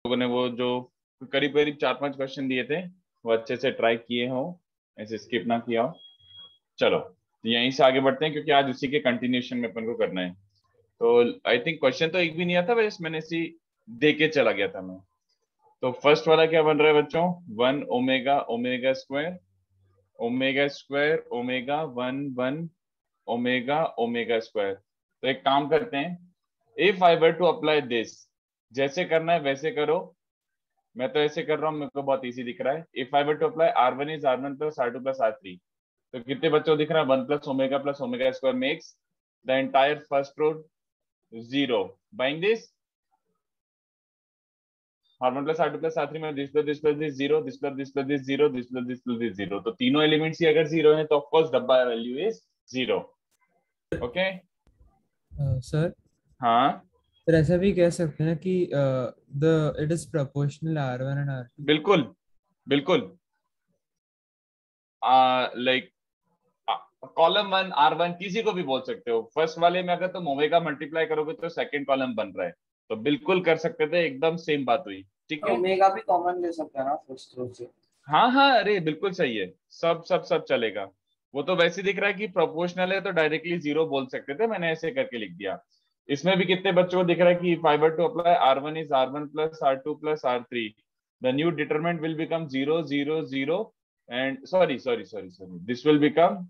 लोगों ने वो जो करीब करीब 4-5 क्वेश्चन दिए थे वो अच्छे से ट्राई किए हो, ऐसे स्किप ना किया हो। चलो यहीं से आगे बढ़ते हैं क्योंकि आज उसी के कंटिन्यूशन में अपन को करना है। तो आई थिंक क्वेश्चन तो एक भी नहीं आता, बस मैंने इसी दे के चला गया था मैं। तो फर्स्ट वाला क्या बन रहा है बच्चों, 1 omega omega square omega square omega 1 omega square. तो एक काम करते हैं, if I were to apply this, जैसे करना है वैसे करो। मैं तो ऐसे कर रहा हूँ, मेरे को बहुत इजी दिख रहा है। If I were to apply R1 is R1 plus R2 plus R3, तो कितने बच्चों को दिख रहा है, 1 plus omega square makes the entire first row zero. Buying this R1 plus R2 plus R3 में this plus this plus this zero, this plus this plus this zero, this plus this plus this zero. तो तीनों elements ही अगर zero है तो of course डब्बा value is zero. Okay sir हाँ sir ऐसा भी कह सकते हैं कि the it is proportional R1 and R2। बिल्कुल बिल्कुल। लाइक कॉलम 1 R1 किसी को भी बोल सकते हो। फर्स्ट वाले में अगर तुम ओमेगा मल्टीप्लाई करोगे तो सेकंड कॉलम बन रहा है, तो बिल्कुल कर सकते थे, एकदम सेम बात हुई। ठीक है ओमेगा भी कॉमन ले सकते हैं ना फर्स्ट रो से। हाँ हाँ, अरे बिल्कुल सही है, सब सब सब चलेगा। वो तो वैसे दिख रहा है कि प्रोपोर्शनल है तो डायरेक्टली जीरो बोल सकते थे, मैंने ऐसे करके लिख दिया। इसमें भी कितने बच्चों को दिख रहा है कि if I were to apply R1 is R1 plus R2 plus R3, the new determinant will become 0 0 0 and sorry this will become,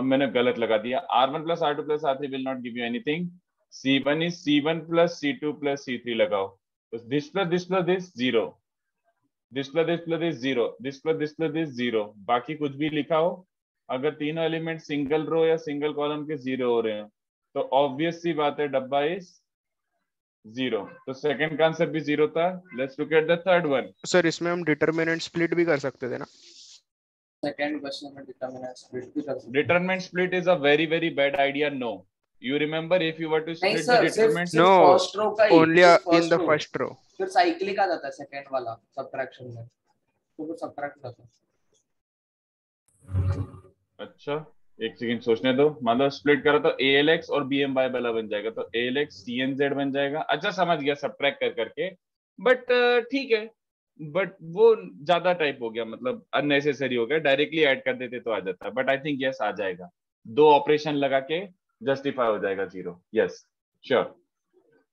मैंने गलत लगा दिया। R1 plus R2 plus R3 will not give you anything. C1 is C1 plus C2 plus C3 लगाओ, तो this plus this zero, this plus this plus this zero, this plus this plus this zero. बाकी कुछ भी लिखा हो, अगर तीनों element single row या सिंगल कॉलम के जीरो हो रहे हैं तो ऑब्वियस सी बात है डब्बा इज जीरो। तो सेकंड का आंसर भी जीरो था। Let's look at the third one. Sir इसमें हम डिटरमिनेंट स्प्लिट भी कर सकते थे ना? सेकंड क्वेश्चन में डिटरमिनेंट स्प्लिट भी कर सकते हैं। Determinant split is a very very bad idea, no. You remember if you were to नहीं split the सर, सिर्फ determinants? सिर्फ No, फर्स्ट रो का ही, only सिर्फ in first the row. first row. फिर साइक्लिक आ जाता है सेकंड वाला सब्ट्रैक्शन में, तो वो सब्ट्रैक्ट होता है। अच्छा एक सेकंड सोचने दो। मतलब स्प्लिट करो तो ALX और BMY वाला बन जाएगा, तो ALX CNZ बन जाएगा। अच्छा समझ गया, सब्ट्रैक्ट कर करके। बट ठीक है, बट वो ज्यादा टाइप हो गया, मतलब अननेसेसरी हो गया। डायरेक्टली ऐड कर देते तो आ जाता, बट आई थिंक यस आ जाएगा। दो ऑपरेशन लगा के जस्टिफाई हो जाएगा जीरो। Yes sure.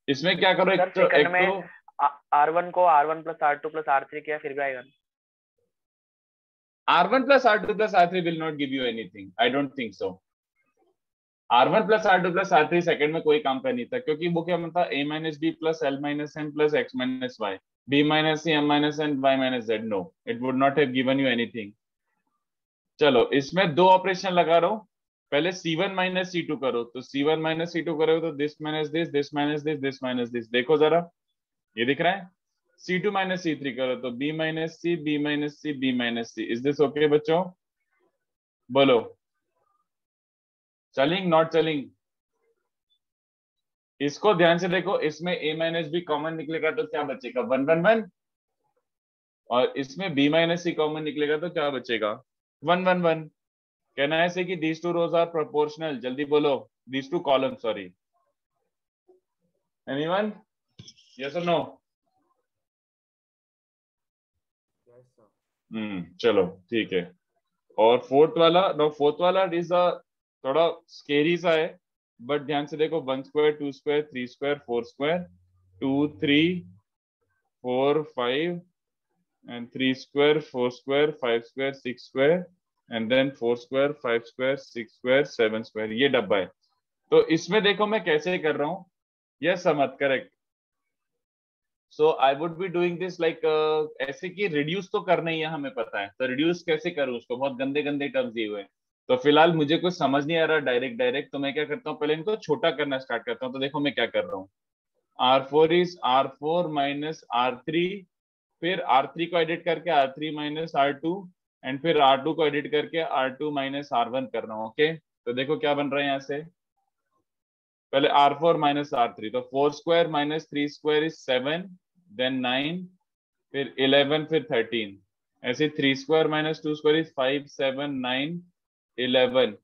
इसमें क्या करो, सर सेकंड में R1 को R1 plus R2 plus R3 किया फिर भी आएगा। R1 plus R2 plus R3 will not give you anything. I don't think so. R1 plus R2 plus R3 second में कोई काम का नहीं था, क्योंकि वो क्या मतलब A minus B plus L minus N plus X minus Y, B minus C, M minus N, Y minus Z. No, it would not have given you anything. चलो इसमें दो ऑपरेशन लगा रहा हूँ। पहले C1 minus C2 करो, तो C1 minus C2 करोगे तो this minus this, this minus this, this minus this। देखो जरा, ये दिख रहा है। C2 minus C3 करो तो B minus C, B minus C, B minus C। Is this okay बच्चों? बोलो चलिंग नॉट चलिंग? इसको ध्यान से देखो, इसमें A माइनस बी कॉमन निकलेगा तो क्या बचेगा, 1 1 1। और इसमें B माइनस सी कॉमन निकलेगा तो क्या बचेगा, 1 1 1। कहना है ऐसे कि these two rows are proportional। जल्दी बोलो, these two columns, sorry, anyone? yes or no? चलो ठीक है। और फोर्थ वाला इज थोड़ा स्केरी सा है, बट ध्यान से देखो, 1 square 2 square 3 square 4 square 2 3 4 5 and 3 square 4 square 5 square 6 square and then 4 square 5 square 6 square 7 square। ये डब्बा है। तो इसमें देखो मैं कैसे कर रहा हूँ, यस समझ correct. So I would be doing this like ऐसे कि रिड्यूस तो करना ही है, हमें पता है। तो रिड्यूस कैसे करूँ उसको, बहुत गंदे गंदे टर्म्स दिए हुए हैं। तो फिलहाल मुझे कुछ समझ नहीं आ रहा डायरेक्ट, तो मैं क्या करता हूँ, पहले इनको छोटा करना स्टार्ट करता हूँ। तो देखो मैं क्या कर रहा हूँ, R4 is R4 minus R3, फिर R3 को एडिट करके R3 माइनस R2, एंड फिर R2 को एडिट करके R2 माइनस R1 कर रहा हूँ। ओके तो देखो क्या बन रहा है यहाँ से, पहले R4 माइनस R3, तो 4 square minus 3 square is 7, then 9, फिर 11, फिर 13। ऐसे 3 स्क्वायर माइनस 2 स्क्वायर इज 5 7 9 11,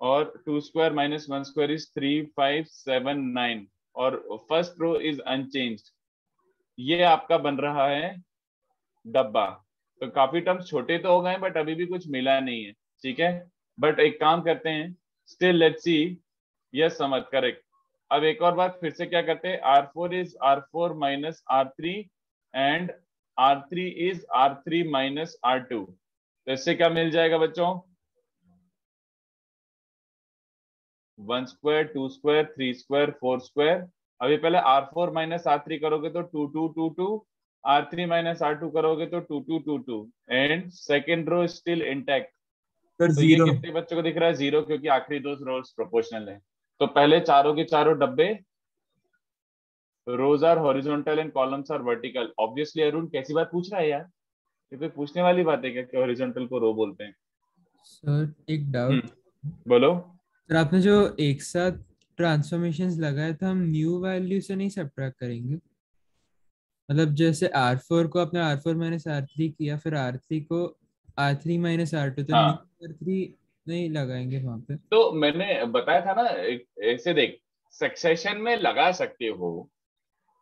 और 2 स्क्वायर माइनस 1 स्क्वायर इज 3 5 7 9, और फर्स्ट रो इज अनचेंज्ड। ये आपका बन रहा है डब्बा। तो काफी टर्म्स छोटे तो हो गए बट अभी भी कुछ मिला नहीं है, ठीक है। बट एक काम करते हैं, स्टिल लेट्स सी। यस समझ, करेक्ट। अब एक और बात फिर से क्या करते हैं, R4 is R4 minus R3 and R3 is R3 minus R2। तो इससे क्या मिल जाएगा बच्चों, 1 स्क्वायर 2 स्क्वायर 3 स्क्वायर 4 स्क्वायर। अभी पहले R4 माइनस R3 करोगे तो 2 2 2 2, R3 माइनस R2 करोगे तो 2 2 2 2 and second row still intact. Sir तो ये 0। कितने बच्चों को दिख रहा है, 0, क्योंकि आखिरी दो रोज प्रोपोर्शनल है। तो पहले चारों के चारों डब्बे rows are horizontal and columns are vertical. Obviously Arun कैसी बात पूछ रहा है यार, ये कोई पूछने वाली बात है क्या कि हॉरिजॉन्टल को रो बोलते हैं। सर एक डाउट। बोलो। सर आपने जो एक साथ ट्रांसफॉर्मेशंस लगाया था, हम न्यू वैल्यू से नहीं सब्ट्रैक्ट करेंगे? मतलब जैसे R4 को आपने R4 माइनस R3 किया, फिर R3 को R3 माइनस R2, तो न्यू हाँ, R3 नहीं लगाएंगे वहां पे? तो मैंने बताया था ना, ऐसे देख, सक्सेशन में लगा सकते हो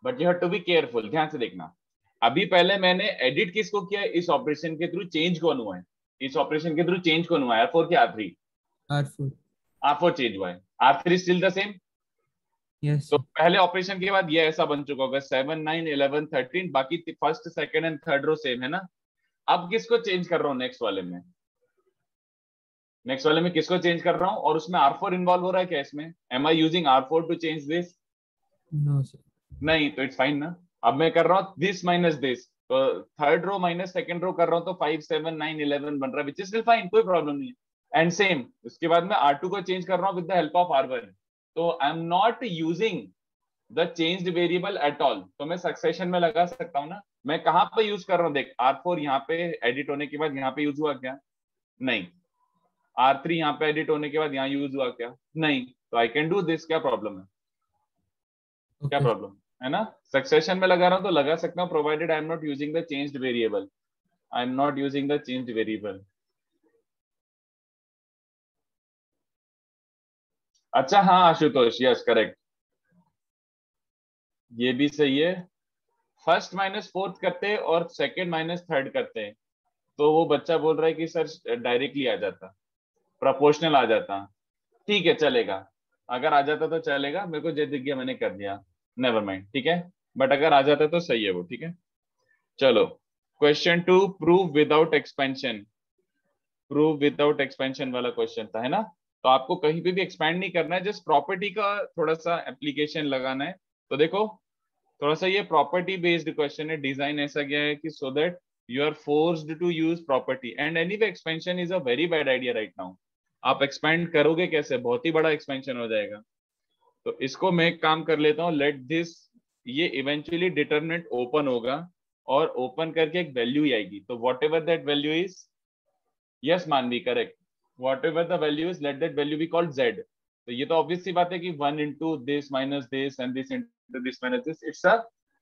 but you have to be careful. ध्यान से देखना, अभी पहले मैंने एडिट किसको किया है, इस ऑपरेशन के थ्रू चेंज कौन हुआ है, इस ऑपरेशन के थ्रू चेंज कौन हुआ है, R4 की R3? R4। R4 चेंज हुआ है, R3 still the same. Yes तो पहले ऑपरेशन के बाद ये ऐसा बन चुका होगा 7 9 11 13, बाकी first second and third row same है ना। अब किसको चेंज कर रहा हूँ नेक्स्ट वाले में, नेक्स्ट वाले में किसको चेंज कर रहा हूँ, और उसमें R4 इन्वॉल्व हो रहा है क्या इसमें? Am I using R4 to change this? No sir. नहीं, तो इट्स फाइन ना। अब मैं कर रहा हूँ दिस माइनस दिस, तो third row minus second row कर रहा हूँ, तो 5 7 9 11 बन रहा है, विच इज स्टिल फाइन, कोई प्रॉब्लम नहीं है। एंड सेम उसके बाद मैं R2 को चेंज कर रहा हूँ with the help of R1। तो आई am not using the changed variable at all, तो मैं सक्सेशन में लगा सकता हूँ ना। मैं कहाँ पे यूज कर रहा हूँ, देख R4 यहाँ पे एडिट होने के बाद यहाँ पे यूज हुआ क्या? नहीं। R3 यहाँ पे एडिट होने के बाद यहाँ यूज हुआ क्या? नहीं। तो आई कैन डू दिस, क्या प्रॉब्लम है? क्या प्रॉब्लम है ना? सक्सेशन में लगा रहा हूँ तो लगा सकता हूँ, provided I am not using the changed variable, I am not using the changed variable. अच्छा हाँ आशुतोष, यस करेक्ट, ये भी सही है। फर्स्ट माइनस फोर्थ करते हैं और सेकंड माइनस थर्ड करते हैं, तो वो बच्चा बोल रहा है कि सर डायरेक्टली आ जाता, प्रोपोर्शनल आ जाता। ठीक है चलेगा, अगर आ जाता तो चलेगा, मेरे को जो दिख गया मैंने कर दिया, नेवर माइंड, ठीक है। बट अगर आ जाता तो सही है वो, ठीक है। चलो question 2, prove without expansion. Prove without expansion वाला क्वेश्चन था, है ना। तो आपको कहीं पे भी एक्सपेंड नहीं करना है, जस्ट प्रॉपर्टी का थोड़ा सा एप्लीकेशन लगाना है। तो देखो थोड़ा सा ये प्रॉपर्टी बेस्ड क्वेश्चन है, डिजाइन ऐसा गया है कि so that you are forced to use property, and anyway expansion is a very bad idea right now. आप एक्सपेंड करोगे कैसे, बहुत ही बड़ा एक्सपेंशन हो जाएगा। तो इसको मैं एक काम कर लेता हूँ, लेट दिस, ये इवेंचुअली डिटरमिनेंट ओपन होगा और ओपन करके एक वैल्यू ही आएगी, तो whatever that value is, yes Manavi correct, whatever the value is let that value be called z। तो ये तो ऑब्वियस सी बात है कि 1 into this minus this and this into this minus this, it's a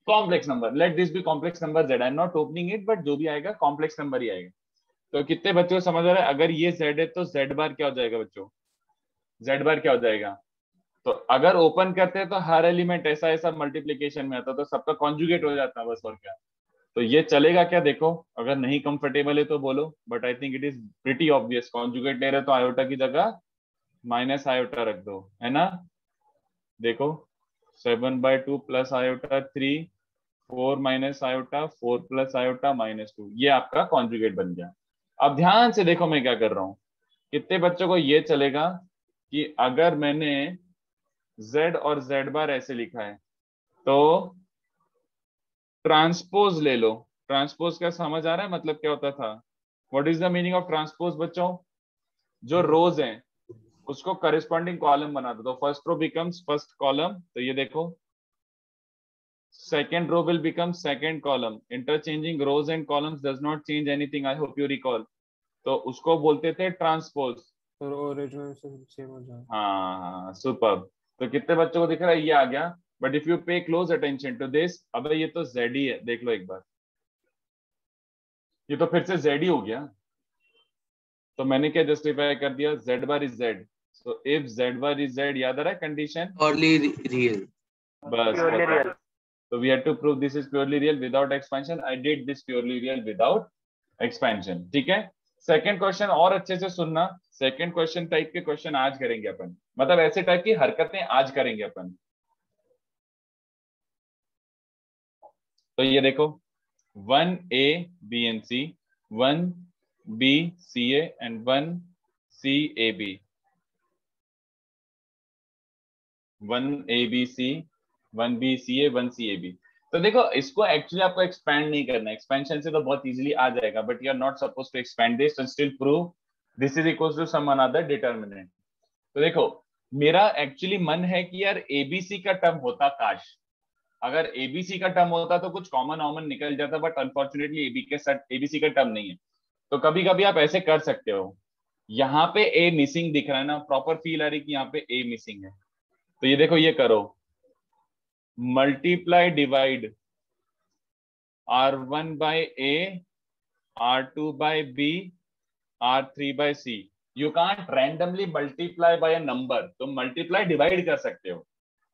complex number, let this be complex number z, I'm not opening it, but जो भी आएगा complex number ही आएगा। तो कितने बच्चों को समझ आ रहा है, अगर ये z है तो z बार क्या हो जाएगा बच्चों, z बार क्या हो जाएगा? तो अगर ओपन करते हैं तो हर एलिमेंट ऐसा ऐसा मल्टीप्लीकेशन में आता, तो सबका कॉन्जुगेट हो जाता है बस, और क्या। तो ये चलेगा क्या, देखो अगर नहीं कंफर्टेबल है तो बोलो, but I think it is pretty obvious, conjugate ले रहे तो आयोटा की जगह माइनस आयोटा रख दो, है ना। देखो 7/2 plus iota 3, 4 minus iota 4 plus iota -2, ये आपका कॉन्जुगेट बन गया। अब ध्यान से देखो मैं क्या कर रहा हूँ, कितने बच्चों को ये चलेगा कि अगर मैंने z और z बार ऐसे लिखा है तो ट्रांसपोज ले लो। ट्रांसपोज का समझ आ रहा है मतलब क्या होता था, what is the meaning of transpose बच्चों? जो रोज हैं उसको करिस्पॉन्डिंग कॉलम बना दो, तो first row becomes first column, तो ये देखो second row will become second column, interchanging rows and columns does not change anything, I hope you recall. तो उसको बोलते थे ट्रांसपोज। ओरिजिनल से सेम हो जाए। हाँ सुपर। तो कितने बच्चों को दिख रहा है ये आ गया, बट इफ यू पे क्लोज अटेंशन टू दिस, अब ये तो जेड ही है, देख लो एक बार, ये तो फिर से जेड ही हो गया। तो मैंने क्या जस्टिफाई कर दिया, z bar is z, so if z bar is z, याद आ रहा है कंडीशन, Purely real. बस Purely real. So we had to prove this is purely real without expansion. I did this purely real without expansion. ठीक है. Second question और अच्छे से सुनना. सेकंड क्वेश्चन टाइप के क्वेश्चन आज करेंगे अपन, मतलब ऐसे टाइप की हरकतें आज करेंगे अपन. तो ये देखो 1A B and C, 1B CA and 1CAB, 1ABC, 1BCA, 1CAB. तो देखो इसको एक्चुअली आपको एक्सपैंड नहीं करना, एक्सपेंशन से तो बहुत इजीली आ जाएगा, but you are not suppose to expand this and still prove this is equal to some another determinant. तो देखो मेरा एक्चुअली मन है कि यार एबीसी का टर्म होता काश, अगर एबीसी का टर्म होता तो कुछ कॉमन निकल जाता, बट अनफॉर्चुनेटली एबीसी का टर्म नहीं है. तो कभी कभी आप ऐसे कर सकते हो, यहाँ पे ए मिसिंग दिख रहा है ना, प्रॉपर फील आ रही कि यहाँ पे ए मिसिंग है. तो ये देखो ये करो, multiply divide R1 by A, R2 by B, R3 by C. You can't randomly multiply by a number. तो मल्टीप्लाई डिवाइड कर सकते हो.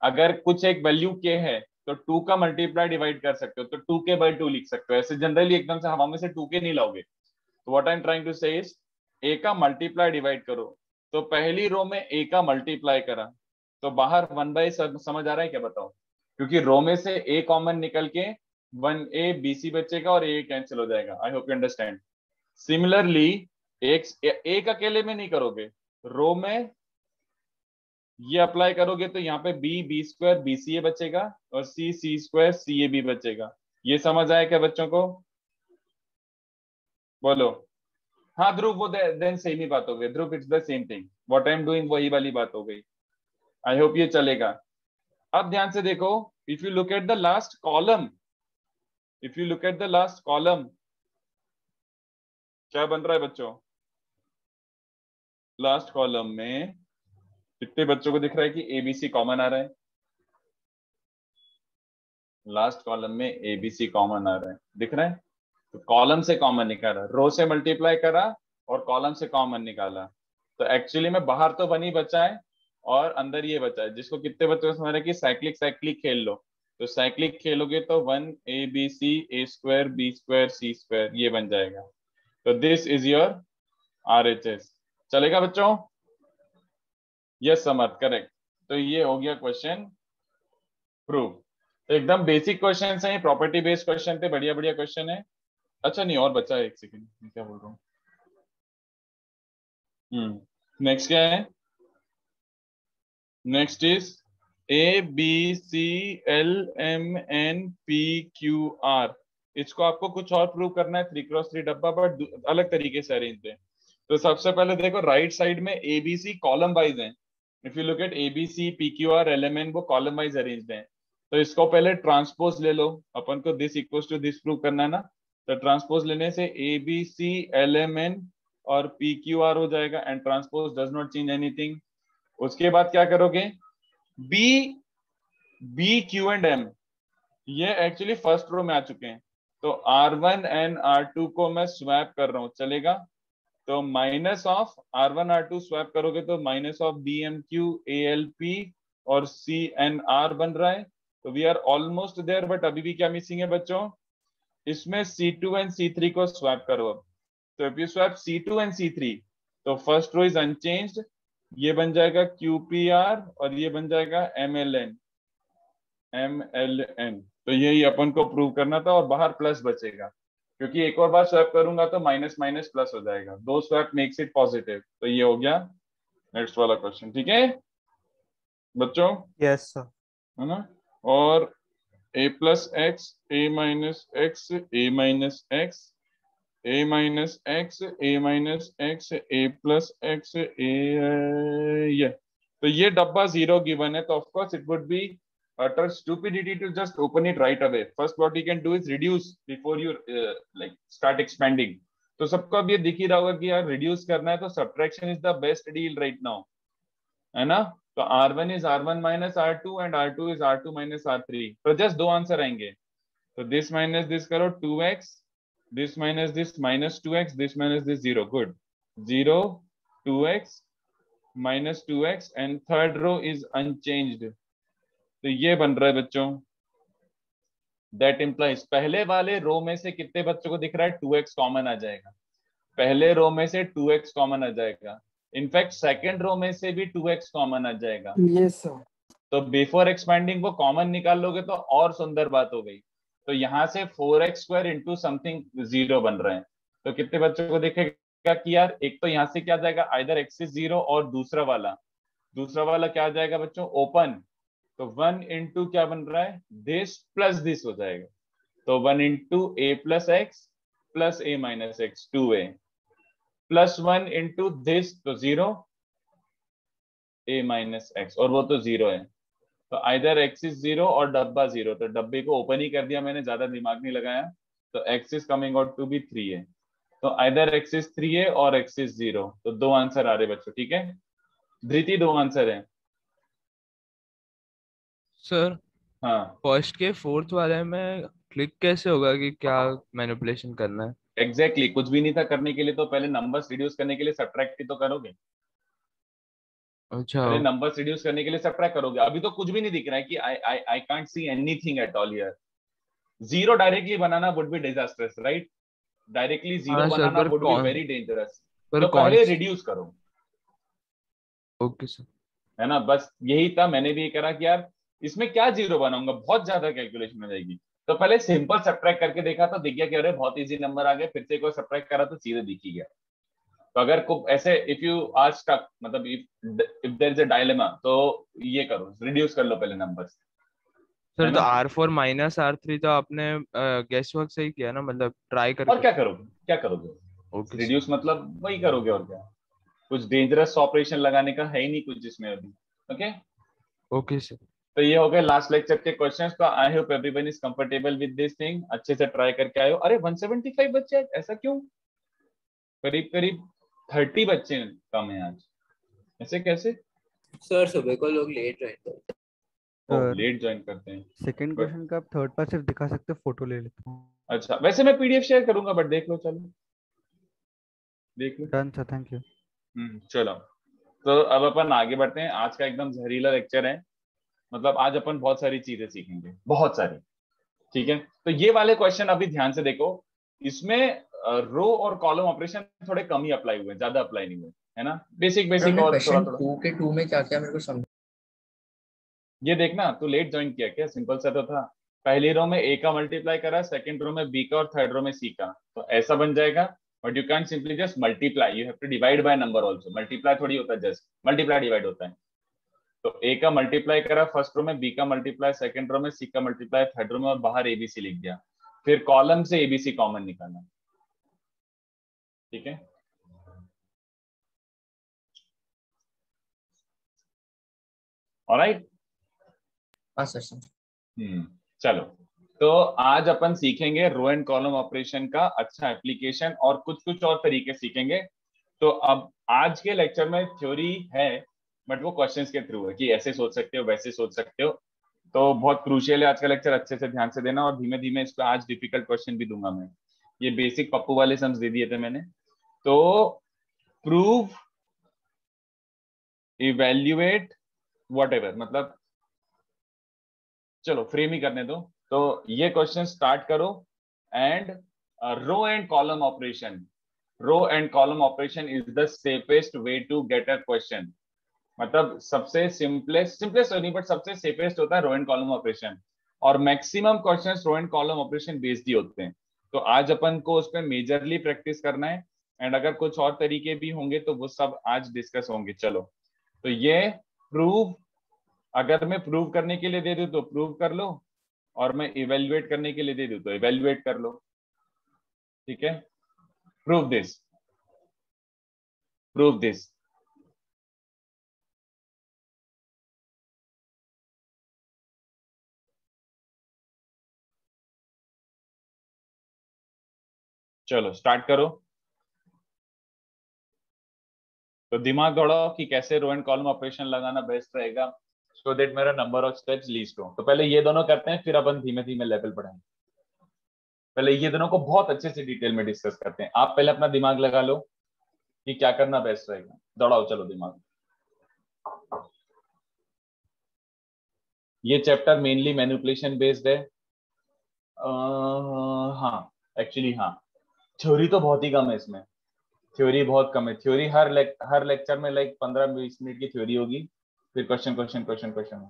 अगर कुछ एक वैल्यू k है तो 2 का मल्टीप्लाई डिवाइड कर सकते हो, तो 2k by 2 लिख सकते हो. ऐसे जनरली एकदम से हवा में से 2k नहीं लाओगे. तो what I am trying to say is a का मल्टीप्लाई डिवाइड करो. तो पहली रो में a का मल्टीप्लाई करा तो बाहर 1 समझ आ रहा है क्या बताओ, क्योंकि रो में से a कॉमन निकल के 1a BC बचेगा और a कैंसिल हो जाएगा. आई होप यू अंडरस्टैंड. सिमिलरली एक अकेले में नहीं करोगे, रो में ये अप्लाई करोगे तो यहाँ पे b स्क्वायर BCA बचेगा और C स्क्वायर CAB बचेगा. ये समझ आया क्या बच्चों को? बोलो. हाँ ध्रुव, वो देन सेम ही बात हो गई. Dhruv it's the same thing, what I am doing वही वाली बात हो गई. आई होप ये चलेगा. अब ध्यान से देखो, if you look at the last column, if you look at the last column, क्या बन रहा है बच्चों? लास्ट कॉलम में कितने बच्चों को दिख रहा है कि एबीसी कॉमन आ रहा है? लास्ट कॉलम में एबीसी कॉमन आ रहा है, दिख रहा है? तो कॉलम से कॉमन निकाला, रो से मल्टीप्लाई करा और कॉलम से कॉमन निकाला. तो एक्चुअली में बाहर तो बनी बचा है और अंदर ये बचा है, जिसको कितने बच्चों को समझ रहा है कि साइक्लिक खेल लो. तो साइक्लिक खेलोगे तो 1ABC A square B square C square ये बन जाएगा. तो दिस इज योर RHS. चलेगा बच्चों? यस समर्थ, करेक्ट. तो ये हो गया क्वेश्चन प्रूव. तो एकदम बेसिक क्वेश्चन है, प्रॉपर्टी बेस्ड क्वेश्चन थे, बढ़िया बढ़िया क्वेश्चन है. अच्छा नहीं और बचा है, एक सेकंड, क्या बोल रहा हूँ. नेक्स्ट क्या है? Next is ABCLMNPQR. इसको आपको कुछ और प्रूव करना है, 3x3 डब्बा, बट अलग तरीके से अरेंज है. तो सबसे पहले देखो राइट साइड में ABC कॉलम वाइज है. If you look at ABC PQR LMN वो कॉलम वाइज अरेंज्ड है. तो इसको पहले ट्रांसपोज ले लो, अपन को this equals to this prove करना है ना. तो ट्रांसपोज लेने से ABC LMN और PQR हो जाएगा and transpose does not change anything. उसके बाद क्या करोगे? B Q एंड M ये एक्चुअली फर्स्ट रो में आ चुके हैं. तो R1 एंड R2 को मैं स्वैप कर रहा हूं, चलेगा? तो minus of R1 R2 swap करोगे तो माइनस ऑफ BMQ ALP और CNR बन रहा है. तो we are almost there, but अभी भी क्या मिसिंग है बच्चों? इसमें C2 एंड C3 को स्वैप करो. तो if you swap C2 and C3 तो फर्स्ट रो इज अनचेंज्ड, ये बन जाएगा QPR और ये बन जाएगा MLN. तो यही अपन को प्रूव करना था और बाहर प्लस बचेगा, क्योंकि एक और बार स्वैप करूंगा तो माइनस माइनस प्लस हो जाएगा. 2 स्वैप मेक्स इट पॉजिटिव. तो ये हो गया नेक्स्ट वाला क्वेश्चन. ठीक है बच्चों? Yes sir. है ना? और A plus x A minus x A minus x A minus x A minus x A plus x A ये. तो ये डब्बा 0 गिवन है, तो of course it would be utter stupidity to just open it right away. First what you can do is reduce before you like start expanding. तो सबको अब ये दिख ही रहा होगा कि यार रिड्यूस करना है तो subtraction is the best deal right now, है ना? तो R1 is R1 minus R2 and R2 is R2 minus R3. तो just 2 आंसर आएंगे. तो this minus this करो 2x, this minus this minus 2x, this minus this 0. Good. 0 2x minus 2x and third row is unchanged. तो ये बन रहा है बच्चों दैट इम्प्लाइज पहले वाले रो में से कितने बच्चों को दिख रहा है 2x कॉमन आ जाएगा, पहले रो में से 2x कॉमन आ जाएगा, इनफैक्ट सेकंड रो में से भी 2x कॉमन आ जाएगा। Yes sir. तो बिफोर एक्सपेंडिंग वो कॉमन निकाल लोगे तो और सुंदर बात हो गई। तो यहाँ से 4x² इंटू समथिंग 0 बन रहे हैं, तो कितने बच्चों को दिखेगा कि यार एक तो यहाँ से क्या जाएगा, आइदर x is 0 और दूसरा वाला क्या आ जाएगा बच्चों, ओपन। तो 1 इंटू क्या बन रहा है, दिस प्लस दिस हो जाएगा। तो 1 into a plus x plus a minus x 2a plus 1 into this तो 0 a माइनस एक्स, और वो तो 0 है। तो आइदर x is 0 और डब्बा 0, तो डब्बे को ओपन ही कर दिया मैंने, ज्यादा दिमाग नहीं लगाया। तो x is coming out to be 3a, तो आइदर x is 3a और x is 0, तो दो आंसर आ रहे बच्चों, ठीक है। धृति दो आंसर है। सर हाँ फर्स्ट के फोर्थ वाले में क्लिक कैसे होगा कि क्या मैनिपुलेशन करना है? एग्जैक्टली कुछ भी नहीं था करने के लिए, तो पहले नंबर्स रिड्यूस करने के लिए सब्ट्रैक्ट ही तो करोगे, अच्छा पहले नंबर्स रिड्यूस करने के लिए सब्ट्रैक्ट करोगे। अभी तो कुछ भी नहीं दिख रहा है कि I can't see anything at all here. Zero directly banana would be disasters, right? Directly zero हाँ सर, बनाना पर वुड बी कौन वेरी डेंजरस। पर तो कौन पहले रिड्यूस करो, ओके सर। है ना, बस यही था। मैंने भी ये करा कि यार इसमें क्या जीरो बनाऊंगा, बहुत ज्यादा कैलकुलेशन हो जाएगी। तो पहले सिंपल सब्ट्रैक्ट करके देखा तो दिख गया कि अरे बहुत इजी नंबर आ गए, फिर से कोई सब्ट्रैक्ट करा तो सीधे दिख ही गया। तो अगर को ऐसे इफ यू आर स्टक, मतलब if there is a dilemma, तो ये करो, रिड्यूस कर लो पहले नंबर्स, है सर तो ना। R4 माइनस R3 तो आपने गेस वर्क सही किया ना, मतलब ट्राई और करके? क्या करोगे, क्या करोगे, ओके सर। रिड्यूस मतलब वही करोगे, और क्या, कुछ डेंजरस ऑपरेशन लगाने का है ही नहीं कुछ जिसमें अभी। Okay, okay sir. तो ये हो गए लास्ट लेक्चर के क्वेश्चंस। तो I hope everyone is comfortable with this thing, अच्छे से ट्राई करके आए हो। अरे 175 बच्चे हैं, ऐसा क्यों, करीब करीब 30 बच्चे कम हैं आज, ऐसे कैसे? सर सुबह को लोग लेट रहते हैं। ओह, सर लेट ज्वाइन करते हैं। सेकंड बट क्वेश्चन का आप थर्ड पार्ट सिर्फ दिखा सकते हो, फोटो ले लेता हूँ। अच्छा, वैसे मैं पीडीएफ शेयर करूंगा, बट देख लो, चलो देख लो। Done sir, thank you. चलो, तो अब अपन आगे बढ़ते हैं। आज का एकदम जहरीला लेक्चर है, मतलब आज अपन बहुत सारी चीजें सीखेंगे, बहुत सारी, ठीक है। तो ये वाले क्वेश्चन अभी ध्यान से देखो, इसमें रो और कॉलम ऑपरेशन थोड़े कम ही अप्लाई हुए, ज्यादा अप्लाई नहीं हुए, है ना, बेसिक बेसिक हमने और थोड़ा क्वेश्चन थोड़ा। 2 के 2 में क्या क्या मेरे को समझ। ये देखना, तू लेट ज्वाइन किया क्या, सिंपल सा तो था। पहली रो में ए का मल्टीप्लाई करा, सेकंड रो में बी का और थर्ड रो में सी का, तो ऐसा बन जाएगा। But you can simply just multiply, you have to divide by number also. Multiply थोड़ी होता है, जस्ट मल्टीप्लाई डिवाइड होता है। तो ए का मल्टीप्लाई करा फर्स्ट रो में, बी का मल्टीप्लाई सेकंड रो में, सी का मल्टीप्लाई थर्ड रो में, और बाहर एबीसी लिख दिया। फिर कॉलम से एबीसी कॉमन निकालना, ठीक है। ऑलराइट, हाँ सर। चलो, तो आज अपन सीखेंगे रो एंड कॉलम ऑपरेशन का अच्छा एप्लीकेशन, और कुछ कुछ और तरीके सीखेंगे। तो अब आज के लेक्चर में थ्योरी है, बट वो क्वेश्चंस के थ्रू है कि ऐसे सोच सकते हो, वैसे सोच सकते हो। तो बहुत क्रूशियल है आज का लेक्चर, अच्छे से ध्यान से देना, और धीमे धीमे इस पे आज डिफिकल्ट क्वेश्चन भी दूंगा मैं। ये बेसिक पप्पू वाले सम्स दे दिए थे मैंने। तो प्रूव, इवेल्युएट, व्हाटएवर, मतलब चलो फ्रेम ही करने दो। तो ये क्वेश्चन स्टार्ट करो। And row and column operation, row and column operation is the safest way to get a question. मतलब सबसे सिंपलेस्ट नहीं, बट सबसे सेफेस्ट होता है रो एंड कॉलम ऑपरेशन, और maximum questions row and column operation based ही होते हैं। तो आज अपन को उस पर मेजरली प्रैक्टिस करना है, एंड अगर कुछ और तरीके भी होंगे तो वो सब आज डिस्कस होंगे। चलो, तो ये प्रूव, अगर मैं प्रूव करने के लिए दे दूं तो प्रूव कर लो, और मैं इवेल्युएट करने के लिए दे दूं तो इवेल्युएट कर लो, ठीक है। Prove this, prove this. चलो स्टार्ट करो। तो दिमाग दौड़ाओ कि कैसे रो एंड कॉलम ऑपरेशन लगाना बेस्ट रहेगा, सो दैट मेरा नंबर ऑफ स्टेप्स लीस्ट हो। तो पहले ये दोनों करते हैं, फिर अपन धीमे धीमे लेवल बढ़ाएंगे। पहले ये दोनों को बहुत अच्छे से डिटेल में डिस्कस करते हैं। आप पहले अपना दिमाग लगा लो कि क्या करना बेस्ट रहेगा, दौड़ाओ चलो दिमाग। ये चैप्टर मेनली मैनिपुलेशन बेस्ड है, हाँ एक्चुअली हाँ, थ्योरी तो बहुत ही कम है इसमें, थ्योरी बहुत कम है। थ्योरी हर लेक्चर में लाइक 15-20 मिनट की थ्योरी होगी, फिर question question question question.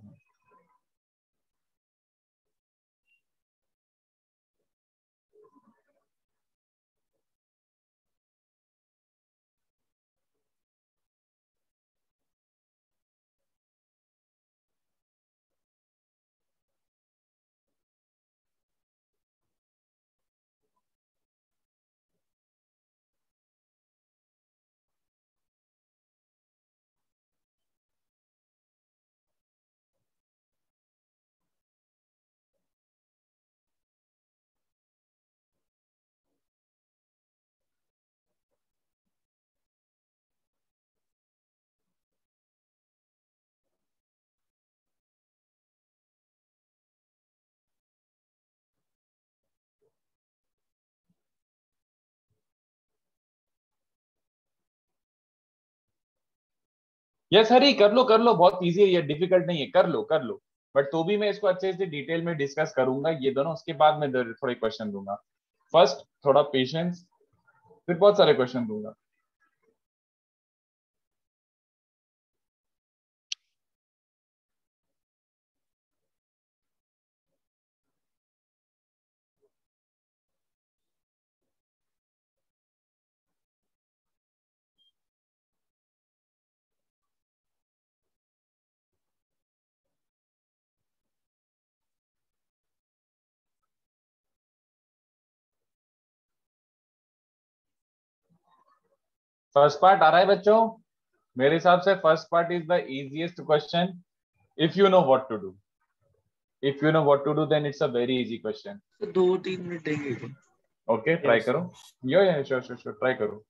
Yes Hari, कर लो, बहुत इजी है ये, डिफिकल्ट नहीं है, कर लो। बट तो भी मैं इसको अच्छे से डिटेल में डिस्कस करूंगा ये दोनों, उसके बाद मैं थोड़े क्वेश्चन दूंगा। फर्स्ट थोड़ा पेशेंस, फिर बहुत सारे क्वेश्चन दूंगा। फर्स्ट पार्ट आ रहा है बच्चों? मेरे हिसाब से first part is the easiest question if you know what to do. If you know what to do then it's a very easy question. तो 2-3 मिनट देंगे क्या? ओके ट्राई Yes, करो। sir. Yo yeah sure sure sure, try करो।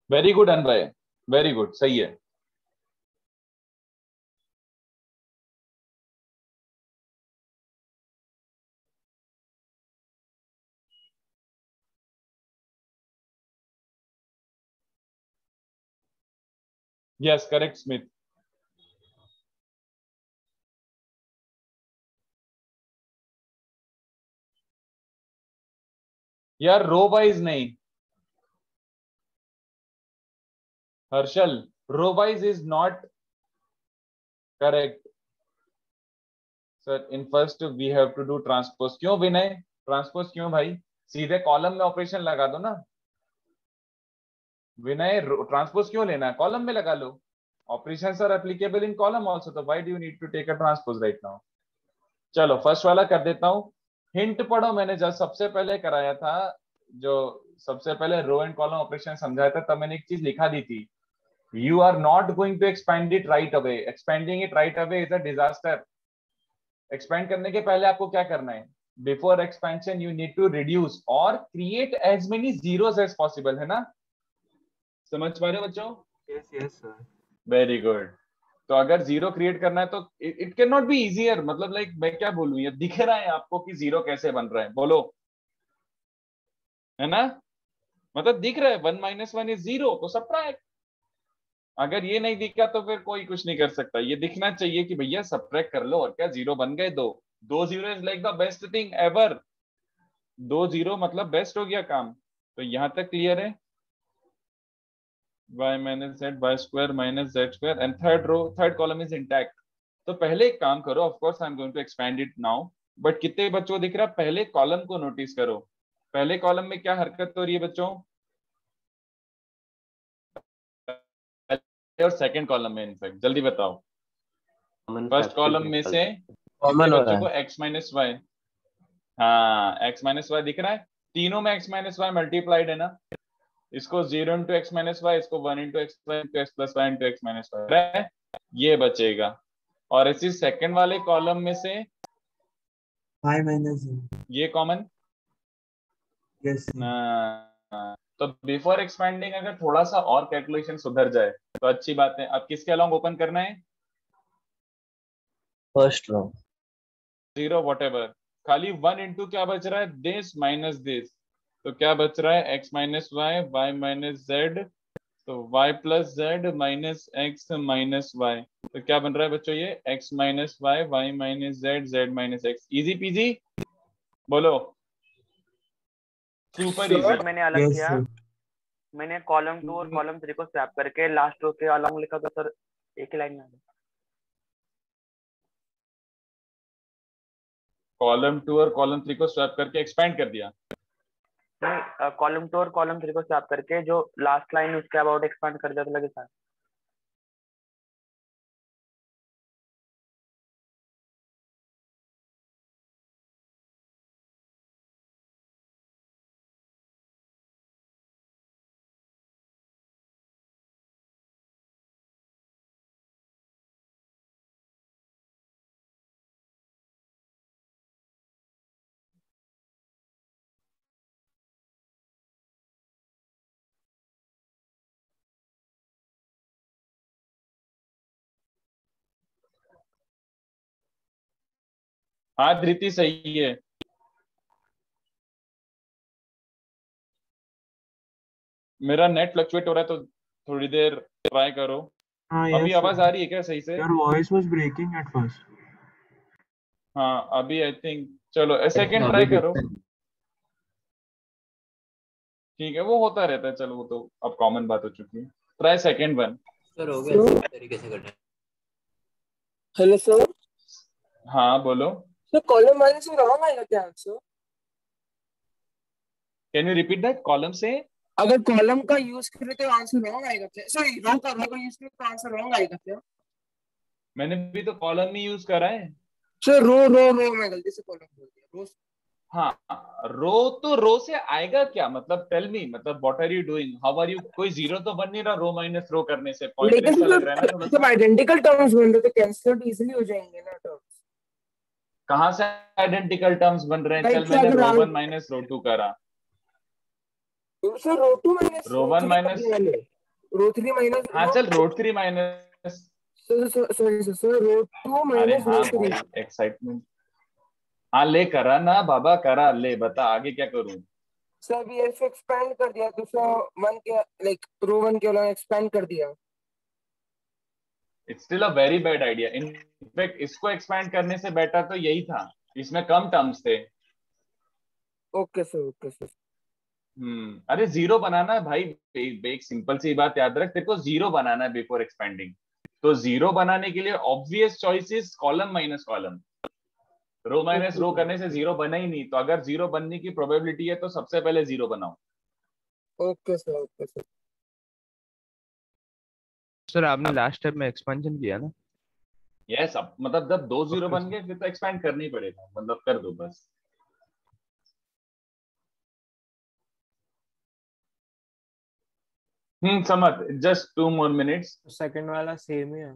Very good Anvay, very good, सही है। Yes correct Smit. यार row wise नहीं Harshal, row wise is not correct sir. In first we have to do transpose. क्यों Vinay, transpose क्यों भाई? सीधे कॉलम में ऑपरेशन लगा दो ना विनय, ट्रांसपोज क्यों लेना है, कॉलम में लगा लो। Operations are applicable in column also, तो why do you need to take a transpose right now? चलो फर्स्ट वाला कर देता हूँ। हिंट पढ़ो, मैंने जब सबसे पहले कराया था, जो सबसे पहले रो एंड कॉलम ऑपरेशन समझाया था, तब मैंने एक चीज लिखा दी थी, you are not going to expand it right away, expanding it right away is a disaster. Expand करने के पहले आपको क्या करना है? Before expansion you need to reduce और create as many zeros as possible, है ना? समझ पा रहे हो बच्चों? Yes, sir. Very good. तो अगर जीरो क्रिएट करना है तो it can not be easier, मतलब लाइक मैं क्या बोलूं, ये दिख रहा है आपको कि जीरो कैसे बन रहा है, बोलो, है ना? मतलब दिख रहा है 1 - 1 इज जीरो, तो सब्ट्रैक्ट। अगर ये नहीं दिखा तो फिर कोई कुछ नहीं कर सकता, ये दिखना चाहिए कि भैया सब्ट्रैक्ट कर लो, और क्या, जीरो बन गए, दो दो zero is like the best thing ever. दो जीरो मतलब बेस्ट हो गया काम। तो यहां तक क्लियर है? y minus z y square minus z square and third column is intact। तो पहले एक काम करो, of course I am going to expand it now, but कितने बच्चों को दिख रहा है, पहले कॉलम को नोटिस करो। पहले कॉलम में क्या हरकत हो रही है बच्चों? और सेकंड कॉलम में इनफैक्ट जल्दी बताओ। फर्स्ट कॉलम में से कितने बच्चों को x माइनस वाई, हाँ x माइनस वाई दिख रहा है, तीनों में x माइनस वाई मल्टीप्लाइड है ना, इसको 0 इंटू एक्स माइनस वाई, इसको 1 into x y into x plus y into x minus y, ये बचेगा। और इसी सेकंड वाले कॉलम में से y माइनस ये कॉमन, यस तो बिफोर एक्सपेंडिंग अगर थोड़ा सा और कैलकुलेशन सुधर जाए तो अच्छी बात है। अब किसके अलोंग ओपन करना है? फर्स्ट रो 0 व्हाटएवर, खाली 1 इंटू क्या बच रहा है? दिस माइनस दिस, तो क्या बच रहा है? x minus y, y minus z, तो y plus z minus x minus y, तो क्या बन रहा है बच्चों? ये x minus y, y minus z, z minus x. Easy peasy, बोलो सुपर इजी। बट मैंने अलग यस किया, मैंने कॉलम 2 और कॉलम 3 को स्वैप करके लास्ट रो के अलॉन्ग लिखा था सर, एक ही लाइन में। कॉलम 2 और कॉलम 3 को स्वैप करके एक्सपेंड कर दिया। नहीं, कॉलम 2 और कॉलम 3 को स्वैप करके जो लास्ट लाइन उसके अबाउट एक्सपांड कर दिया था लगे सर। हाँ धृति सही है। मेरा नेट फ्लक्चुएट हो रहा है तो थोड़ी देर ट्राई करो। हाँ अभी यस आवाज आ रही है क्या सही से? Your voice was breaking at first. हाँ अभी आई थिंक, चलो सेकंड ट्राई करो। ठीक है, वो होता रहता है, चलो वो तो अब कॉमन बात हो चुकी है। Try second one. सर हो गया इसी तरीके से करना है। Hello sir. हाँ बोलो। सर कॉलम माइनस में रॉन्ग आएगा क्या answer? Can you repeat that? Column से अगर कॉलम का यूज करें तो आंसर रॉन्ग आएगा क्या? सॉरी, रो का यूज करें तो आंसर रॉन्ग आएगा क्या? मैंने भी तो कॉलम ही यूज करा है। सर रो मैं गलती से कॉलम बोल दिया। रो हाँ रो, तो रो से आएगा क्या मतलब? टेल मी, मतलब what are you doing, how are you? कोई जीरो तो बन नहीं रहा रो माइनस रो करने से, पॉइंट सा लग रहा है ना थोड़ा जब सा। आइडेंटिकल टर्म्स बन रहे तो कैंसिल इजीली हो जाएंगे ना टर्म्स। कहाँ से आइडेंटिकल टर्म्स बन रहे हैं? चल मैंने row one minus row two करा, sir row two minus row one minus, row three minus हाँ चल row three minus, sorry sir row two अरे माइनस हाँ रो भाई थ्री। एक्साइटमेंट, हाँ ले करा ना बाबा, करा ले, बता आगे क्या करूं? सर अभी ऐसे एक्सपेंड कर दिया दूसरा वन के, लाइक रो वन के अलग एक्सपेंड कर दिया। It's still a very bad idea. In fact इसको एक्सपैंड करने से बेटर तो यही था, इसमें कम टर्म्स थे। Okay sir, okay sir. अरे जीरो बनाना है भाई, एक सिंपल सी बात याद रख, तेरे को जीरो बनाना है बिफोर एक्सपेंडिंग। तो जीरो बनाने के लिए obvious choice is column minus column. Row minus row करने से जीरो बना ही नहीं, तो अगर जीरो बनने की प्रोबेबिलिटी है तो सबसे पहले जीरो बनाओ। Okay sir, okay sir. Sir आपने लास्ट स्टेप में एक्सपेंशन किया ना? यस, अब मतलब जब दो जीरो बन गए फिर तो एक्सपेंड करना ही पड़ेगा, मतलब कर दो बस। समझ, जस्ट 2 more minutes। सेकंड वाला सेम ही है।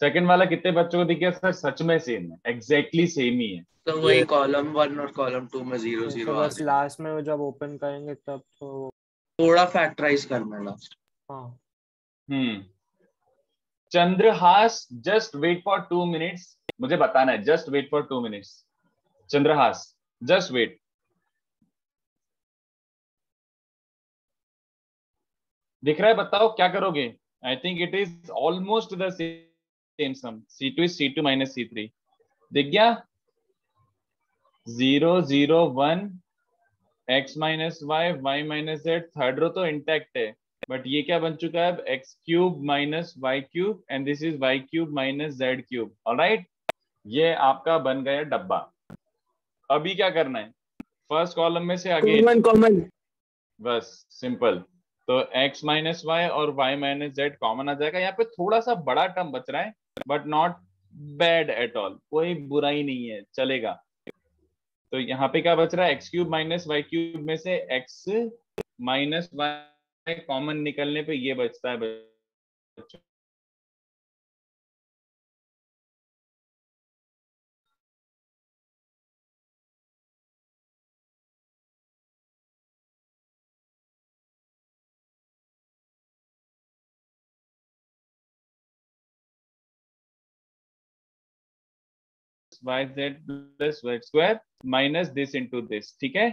सेकंड वाला कितने बच्चों को दिख गया सर? सच में सेम है, एग्जैक्टली सेम ही है। तो वही कॉलम 1 और कॉलम 2 में 0 तो 0 आ बस गया। लास्ट में जब ओपन करेंगे तब तो थोड़ा फैक्टराइज करना है लास्ट। हाँ। Chandrahas, just wait for 2 minutes, मुझे बताना है, just wait for 2 minutes। Chandrahas just wait. दिख रहा है? बताओ क्या करोगे? I think it is almost the same sum. C2 is C2 minus C3। दिख गया? 0 0 1 x minus y, y minus z, third row तो इंटैक्ट है, बट ये क्या बन चुका है अब? X cube minus y cube and this is y cube minus z cube. Alright, ये आपका बन गया डब्बा। अभी क्या करना है, फर्स्ट कॉलम में से कॉमन कॉमन बस सिंपल। तो x माइनस वाई और y माइनस जेड कॉमन आ जाएगा। यहाँ पे थोड़ा सा बड़ा टर्म बच रहा है but not bad at all, कोई बुराई नहीं है, चलेगा। तो यहाँ पे क्या बच रहा है, x cube minus y cube में से x माइनस वाई कॉमन निकलने पे ये बचता है बच्चों। yz plus y square minus this into this, ठीक है।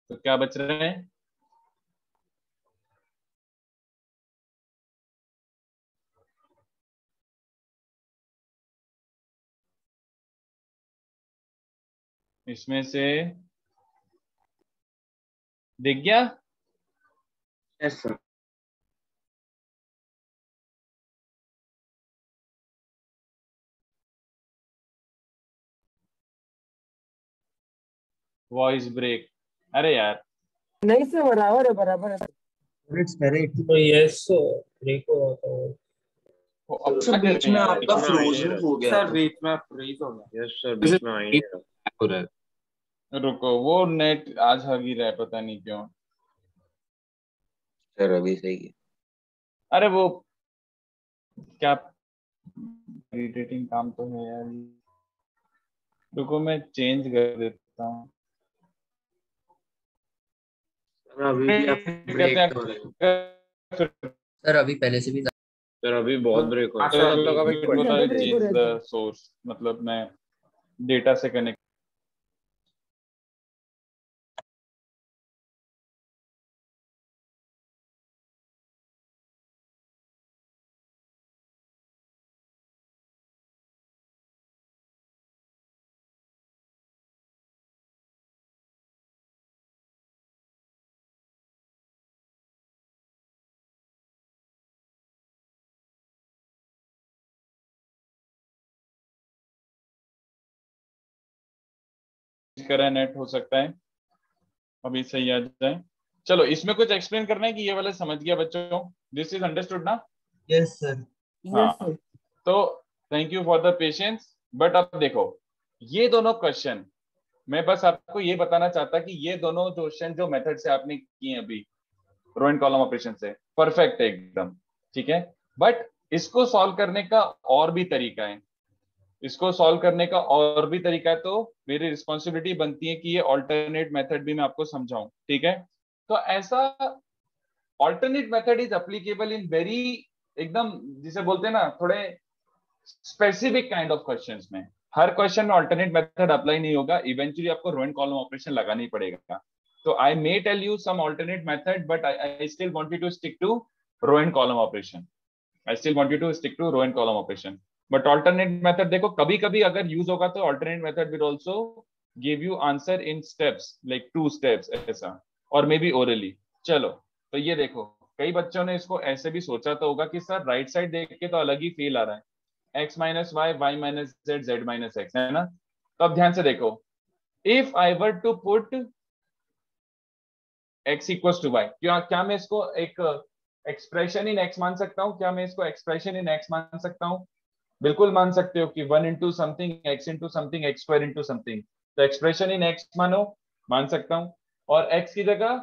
तो क्या बच रहा है, इसमें से दिख गया। Yes sir. वॉइस ब्रेक, अरे यार नहीं से बराबर है बराबर है। It's correct. यस ब्रेक हुआ था वो अब सर क्या बीच करते में हैं आपका फ्रोजन हो गया सर था। बीच में फ्रीज हो गया। यस सर, बीच में आई नहीं रहा। रुको, वो नेट आज हग ही रहा है, पता नहीं क्यों। सर अभी सही है। अरे वो क्या इरिटेटिंग काम तो है यार। रुको मैं चेंज कर देता हूँ। सर अभी भी आप ब्रेक कर रहे हो। सर अभी पहले से भी सर अभी बहुत ब्रेक हो तो रहा है। ज्यादा ब्रेक हो चेंज रहा द है। सोर्स, मतलब मैं डेटा से कनेक्ट। करा नेट हो सकता है अभी सही आ जाए। चलो इसमें कुछ एक्सप्लेन करना है कि ये वाला समझ गया बच्चों, दिस इज अंडरस्टूड ना। Yes sir. हाँ तो thank you for the patience. But अब देखो ये दोनों क्वेश्चन, मैं बस आपको ये बताना चाहता कि ये दोनों क्वेश्चन जो मेथड से आपने किए अभी रो एंड कॉलम ऑपरेशन से, परफेक्ट है एकदम, ठीक है। बट इसको सॉल्व करने का और भी तरीका है, इसको सॉल्व करने का और भी तरीका है। तो मेरी रिस्पॉन्सिबिलिटी बनती है कि ये ऑल्टरनेट मेथड भी मैं आपको समझाऊं, ठीक है। तो ऐसा alternate method is applicable in very, एकदम जिसे बोलते हैं ना, थोड़े स्पेसिफिक काइंड ऑफ क्वेश्चंस में। हर क्वेश्चन में ऑल्टरनेट मेथड अप्लाई नहीं होगा, इवेंचुअली आपको रो एंड कॉलम ऑपरेशन लगाना ही पड़ेगा। तो I may tell you some alternate method but I still want you to stick to row and column operation. I still want you to stick to row and column operation. But alternate method देखो कभी कभी अगर use होगा तो alternate method will also give you answer in steps, like 2 steps ऐसा, और may be orally. चलो तो ये देखो, कई बच्चों ने इसको ऐसे भी सोचा तो होगा कि सर राइट साइड देख के तो अलग ही फील आ रहा है, x minus y, y minus z, z minus x, है ना। तो अब ध्यान से देखो, if I were to put x equals to y, क्या मैं इसको एक एक्सप्रेशन इन x मान सकता हूँ? क्या मैं इसको एक्सप्रेशन इन x मान सकता हूँ? बिल्कुल मान सकते हो कि 1 into something x into something x square into something. तो एक्सप्रेशन इन x मानो, मान सकता हूँ। और x की जगह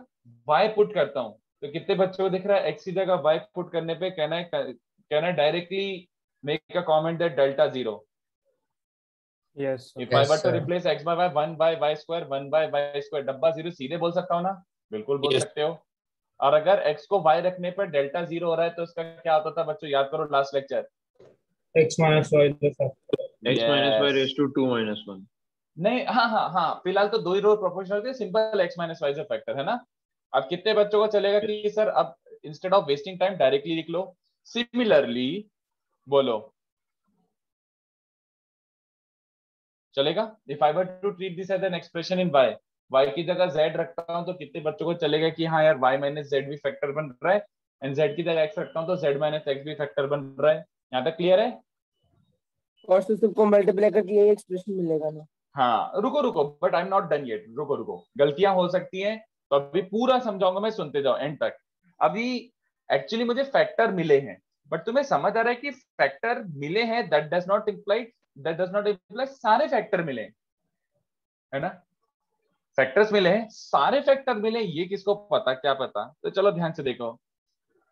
y पुट करता हूँ, तो कितने बच्चों को दिख रहा है x की जगह y पुट करने पे कहना है directly make a comment that delta 0. Yes, sir. If I were to replace x by y, 1 by y square, 1 by y square, डब्बा 0 सीधे बोल सकता हूँ ना? बिल्कुल बोल सकते हो। और अगर x को y रखने पर डेल्टा 0 हो रहा है तो उसका क्या होता था बच्चों, याद करो last lecture. x minus y x minus y raised to 2 minus 1। नहीं, हाँ, फिलहाल तो दो ही रो प्रोपोर्शनल थे, simple x minus y factor है ना। अब कितने बच्चों को चलेगा कि सर अब instead of wasting time directly लिख लो। सिमिलरली बोलो, चलेगा? If I were to treat this as an expression in y, y की जगह z रखता हूं तो कितने बच्चों को चलेगा कि हाँ यार y माइनस जेड भी फैक्टर बन रहा है, एंड z की जगह x रखता हूं तो z माइनस एक्स भी फैक्टर बन रहा है। यहाँ तक क्लियर है? और से सबको मल्टीप्लाई करके यही एक्सप्रेशन मिलेगा ना? हाँ रुको रुको, but I am not done yet, रुको रुको, गलतियां हो सकती हैं, तो अभी पूरा समझाऊंगा मैं, सुनते जाओ एंड तक। अभी एक्चुअली मुझे फैक्टर मिले हैं, बट तुम्हें समझ आ रहा है कि फैक्टर मिले हैं, दैट डज नॉट इम्प्लाई सारे फैक्टर मिले हैं, है ना? फैक्टर्स मिले हैं, सारे फैक्टर मिले, ये किसको पता, क्या पता? तो चलो ध्यान से देखो,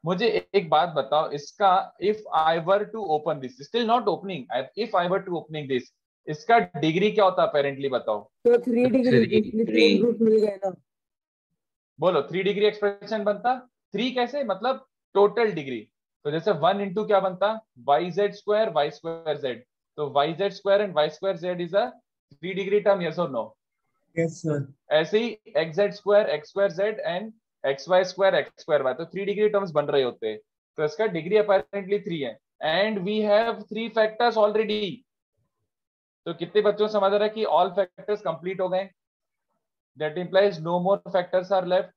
मुझे एक बात बताओ, इसका if I were to open this, still not opening, if I were to opening this, इसका डिग्री क्या होता है अपेरेंटली, बताओ? तो 3 डिग्री प्रूफ मिल गए ना? बोलो, 3 डिग्री एक्सप्रेशन बनता, 3 कैसे, मतलब टोटल डिग्री। तो जैसे 1 इंटू क्या बनता, y z square y square z, तो y z square and y square z is a 3 degree term, yes और नो? Yes sir. ऐसे ही x z square x square z and x y square x square y, तो 3 degree terms बन रहे होते हैं, तो इसका डिग्री अपेरेंटली 3 है, and we have 3 factors already. तो कितने बच्चों समझ रहा है कि ऑल फैक्टर्स कंप्लीट हो गए, that implies no more factors are left,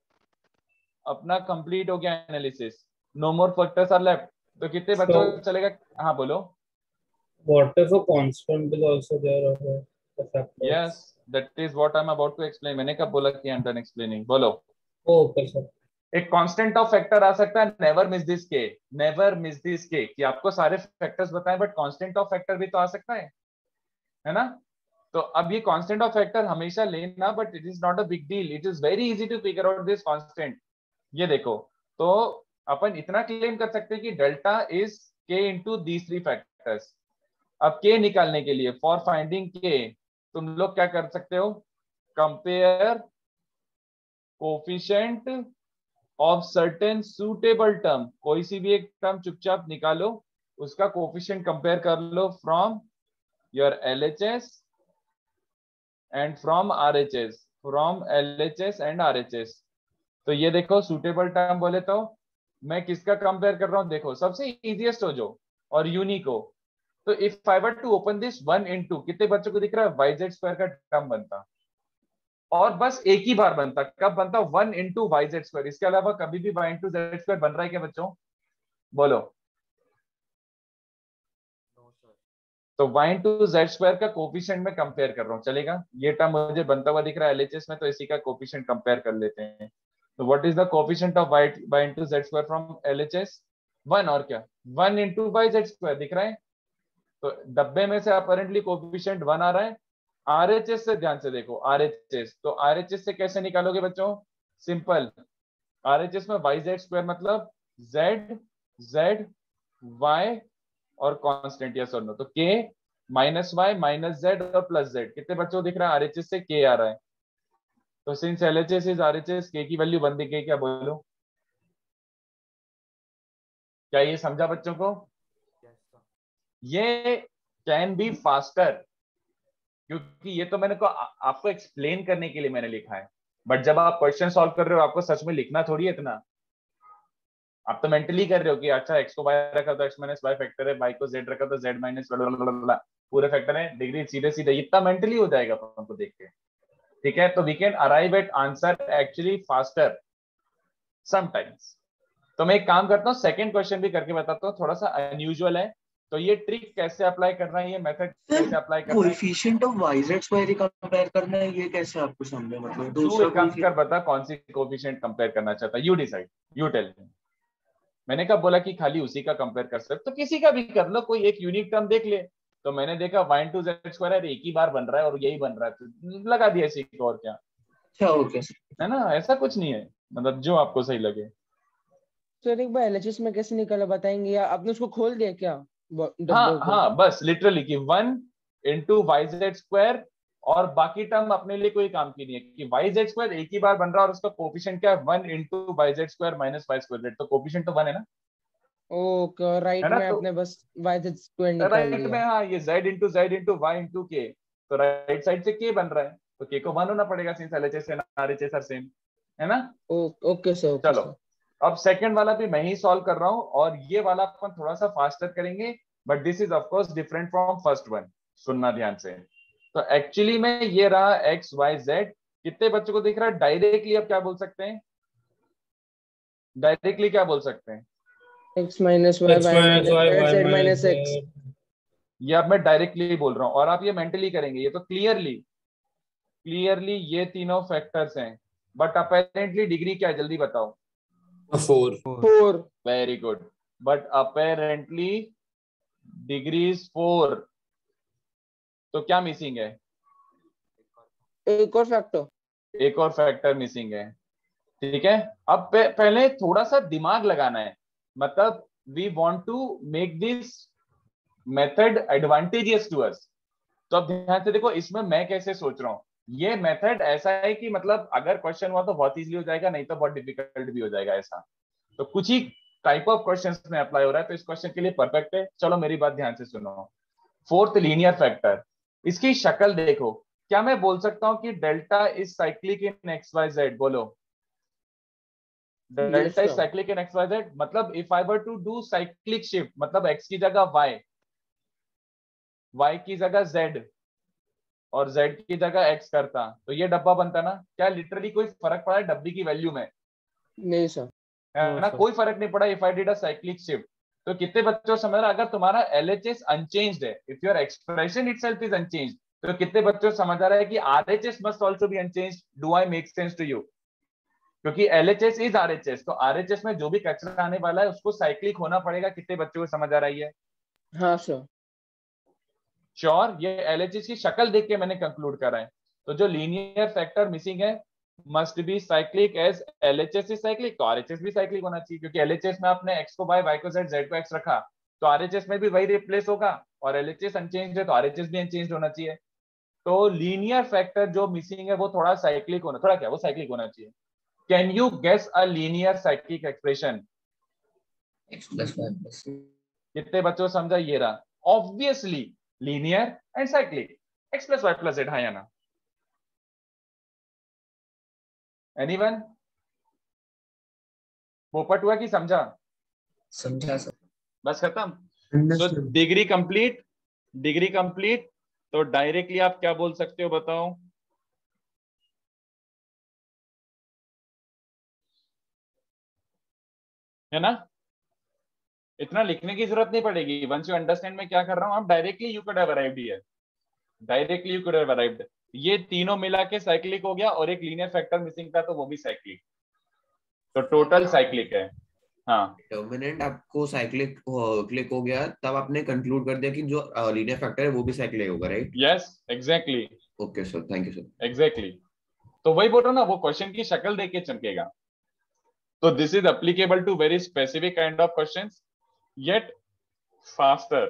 अपना कंप्लीट हो गया analysis, no more factors are left. तो कितने बच्चों को चलेगा? हाँ बोलो। What if a constant is also there over the factors? Yes, that is what I'm about to explain. मैंने कब बोला कि I'm done explaining? बोलो। Okay, sir. एक कांस्टेंट ऑफ फैक्टर आ सकता है, नेवर मिस दिस के, नेवर मिस दिस के, कि आपको सारे फैक्टर्स बताएं, बट कांस्टेंट ऑफ फैक्टर भी तो आ सकता है ना? तो अब ये कांस्टेंट ऑफ फैक्टर हमेशा लेना, but it is not a big deal, it is very easy to figure out this constant. ये देखो, तो अपन इतना क्लेम कर सकते हैं कि डेल्टा इज के इंटू दीज 3 फैक्टर्स। अब के निकालने के लिए, फॉर फाइंडिंग के, तुम लोग क्या कर सकते हो, compare coefficient of certain suitable term, कोई सी भी एक टर्म चुपचाप निकालो, उसका कोफिशिएंट कंपेयर कर लो from your LHS and from RHS, from LHS and RHS। तो ये देखो, सुटेबल टर्म बोले तो मैं किसका कंपेयर कर रहा हूं, देखो सबसे इजीएस्ट हो जो और यूनिक हो। तो if I were to open this 1 into, कितने बच्चों को दिख रहा है, वाई जेड स्क्वायर का टर्म बनता, और बस एक ही बार बनता, कब बनता, 1 इंटू वाई जेड स्क्वायर, इसके अलावा कभी भी वाई इंटू जेड स्क्वायर बन रहा है क्या बच्चों, बोलो? तो वाई इंटू जेड स्क्वायर का कोफिशिएंट में कंपेयर कर रहा हूँ, चलेगा? ये टर्म मुझे बनता हुआ दिख रहा है LHS में, तो इसी का कोफिशिएंट कंपेयर कर लेते हैं। तो what is the coefficient of y into z square from LHS? 1, और क्या, 1 इंटू वाई जेड स्क्वायर दिख रहा है, तो डब्बे में से अपेरेंटली कोफिशिएंट 1 आ रहा है। RHS से ध्यान से देखो, RHS, तो RHS से कैसे निकालोगे बच्चों, सिंपल, RHS में वाई जेड स्क्वायर मतलब z z y और कांस्टेंट, यस और नो? तो k minus y minus z और प्लस जेड, कितने बच्चों को दिख रहा है, RHS से k आ रहा है, तो since LHS is RHS, k की वैल्यू बन गई, क्या बोलो? क्या ये समझा बच्चों को? ये कैन बी फास्टर, क्योंकि ये तो मैंने को आपको एक्सप्लेन करने के लिए मैंने लिखा है, बट जब आप क्वेश्चन सॉल्व कर रहे हो, आपको सच में लिखना थोड़ी है इतना, आप तो मेंटली कर रहे हो कि अच्छा x को y रखा तो x माइनस वाई फैक्टर है, y को z रखा तो z माइनस पूरे फैक्टर है, डिग्री सीधे सीधे, इतना मेंटली हो जाएगा अपन को देख के, ठीक है? तो we can arrive at answer actually faster sometimes. तो मैं एक काम करता हूँ, सेकंड क्वेश्चन भी करके बताता हूँ, थोड़ा सा अनयूजुअल है, तो ये ट्रिक कैसे अप्लाई करना है, ये मेथड कैसे अप्लाई करना है, coefficient of yz square compare करना है, ये कैसे आपको समझे, मतलब तू दूसरा एक काम कर, बता कौन सी कोएफिशिएंट कंपेयर करना चाहता है, you decide, you tell me. मैंने कब बोला कि खाली उसी का कंपेयर कर सकते, तो किसी का भी कर लो, कोई एक यूनिक टर्म देख ले। तो मैंने देखा वाई इंटू जेड स्क्वायर एक ही बार बन रहा है और यही बन रहा है, तो लगा दिया इसी को, और क्या अच्छा, ओके है ना, ऐसा कुछ नहीं है, मतलब जो आपको सही लगे। सर एक बार LHS में कैसे निकाला बताएंगे, या आपने उसको खोल दिया क्या हाँ हाँ, बस लिटरली कि 1 इंटू वाई जेड स्क्वायर, और बाकी टर्म अपने लिए कोई काम की नहीं है, कि वाई जेड स्क्वायर एक ही बार बन रहा है और उसका कोफिशिएंट क्या है, 1 into y z square minus y square z, तो कोफिशिएंट तो 1 है ना? ओके, राइट में तो आपने बस YZ स्क्वायर निकाल राइट लिया। में, हाँ, ये z इंटू वाई इंटू के, तो राइट साइड से k बन रहा है, तो k को 1 होना पड़ेगा, since LHS and RHS are same, है ना? ओके सर, चलो अब सेकंड वाला भी मैं ही सॉल्व कर रहा हूँ, और ये वाला अपन थोड़ा सा फास्टर करेंगे, but this is of course different from first one, सुनना ध्यान से। तो एक्चुअली में ये रहा x y z, कितने बच्चों को दिख रहा है डायरेक्टली? अब क्या बोल सकते हैं, डायरेक्टली क्या बोल सकते हैं, x minus y, x y minus y, minus y z, z minus minus x. z. ये अब मैं डायरेक्टली बोल रहा हूँ और आप ये मेंटली करेंगे, ये तो क्लियरली ये तीनों फैक्टर्स हैं, बट अपेरेंटली डिग्री क्या है जल्दी बताओ। 4 4 very good, but apparently degree is 4, तो क्या मिसिंग है? एक और फैक्टर, एक और फैक्टर मिसिंग है। ठीक है, अब पहले थोड़ा सा दिमाग लगाना है, मतलब we want to make this method advantageous to us. तो अब ध्यान से देखो इसमें मैं कैसे सोच रहा हूँ। ये मेथड ऐसा है कि मतलब अगर क्वेश्चन हुआ तो बहुत इजीली हो जाएगा, नहीं तो बहुत डिफिकल्ट भी हो जाएगा ऐसा। तो कुछ ही टाइप ऑफ क्वेश्चंस में अप्लाई हो रहा है, तो इस क्वेश्चन के लिए परफेक्ट है। चलो मेरी बात ध्यान से सुनो। फोर्थ लीनियर फैक्टर, इसकी शक्ल देखो। क्या मैं बोल सकता हूं कि delta is cyclic in x y z? बोलो, delta is cyclic in x y z. मतलब if I were to do cyclic shift, मतलब एक्स की जगह वाई, वाई की जगह जेड और जेड की जगह एक्स करता, तो ये डब्बा बनता ना। क्या लिटरली कोई फर्क पड़ा है डब्बी की वैल्यू में? नहीं सर, है ना, कोई फर्क नहीं पड़ा। If I did a cyclic shift, तो कितने बच्चों समझ रहा, अगर तुम्हारा एलएचएस अनचेंज्ड है, if your expression itself is unchanged, तो कितने बच्चों समझ आ रहा है कि RHS must also be unchanged? Do I make sense to you? क्योंकि एलएचएस इज आरएचएस, तो आरएचएस में जो भी कचरा आने वाला है उसको साइक्लिक होना पड़ेगा। कितने बच्चों को समझ आ रही है? हाँ सर। श्योर? ये एलएचएस की शक्ल देख के मैंने कंक्लूड करा है। तो जो लीनियर फैक्टर मिसिंग है must be cyclic as LHS is cyclic, तो आरएचएस भी साइक्लिक होना चाहिए, क्योंकि एलएचएस में आपने एक्स को वाई को जेड, जेड को एक्स रखा, तो आरएचएस में भी वही रिप्लेस होगा, और एलएचएस अनचेंज है तो आरएचएस भी अनचेंज होना चाहिए। तो लीनियर फैक्टर जो मिसिंग है वो थोड़ा साइक्लिक होना, थोड़ा क्या, वो साइक्लिक होना चाहिए। Can you guess a linear cyclic expression? x plus y plus z. कितने बच्चों समझा? ये रहा, obviously linear and cyclic, x plus y plus z. हाँ या ना? एनीवन? पोपट हुआ कि समझा? समझा सर। बस खत्म। So degree complete, degree complete. तो डायरेक्टली आप क्या बोल सकते हो बताओ? है ना, इतना लिखने की जरूरत नहीं पड़ेगी। वंस यू अंडरस्टैंड मैं क्या कर रहा हूं, आप directly you could have arrived here, directly you could have arrived. ये तीनों मिला के साइक्लिक हो गया, और एक लीनियर फैक्टर मिसिंग था तो वो भी साइक्लिक, तो टोटल साइक्लिक है। हाँ, डिटर्मिनेंट आपको साइक्लिक क्लिक हो गया, तब आपने कंक्लूड कर दिया कि जो लीनियर फैक्टर है वो भी साइक्लिक होगा, right? Yes exactly. Okay sir, thank you sir. Exactly, तो वही बोल रहा हूं ना, वो क्वेश्चन की शक्ल देख के चमकेगा। तो this is applicable to very specific kind of questions, yet faster.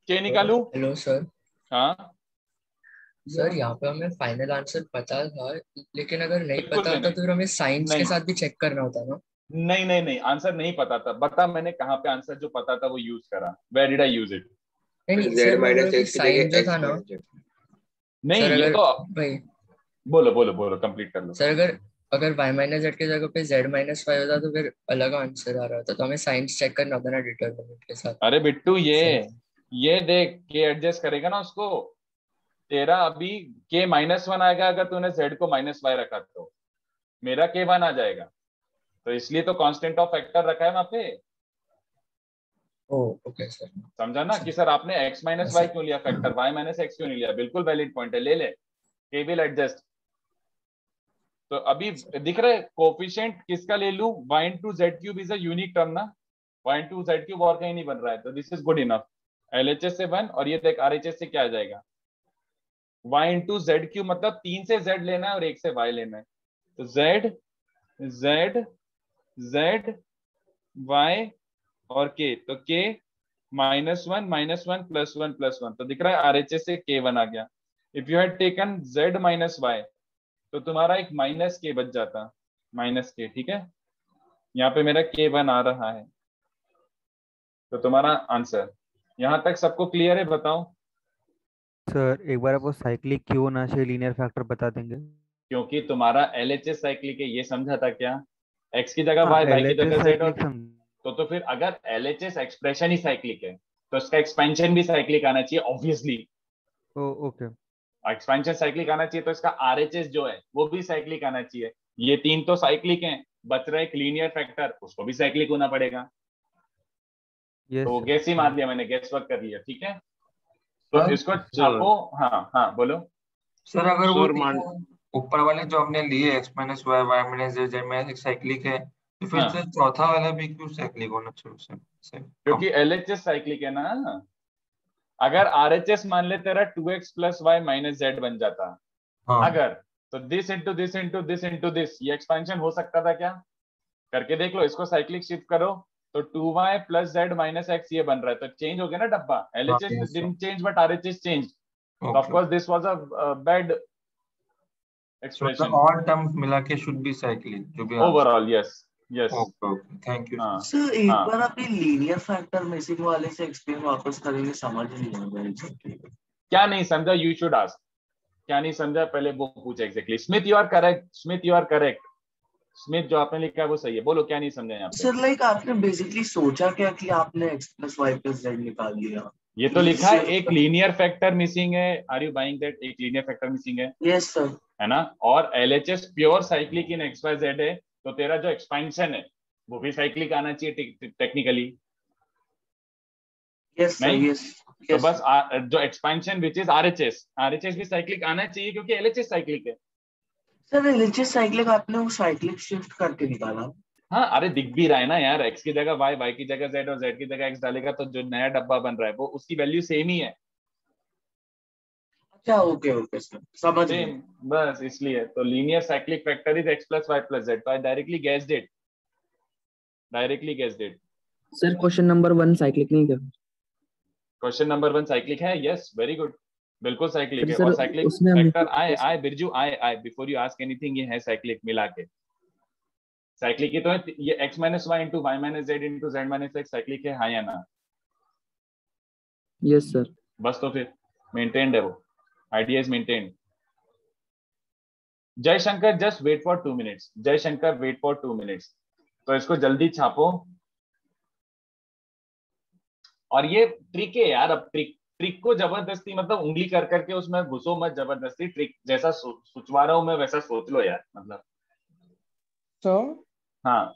के निकालू? Hello sir. हाँ सर यहाँ पे हमें फाइनल आंसर पता था, लेकिन अगर नहीं बिल्कुल पता होता तो फिर हमें साइंस के नहीं साथ भी चेक करना होता ना। नहीं नहीं नहीं, आंसर नहीं पता था। बता मैंने कहाँ पे आंसर जो पता था वो यूज करा, where did I use it? नहीं Z सर, माइनस मतलब एक्स की साइन जगह जो x था ना माइनस z। नहीं सर, ये अगर तो भाई बोलो बोलो बोलो, कंप्लीट कर लो। सर, अगर y माइनस जेड की जगह पे z माइनस वाई होता तो फिर अलग आंसर आ रहा होता, तो हमें साइंस चेक करना होता ना डिटरमिनेंट के साथ। अरे बिट्टू ये देख, के एडजस्ट करेगा ना उसको। तेरा अभी के -1 आएगा अगर तूने जेड को -y रखा, तो मेरा k1 आ जाएगा। तो इसलिए तो कांस्टेंट ऑफ फैक्टर रखा है वहां पे। Okay sir. समझा ना कि सर आपने x -y क्यों लिया फैक्टर, y -x क्यों नहीं लिया? बिल्कुल वैलिड पॉइंट है, ले के विल एडजस्ट। तो अभी दिख रहा है कोफिशिएंट किसका ले लूं? y into z³ is a unique term ना, y into z³ और कहीं नहीं बन रहा है, तो this is good enough. LHS से 1, और ये देख RHS से क्या आ जाएगा, y into z³ मतलब 3 से z लेना है और 1 से y लेना है। तो z z z y और k, तो k -1 -1 +1 +1, तो दिख रहा है RHS से k1 आ गया। If you had taken z -y तो तुम्हारा एक -k बच जाता, -k। ठीक है, यहाँ पे मेरा k1 आ रहा है, तो तुम्हारा आंसर। यहाँ तक सबको क्लियर है? बताओ। सर एक बार आपको साइक्लिक क्यों होना चाहिए लीनियर फैक्टर बता देंगे? क्योंकि तुम्हारा LHS साइक्लिक है, ये समझा था क्या? x की जगह हाँ, y, y की LHS जगह z, साइक्लिक और तो फिर अगर LHS एक्सप्रेशन ही साइक्लिक है तो इसका एक्सपेंशन भी साइक्लिक आना चाहिए ऑब्वियसली। ओके। एक्सपेंशन साइक्लिक आना चाहिए, तो इसका RHS जो है वो भी साइक्लिक आना चाहिए। ये तीन तो साइक्लिक हैं, बच रहा है एक लीनियर फैक्टर, उसको भी साइक्लिक होना पड़ेगा। यस तो सर। गैस ही मार दिया मैंने, गैस वर्क कर लिया, ठीक है। तो इसको छापो। हाँ हाँ बोलो। सर अगर वो सर मान ऊपर वाले जो हमने लिए x minus y y minus z z minus cyclic है, तो फिर हाँ से चौथा वाला भी क्यों साइक्लिक होना चाहिए उससे? क्योंकि LHS साइक्लिक है ना। अगर RHS मान ले तेरा 2x plus Y minus Z बन जाता, हाँ अगर तो this into this into this into this, ये एक्सपेंशन हो सकता था क्या? करके देख लो, इसको साइक्लिक शिफ्ट करो तो 2y plus z minus x ये बन रहा है, तो चेंज हो गया ना डब्बा। हाँ LHS yes, sir. Didn't change but RHS change, तो of Okay. Course this was a bad So the expression all terms मिला के should be cyclic जो भी overall. Yes yes. Okay okay thank you हाँ सर एक हाँ बार आप ये लीनियर फैक्टर मिसिंग वाले से एक्सप्लेन वापस करेंगे, समझ नहीं आ रहा exactly। क्या नहीं समझा? You should ask. क्या नहीं समझा पहले वो पूछ exactly. Smith you are correct, Smith you are correct. Smith जो आपने लिखा है वो सही है। बोलो क्या नहीं समझा यहाँ पे? सर लाइक आपने बेसिकली सोचा क्या कि आपने x plus y plus z निकाल लिया? ये तो लिखा है एक लीनियर फैक्टर मिसिंग है। Are you buying that? एक लीनियर फैक्टर मिसिंग है। Yes sir. है ना। और LHS pure cyclic in XYZ है, तो तेरा जो एक्सपेंशन है वो भी साइक्लिक आना चाहिए टेक्निकली। यस सर नहीं यस। तो बस जो एक्सपेंशन विच इज RHS भी साइक्लिक आना चाहिए क्योंकि LHS साइक्लिक है। सर एलएचएस साइक्लिक आपने वो साइक्लिक शिफ्ट करके निकाला? हाँ अरे दिख भी रहा है ना यार, x की जगह y, y की जगह z और z की जगह x डालेगा तो जो नया डब्बा बन रहा है वो उसकी वैल्यू सेम ही है। अच्छा ओके ओके सर समझ गए। सेम, बस इसलिए तो linear cyclic factor is x plus y plus z. तो I directly guessed it, directly guessed it. Sir question number 1 cyclic नहीं क्या? क्वेश्चन नंबर 1 साइक्लिक है। यस वेरी गुड, बिल्कुल साइक्लिक है। सर और साइक्लिक उसमें हम फैक्टर आए बिरजू आए बिफोर यू आस्क एनीथिंग, ये है साइक्लिक मिला के। साइक्लिक ही तो है ये x minus y into y minus z into z minus x cyclic है, हाँ या ना? Yes sir. बस तो फिर मेंटेन्ड है वो, idea is maintained. Jaishankar just wait for 2 minutes, Jaishankar wait for 2 minutes. तो इसको जल्दी छापो। और ये ट्रिक है यार, अब ट्रिक को जबरदस्ती मतलब उंगली कर करके उसमें घुसो मत जबरदस्ती। ट्रिक जैसा सोचवा रहा हूं मैं वैसा सोच लो यार, मतलब। तो हाँ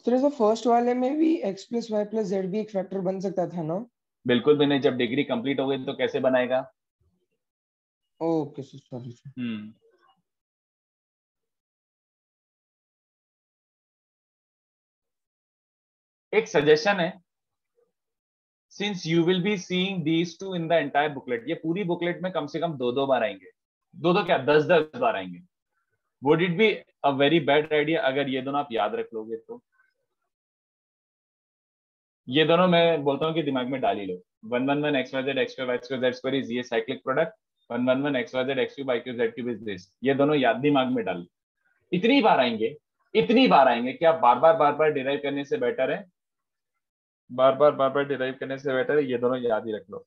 सर फर्स्ट वाले में भी x plus y plus z भी एक फैक्टर बन सकता था ना? बिल्कुल भी नहीं, जब डिग्री कंप्लीट हो गई तो कैसे बनाएगा? Okay sir sorry sir. एक सजेशन है, since you will be seeing these two in the entire booklet, ये पूरी बुकलेट में कम से कम 2-2 बार आएंगे, 2-2 क्या 10-10 बार आएंगे। Would it be a very bad idea अगर ये दोनों आप याद रख लोगे? तो ये दोनों मैं बोलता हूँ कि दिमाग में डाल ही लो। 111 XYZ X2 Y2 Z2 is ये cyclic product, 111 XYZ X3 Y3 Z3 is this. ये दोनों याद दिमाग में डाल। इतनी बार आएंगे, इतनी बार आएंगे कि आप बार बार डिराइव करने से बेटर है, बार बार डिराइव करने से बेटर है ये दोनों याद ही रख लो।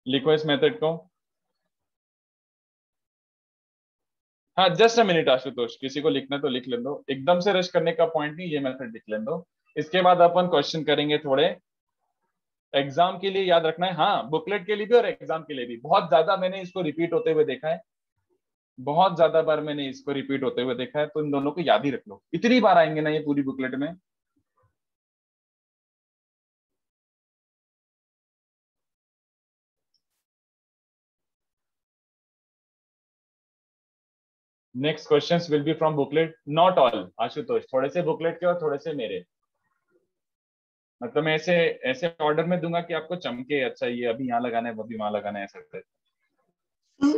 लिखो इस मेथड को। हाँ जस्ट अ मिनट आशुतोष, किसी को लिखना तो लिख लेने दो, एकदम से रश करने का पॉइंट नहीं, ये मेथड लिख लेने दो। इसके बाद अपन क्वेश्चन करेंगे थोड़े एग्जाम के लिए याद रखना है। हाँ बुकलेट के लिए भी और एग्जाम के लिए भी। बहुत ज्यादा मैंने इसको रिपीट होते हुए देखा है, बहुत ज्यादा बार मैंने इसको रिपीट होते हुए देखा है, तो इन दोनों को याद ही रख लो। इतनी बार आएंगे ना ये पूरी बुकलेट में। Next questions will be from booklet, not all Ashutosh, थोड़े से बुकलेट के और थोड़े से मेरे। मतलब मैं ऐसे ऐसे ऑर्डर में दूंगा कि आपको चमके, अच्छा ये अभी यहाँ लगाना है वो भी वहां लगाना है, ऐसे।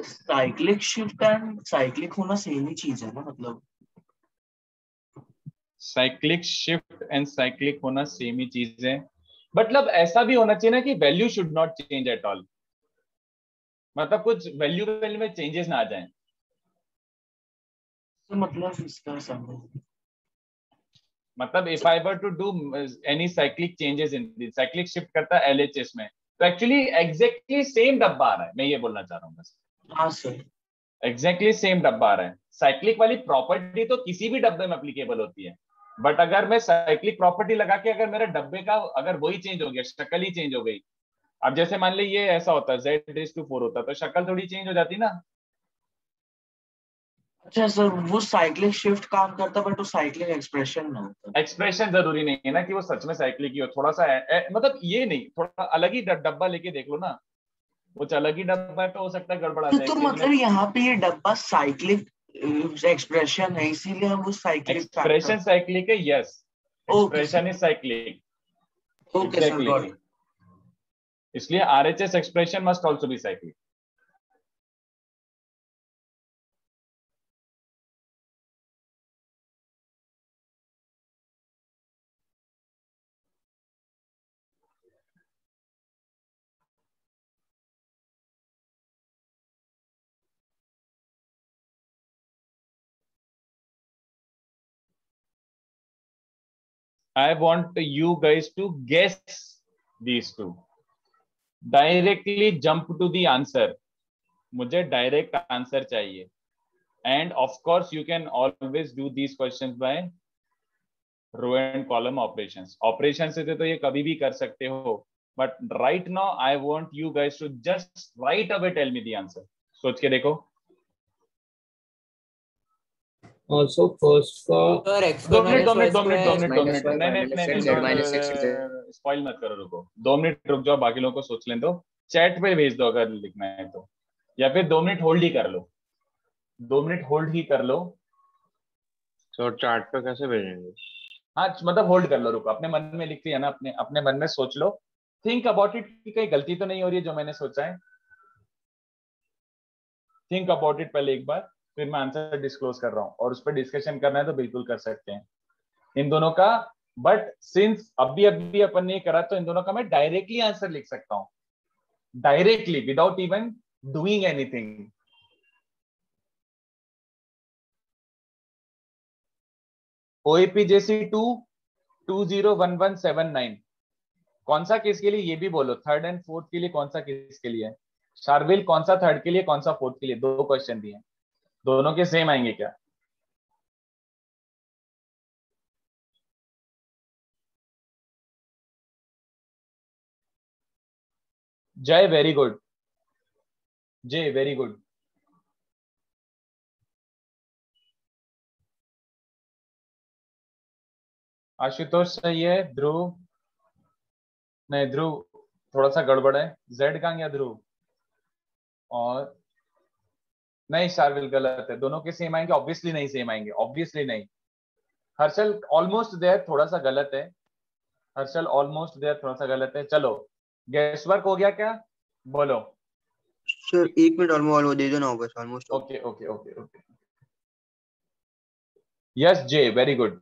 साइक्लिक शिफ्ट एंड साइक्लिक होना सेम ही चीज है ना? मतलब साइक्लिक शिफ्ट एंड साइक्लिक होना सेम ही चीज है, मतलब ऐसा भी होना चाहिए ना कि value should not change at all, मतलब कुछ वैल्यू में चेंजेस ना आ जाएं। तो मतलब इसका समझ, मतलब if I were to do any cyclic changes in this, cyclic shift करता है LHS में, तो एक्चुअली एग्जैक्टली सेम डब्बा आ रहा है, मैं ये बोलना चाह रहा हूँ बस। हाँ सर एग्जैक्टली सेम डब्बा आ रहा है। साइक्लिक वाली प्रॉपर्टी तो किसी भी डब्बे में एप्लीकेबल होती है, बट अगर मैं साइक्लिक प्रॉपर्टी लगा के अगर मेरे डब्बे का अगर वही चेंज हो गया, शक्ल ही चेंज हो गई, अब जैसे मान ली ये ऐसा होता z⁴ होता तो शक्ल थोड़ी चेंज हो जाती ना। अच्छा सर, वो साइक्लिक शिफ्ट काम करता बट वो साइक्लिक एक्सप्रेशन ना होता। एक्सप्रेशन जरूरी नहीं है ना कि वो सच में साइक्लिक ही हो, थोड़ा सा मतलब ये नहीं, थोड़ा अलग ही डब्बा लेके देख लो ना, कुछ अलग ही डब्बा है तो हो सकता है गड़बड़ा जाए। तो मतलब यहाँ पे ये डब्बा साइक्लिक एक्सप्रेशन है, इसीलिए हम वो साइक्लिक एक्सप्रेशन साइक्लिक है, yes, expression is cyclic. Okay sir, got it. इसलिए RHS expression must also B cyclic. I want you guys to guess these two. Directly jump to the answer. मुझे direct answer चाहिए। And of course, you can always do these questions by row and column operations. Operations से तो ये कभी भी कर सकते हो, but right now I want you guys to just right away tell me the answer. सोच के देखो। Also first का सर दो मिनट स्पॉइल मत करो, रुको 2 मिनट रुक जाओ, बाकी लोगों को सोच लें दो, चैट पे भेज दो अगर लिखना है तो, या फिर 2 मिनट होल्ड ही कर लो, 2 मिनट होल्ड ही कर लो। तो चैट पे कैसे भेजेंगे? हाँ मतलब होल्ड कर लो, रुको, अपने मन में लिख लिया ना, अपने मन में सोच लो, थिंक अबाउट इट कि कहीं गलती तो नहीं हो रही है जो मैंने सोचा है। थिंक अबाउट इट पहले एक बार, फिर मैं आंसर डिस्क्लोज कर रहा हूँ, और उस पर डिस्कशन करना है तो बिल्कुल कर सकते हैं इन दोनों का। बट सिंस अभी अपन ने करा तो इन दोनों का मैं डायरेक्टली आंसर लिख सकता हूँ, directly without even doing anything. OAPJC 2 201179 कौन सा किसके लिए, ये भी बोलो, थर्ड एंड फोर्थ के लिए कौन सा किसके लिए है? शार्विल कौन सा थर्ड के लिए, कौन सा फोर्थ के लिए? 2 क्वेश्चन दिए, दोनों के सेम आएंगे क्या? जय वेरी गुड, जय वेरी गुड। आशुतोष सही है, ध्रुव नहीं, ध्रुव थोड़ा सा गड़बड़ है, जेड कहाँ गया ध्रुव? और नहीं, शार्विल गलत है, दोनों के सेम आएंगे? ऑब्वियसली नहीं सेम आएंगे, ऑब्वियसली नहीं। हर्षल ऑलमोस्ट देयर, थोड़ा सा गलत है, हर्षल ऑलमोस्ट देयर, थोड़ा सा गलत है। चलो गेस वर्क हो गया क्या, बोलो सर 1 मिनट ऑलमोस्ट दे दो ना, बस almost. Okay okay okay okay, yes J very good.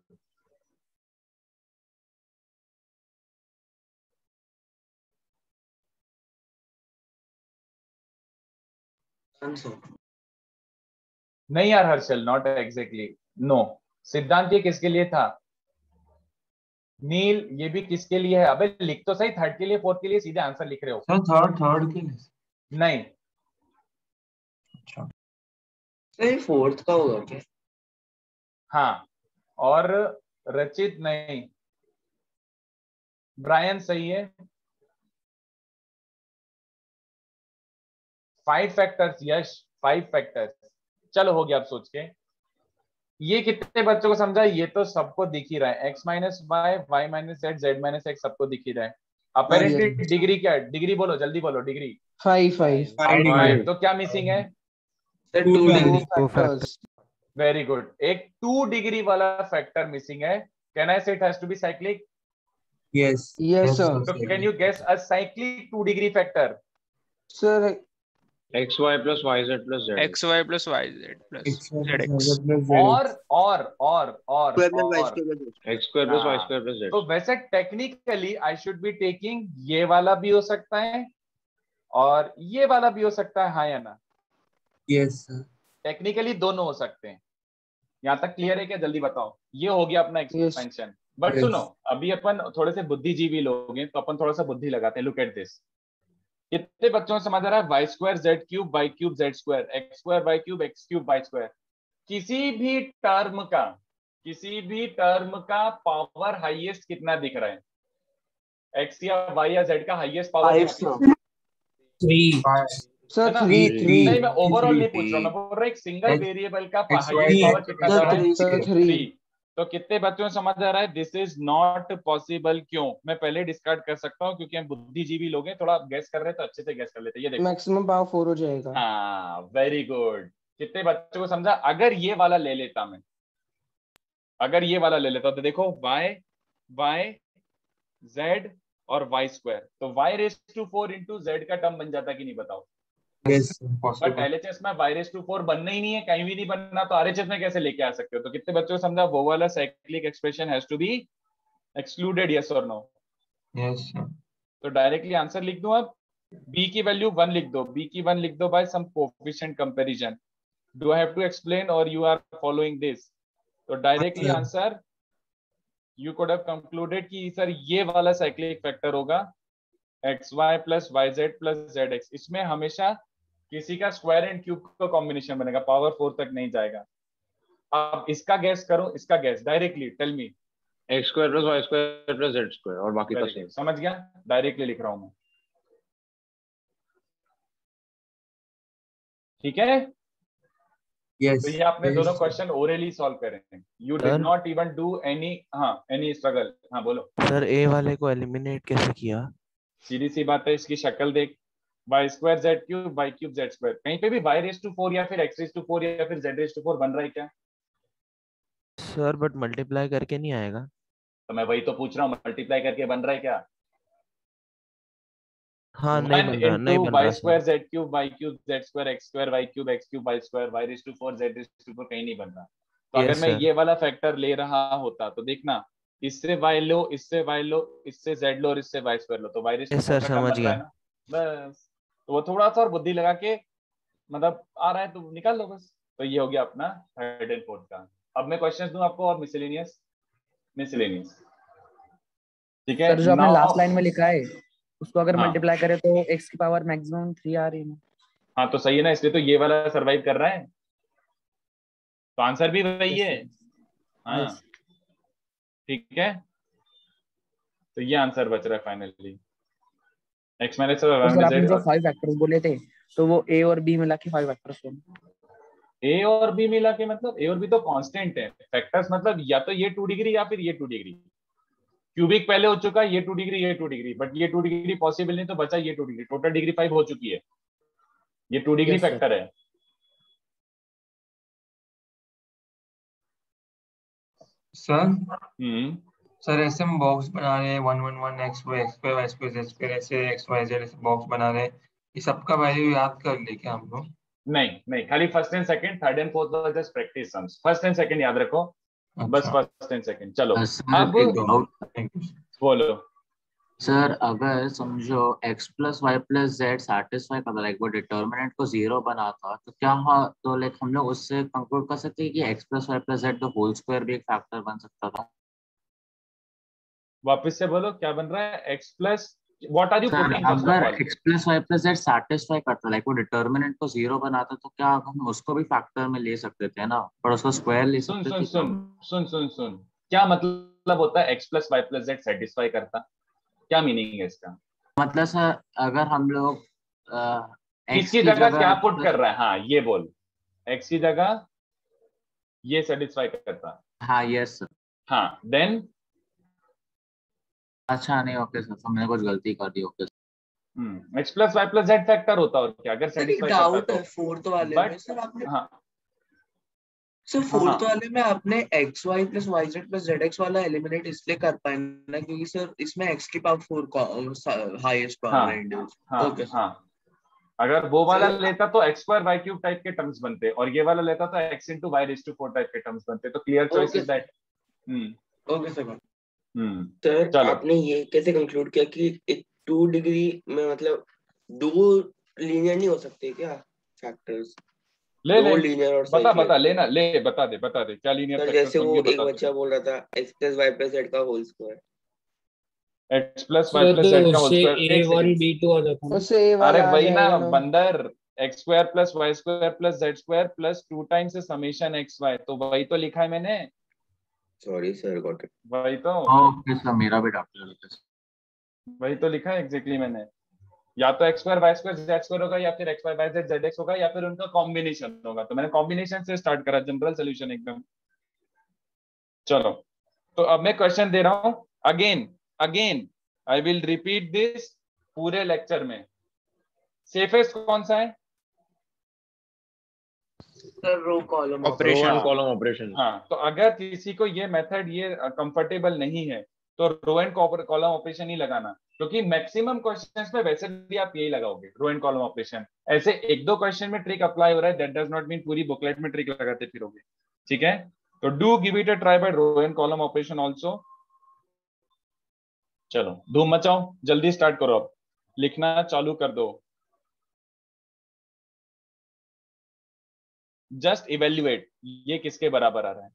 नहीं यार हर्षल, नॉट एग्जैक्टली, नो। सिद्धांत ये किसके लिए था? नील ये भी किसके लिए है? अबे लिख तो सही, थर्ड के लिए फोर्थ के लिए, सीधे आंसर लिख रहे हो। सर थर्ड के लिए नहीं, अच्छा सर फोर्थ का होगा क्या? हाँ, और रचित नहीं, ब्रायन सही है। 5 फैक्टर्स, यश 5 फैक्टर्स। चलो हो गया, अब सोच के ये कितने बच्चों को समझा? ये तो सबको दिख ही रहा है, x minus y, y minus z, z minus x, सबको दिख ही रहा है। अपेरेंटली डिग्री क्या है? डिग्री बोलो, जल्दी बोलो, डिग्री 5 तो क्या मिसिंग है? 2 डिग्री। वेरी गुड, एक 2 डिग्री वाला फैक्टर मिसिंग है। Can I say it has to be cyclic? Yes Yes, sir. So can you guess a cyclic 2 degree factor? Sir, xy plus yz plus z, xy plus yz plus zx, और x square plus y square plus z। तो वैसे technically I should be taking ये वाला भी हो सकता है और ये वाला भी हो सकता है, हाँ या ना? यस सर, टेक्निकली दोनों हो सकते हैं। यहाँ तक क्लियर है क्या? जल्दी बताओ। ये हो गया अपना एक्सपेंशन। बट सुनो, अभी अपन थोड़े से बुद्धिजीवी लोग हैं तो अपन थोड़ा सा बुद्धि लगाते हैं। लुक एट दिस, कितने बच्चों को समझ आ रहा है? Y square z cube, y cube z square, x square y cube, x cube y square. किसी भी टर्म का किसी भी टर्म का पावर हाईएस्ट कितना दिख रहा है? एक्स या वाई या जेड का हाईएस्ट पावर कितना? 3 सर है ना? 3 नहीं, मैं ओवरऑल नहीं पूछ रहा हूँ, मैं बोल रहा हूँ एक सिंगल वेरिएबल का हाईएस्ट पावर कितना जा रहा है? सर 3 3। तो कितने बच्चों को समझ आ रहा है? This is not possible. क्यों? मैं पहले डिस्कार्ड कर सकता हूँ क्योंकि हम बुद्धिजीवी लोग हैं, थोड़ा गैस कर रहे हैं तो अच्छे से गैस कर लेते हैं। ये देखो, मैक्सिमम पावर 4 हो जाएगा। हाँ वेरी गुड। कितने बच्चों को समझा? अगर ये वाला ले लेता मैं, अगर ये वाला ले लेता तो देखो y z और y स्क्वायर, तो y रेस टू 4 इंटू जेड का टर्म बन जाता कि नहीं? बताओ। बट LHS में y रेस टू 4 बनना ही नहीं है, कहीं भी नहीं बनना, तो RHS में कैसे लेके आ सकते हो? तो कितने बच्चों को समझा? वो वाला cyclic expression has to be excluded, yes और नो? यस। तो डायरेक्टली आंसर लिख दूं अब, b की वैल्यू 1 लिख दो, b की 1 लिख दो by some coefficient comparison. Do I have to explain और यू आर फॉलोइंग दिस? तो directly answer you could have concluded कि सर ये वाला साइक्लिक फैक्टर होगा xy plus yz plus zx। इसमें हमेशा किसी का स्क्वायर एंड क्यूब का कॉम्बिनेशन बनेगा, पावर 4 तक नहीं जाएगा। अब इसका गैस करो, इसका guess directly tell me. X square plus y square plus z square और बाकी का सेम। समझ गया? डायरेक्टली लिख रहा हूं मैं, ठीक है? यस। तो ये आपने दोनों क्वेश्चन ओरली सॉल्व करे हैं, you did not even do any any struggle. हाँ बोलो सर। ए वाले को एलिमिनेट कैसे किया? सीधी सी बात है, इसकी शक्ल देख, y square z cube, y cube z square. कहीं पे भी वाई रेस टू 4 या फिर एक्स रेस टू 4 या फिर जेड रेस टू 4 बन रहा है क्या? सर बट मल्टीप्लाई करके नहीं आएगा। तो मैं वही तो पूछ रहा हूँ, मल्टीप्लाई करके बन रहा है क्या? हाँ नहीं बन रहा, नहीं बन रहा। Y square z cube, y cube z square, x square y cube, x cube y square, y raise to 4 z raise to 4 कहीं नहीं बन रहा। तो अगर मैं ये वाला फैक्टर ले रहा होता तो देखना, इससे y लो, इससे y लो, इससे z लो और इससे y स्क्वायर लो, तो y रेस टू 4 का टर्म बन रहा है ना। बस तो वो थोड़ा सा और बुद्धि लगा के मतलब आ रहा है तो निकाल लो बस। तो ये हो गया अपना थर्ड एंड फोर्थ का। अब मैं क्वेश्चंस दूं आपको और मिसलेनियस ठीक है? सर जो आपने लास्ट लाइन में लिखा है उसको अगर हाँ। मल्टीप्लाई करें तो x की पावर मैक्सिमम 3 आ रही है। हाँ तो सही है ना, इसलिए तो ये वाला सरवाइव कर रहा है, तो आंसर भी वही है। हाँ ठीक है, तो ये आंसर बच रहा है फाइनली। x माइनस आपने जो 5 फैक्टर्स बोले थे तो वो a और b मिला के 5 फैक्टर्स थे। a और b मिला के मतलब a और b तो कांस्टेंट है, फैक्टर्स मतलब या तो ये 2 डिग्री या फिर ये 2 डिग्री। क्यूबिक पहले हो चुका है, ये 2 डिग्री ये 2 डिग्री, बट ये 2 डिग्री पॉसिबल नहीं तो बचा ये 2 डिग्री। टोटल डिग्री 5 हो चुकी है, ये 2 डिग्री फैक्टर है। सर ऐसे हम बॉक्स बना रहे हैं 1 1 1 x y z स्क्वायर ऐसे x y z ऐसे बॉक्स बना रहे हैं, ये सबका वैल्यू याद कर ले क्या हम लोग? नहीं, खाली first and second, third and fourth was just practice sums. First and second याद रखो, बस फर्स्ट एंड सेकंड। चलो अब बोलो सर। अगर समझो x plus y plus z satisfy करता लाइक वो डिटर्मिनेंट को 0 बनाता तो क्या तो लाइक हम लोग उससे कंक्लूड कर सकते हैं कि x plus y plus z the whole square भी एक फैक्टर बन सकता था? वापस से बोलो क्या बन रहा है? x plus what are you putting? अगर x plus y plus z satisfy करता लाइक वो डिटर्मिनेंट को 0 बनाता तो क्या हम उसको भी फैक्टर में ले सकते थे ना, पर उसको स्क्वायर ले सकते थे। सुन क्या मतलब होता है x plus y plus z satisfy करता? क्या मीनिंग है इसका? मतलब सर अगर हम लोग x की जगह क्या पुट कर रहा है? हाँ ये बोल, x की जगह ये सेटिस्फाई करता। हाँ यस सर। हाँ देन अच्छा नहीं ओके सर, हमने कुछ गलती कर दी। Okay x plus y plus z factor होता और क्या अगर सेटिस्फाई करता तो। फोर्थ वाले में सर आपने फोर्थ हाँ। वाले में आपने x y plus y z plus z x वाला एलिमिनेट इसलिए कर पाए ना क्योंकि सर इसमें x की पावर 4 हाईएस्ट पावर है। ओके हाँ, अगर वो वाला लेता तो x square y cube type के टर्म्स बनते और ये वाला लेता तो x into y raise to 4 type के टर्म्स बनते। तो clear choice is that. Okay sir. Sir आपने ये कैसे कंक्लूड किया कि एक 2 डिग्री में मतलब 2 लीनियर नहीं हो सकते क्या फैक्टर्स? ले लीनियर और बता लेना, ले बता दे क्या लीनियर फैक्टर्स जैसे वो एक बच्चा बोल रहा था x plus y plus z का whole square, x plus y plus z का होल स्क्वायर a1 b2 आ जाता है। अरे वही ना बंदर, x square plus y square plus z square plus 2 times summation x y, तो वही तो लिखा है मैंने। Sorry sir, got it. वही तो ओके सर, मेरा भी डाउट वही तो लिखा है एग्जैक्टली मैंने, या तो x square y square z square होगा, या फिर x y y z z x होगा, या फिर उनका कॉम्बिनेशन होगा। तो मैंने कॉम्बिनेशन से स्टार्ट करा, जनरल सोल्यूशन एकदम। चलो, तो अब मैं क्वेश्चन दे रहा हूं again again, I will repeat this पूरे लेक्चर में। सेफेस्ट कौन सा है? Sir row column operation, column operation. हाँ, तो अगर किसी को ये मेथड ये कंफर्टेबल नहीं है तो रो एंड कॉलम ऑपरेशन ही लगाना, क्योंकि मैक्सिमम क्वेश्चंस में वैसे भी आप यही लगाओगे, रो एंड कॉलम ऑपरेशन। ऐसे एक दो क्वेश्चन में ट्रिक अप्लाई हो रहा है, दैट डज नॉट मीन पूरी बुकलेट में ट्रिक लगाते फिरोगे। ठीक है, तो do give it a try by row and column operation also. चलो धूम मचाओ, जल्दी स्टार्ट करो, अब लिखना चालू कर दो। जस्ट इवेल्युएट ये किसके बराबर आ रहा है।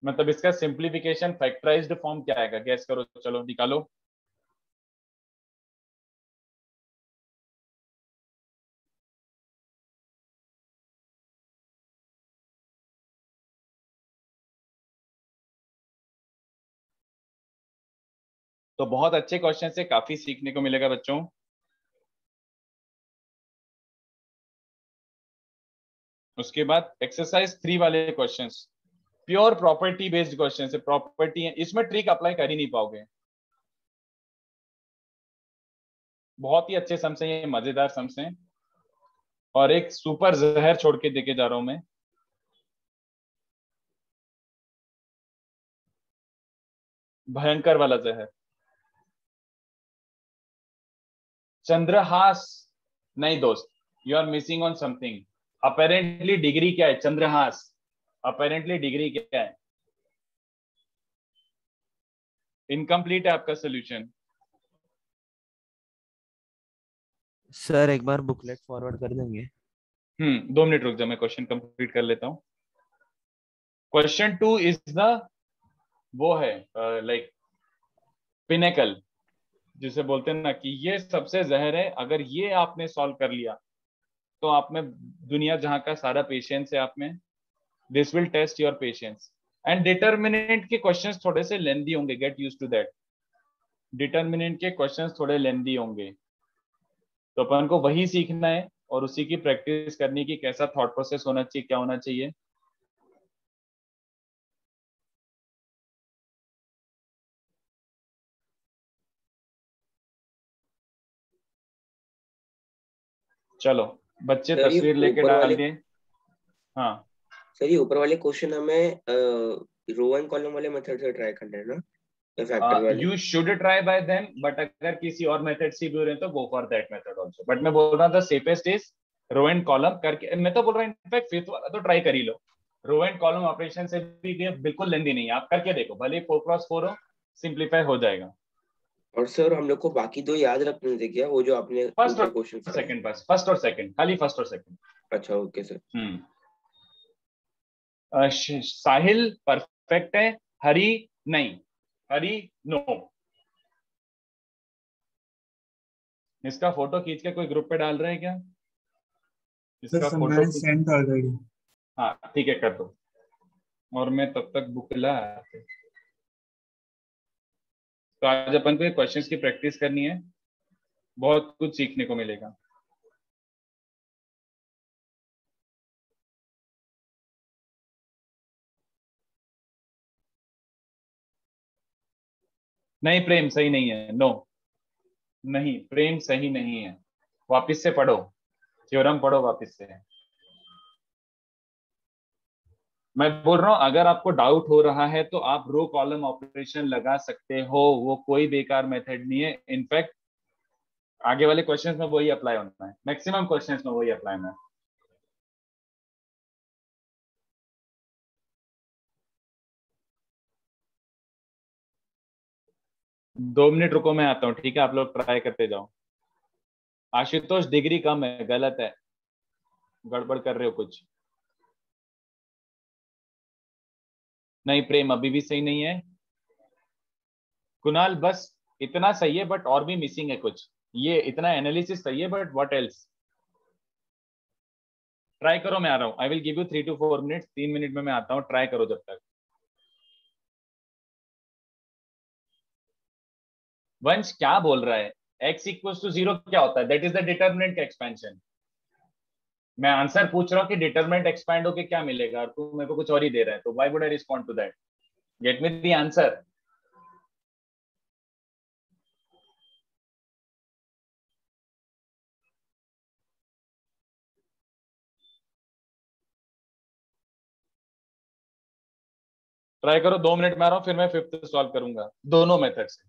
मतलब इसका सिंप्लीफिकेशन फैक्टराइज्ड फॉर्म क्या आएगा, गैस करो, चलो निकालो। तो बहुत अच्छे क्वेश्चन से काफी सीखने को मिलेगा बच्चों। उसके बाद एक्सरसाइज 3 वाले questions pure property based question है, प्रॉपर्टी है, इसमें ट्रिक अप्लाई कर ही नहीं पाओगे। बहुत ही अच्छे सम्स हैं ये, मजेदार सम्स हैं, और एक सुपर जहर छोड़ के देके जा रहा हूं मैं। भयंकर वाला जहर, चंद्रहास नहीं दोस्त, you are missing on something. Apparently degree क्या है? चंद्रहास। अपेरेंटली डिग्री क्या है? इनकम्प्लीट है आपका सोल्यूशन। सर एक बार बुकलेट फॉरवर्ड कर देंगे? 2 मिनट रुक जाओ, मैं क्वेश्चन कंप्लीट कर लेता हूं। क्वेश्चन 2 इज द वो है लाइक पिनेकल, जिसे बोलते हैं ना कि ये सबसे जहर है। अगर ये आपने सॉल्व कर लिया तो आप में दुनिया जहां का सारा पेशेंस है आप में। This will test your patience. And determinant के क्वेश्चंस थोड़े से लेंदी होंगे, get used to that. Determinant के क्वेश्चंस थोड़े लेंदी होंगे, तो अपन को वही सीखना है और उसी की प्रैक्टिस करनी की कैसा थॉट प्रोसेस होना चाहिए, क्या होना चाहिए। चलो बच्चे सर ये तस्वीर लेके ऊपर डाल वाले दिए। हाँ सर, ये ऊपर वाले क्वेश्चन हमें रो एंड कॉलम वाले मेथड से ट्राई करना है ना, या फैक्टर वाले? You should try bye them, but अगर किसी और मेथड से भी हो रहे हैं तो go for that method also. But मैं बोल रहा था safest is row and column करके। मैं तो बोल रहा हूँ इनफैक्ट फिफ्थ वाला तो ट्राई कर ही लो। रो एंड कॉलम ऑपरेशन से भी ये बिल्कुल लेंदी नहीं है, आप करके देखो, भले 4x4 हो, सिंप्लीफाई हो जाएगा। और सर हम लोग को बाकी दो याद रखने थे क्या, वो जो आपने फर्स्ट और क्वेश्चन? सेकंड, बस फर्स्ट और सेकंड, खाली फर्स्ट और सेकंड। अच्छा ओके सर। साहिल परफेक्ट है, हरी नहीं, हरी नो। इसका फोटो खींच के कोई ग्रुप पे डाल रहे हैं क्या? इसका फोटो सेंड ऑलरेडी। हाँ ठीक है, कर दो, और मैं तब तक बुक ला। तो आज अपन को क्वेश्चंस की प्रैक्टिस करनी है, बहुत कुछ सीखने को मिलेगा। नहीं प्रेम सही नहीं है, नो नहीं, प्रेम सही नहीं है। वापस से पढ़ो, थ्योरम पढ़ो वापस से। मैं बोल रहा हूं अगर आपको डाउट हो रहा है तो आप रो कॉलम ऑपरेशन लगा सकते हो, वो कोई बेकार मेथड नहीं है। इनफैक्ट आगे वाले क्वेश्चंस में वही अप्लाई होना है, मैक्सिमम क्वेश्चंस में वही अप्लाई होना है। 2 मिनट रुको, मैं आता हूँ, ठीक है? आप लोग ट्राई करते जाओ। आशुतोष डिग्री कम है, गलत है, गड़बड़ कर रहे हो कुछ। नहीं प्रेम अभी भी सही नहीं है। कुणाल बस इतना सही है बट और भी मिसिंग है कुछ। ये इतना एनालिसिस सही है बट व्हाट एल्स? ट्राई करो, मैं आ रहा हूँ। I will give you 3 to 4 minutes, 3 minute में मैं आता हूँ, ट्राई करो जब तक। वंश क्या बोल रहा है? x इक्वल्स टू 0 क्या होता है? दैट इज द डिटर्मिनेंट का एक्सपेंशन। मैं आंसर पूछ रहा हूँ कि डिटर्मिनेंट एक्सपैंड होके क्या मिलेगा, और तू मेरे को कुछ और ही दे रहा है, तो why would I respond to that? Get me the answer. Try करो, 2 मिनट में आ रहा हूँ, फिर मैं 5th सॉल्व करूंगा दोनों मेथड से।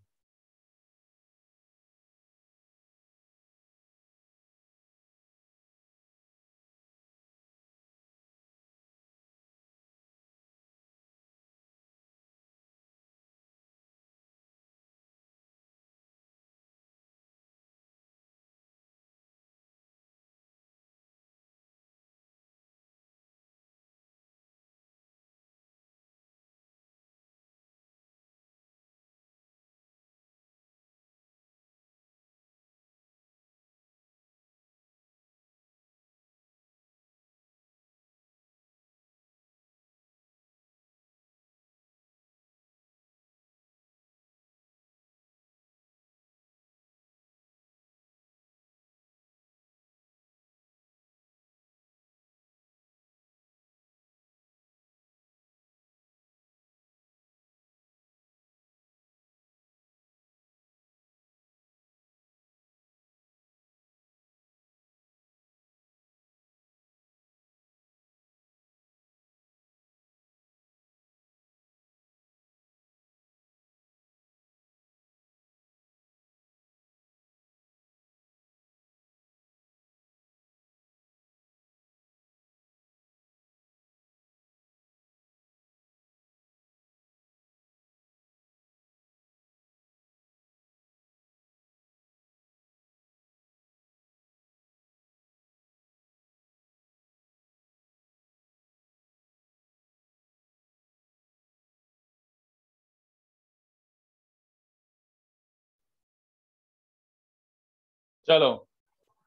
चलो,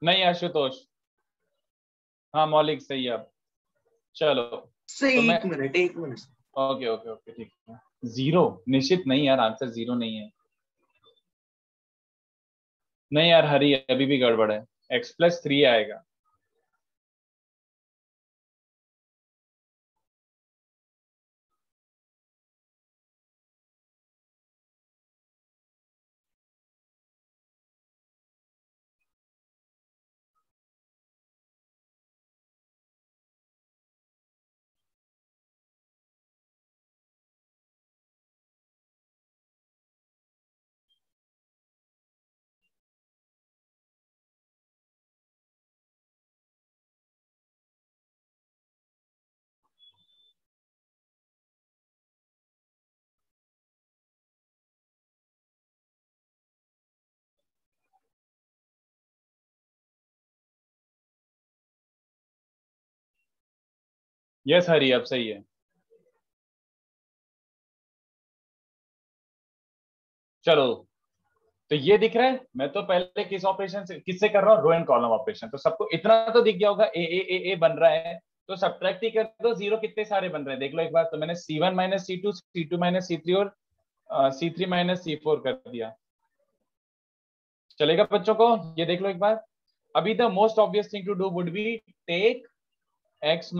नहीं आशुतोष, हाँ मौलिक सही है। अब चलो सही, तो मैं, एक मिनट। ओके ओके ओके ठीक है। 0 निश्चित नहीं यार, आंसर 0 नहीं है। नहीं यार हरी, अभी भी गड़बड़ है। x+3 आएगा। यस हरी, अब सही है। चलो तो ये दिख रहा है, मैं तो पहले किस ऑपरेशन से, किससे कर रहा हूँ? Row and column operation. तो सबको इतना तो दिख गया होगा, ए बन रहा है, तो सब्ट्रैक्ट ही कर दो। 0 कितने सारे बन रहे हैं देख लो एक बार। तो मैंने C1 - C2, C2 - C3 और C3 - C4 कर दिया। चलेगा बच्चों को? ये देख लो एक बार। अभी the most obvious thing to do would be take x -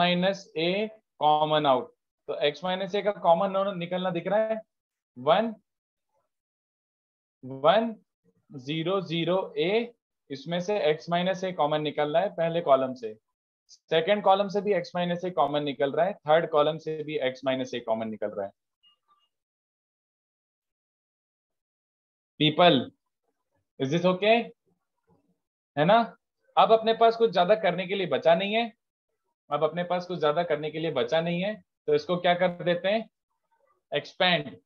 a common out. तो x - a का कॉमन निकलना दिख रहा है, 1 1 0 0 a। इसमें से x - a कॉमन निकल रहा है पहले कॉलम से, सेकंड कॉलम से भी x - a कॉमन निकल रहा है, थर्ड कॉलम से भी x - a कॉमन निकल रहा है। People, is this okay? है ना? अब अपने पास कुछ ज्यादा करने के लिए बचा नहीं है, अब अपने पास कुछ ज्यादा करने के लिए बचा नहीं है, तो इसको क्या कर देते हैं? Expand.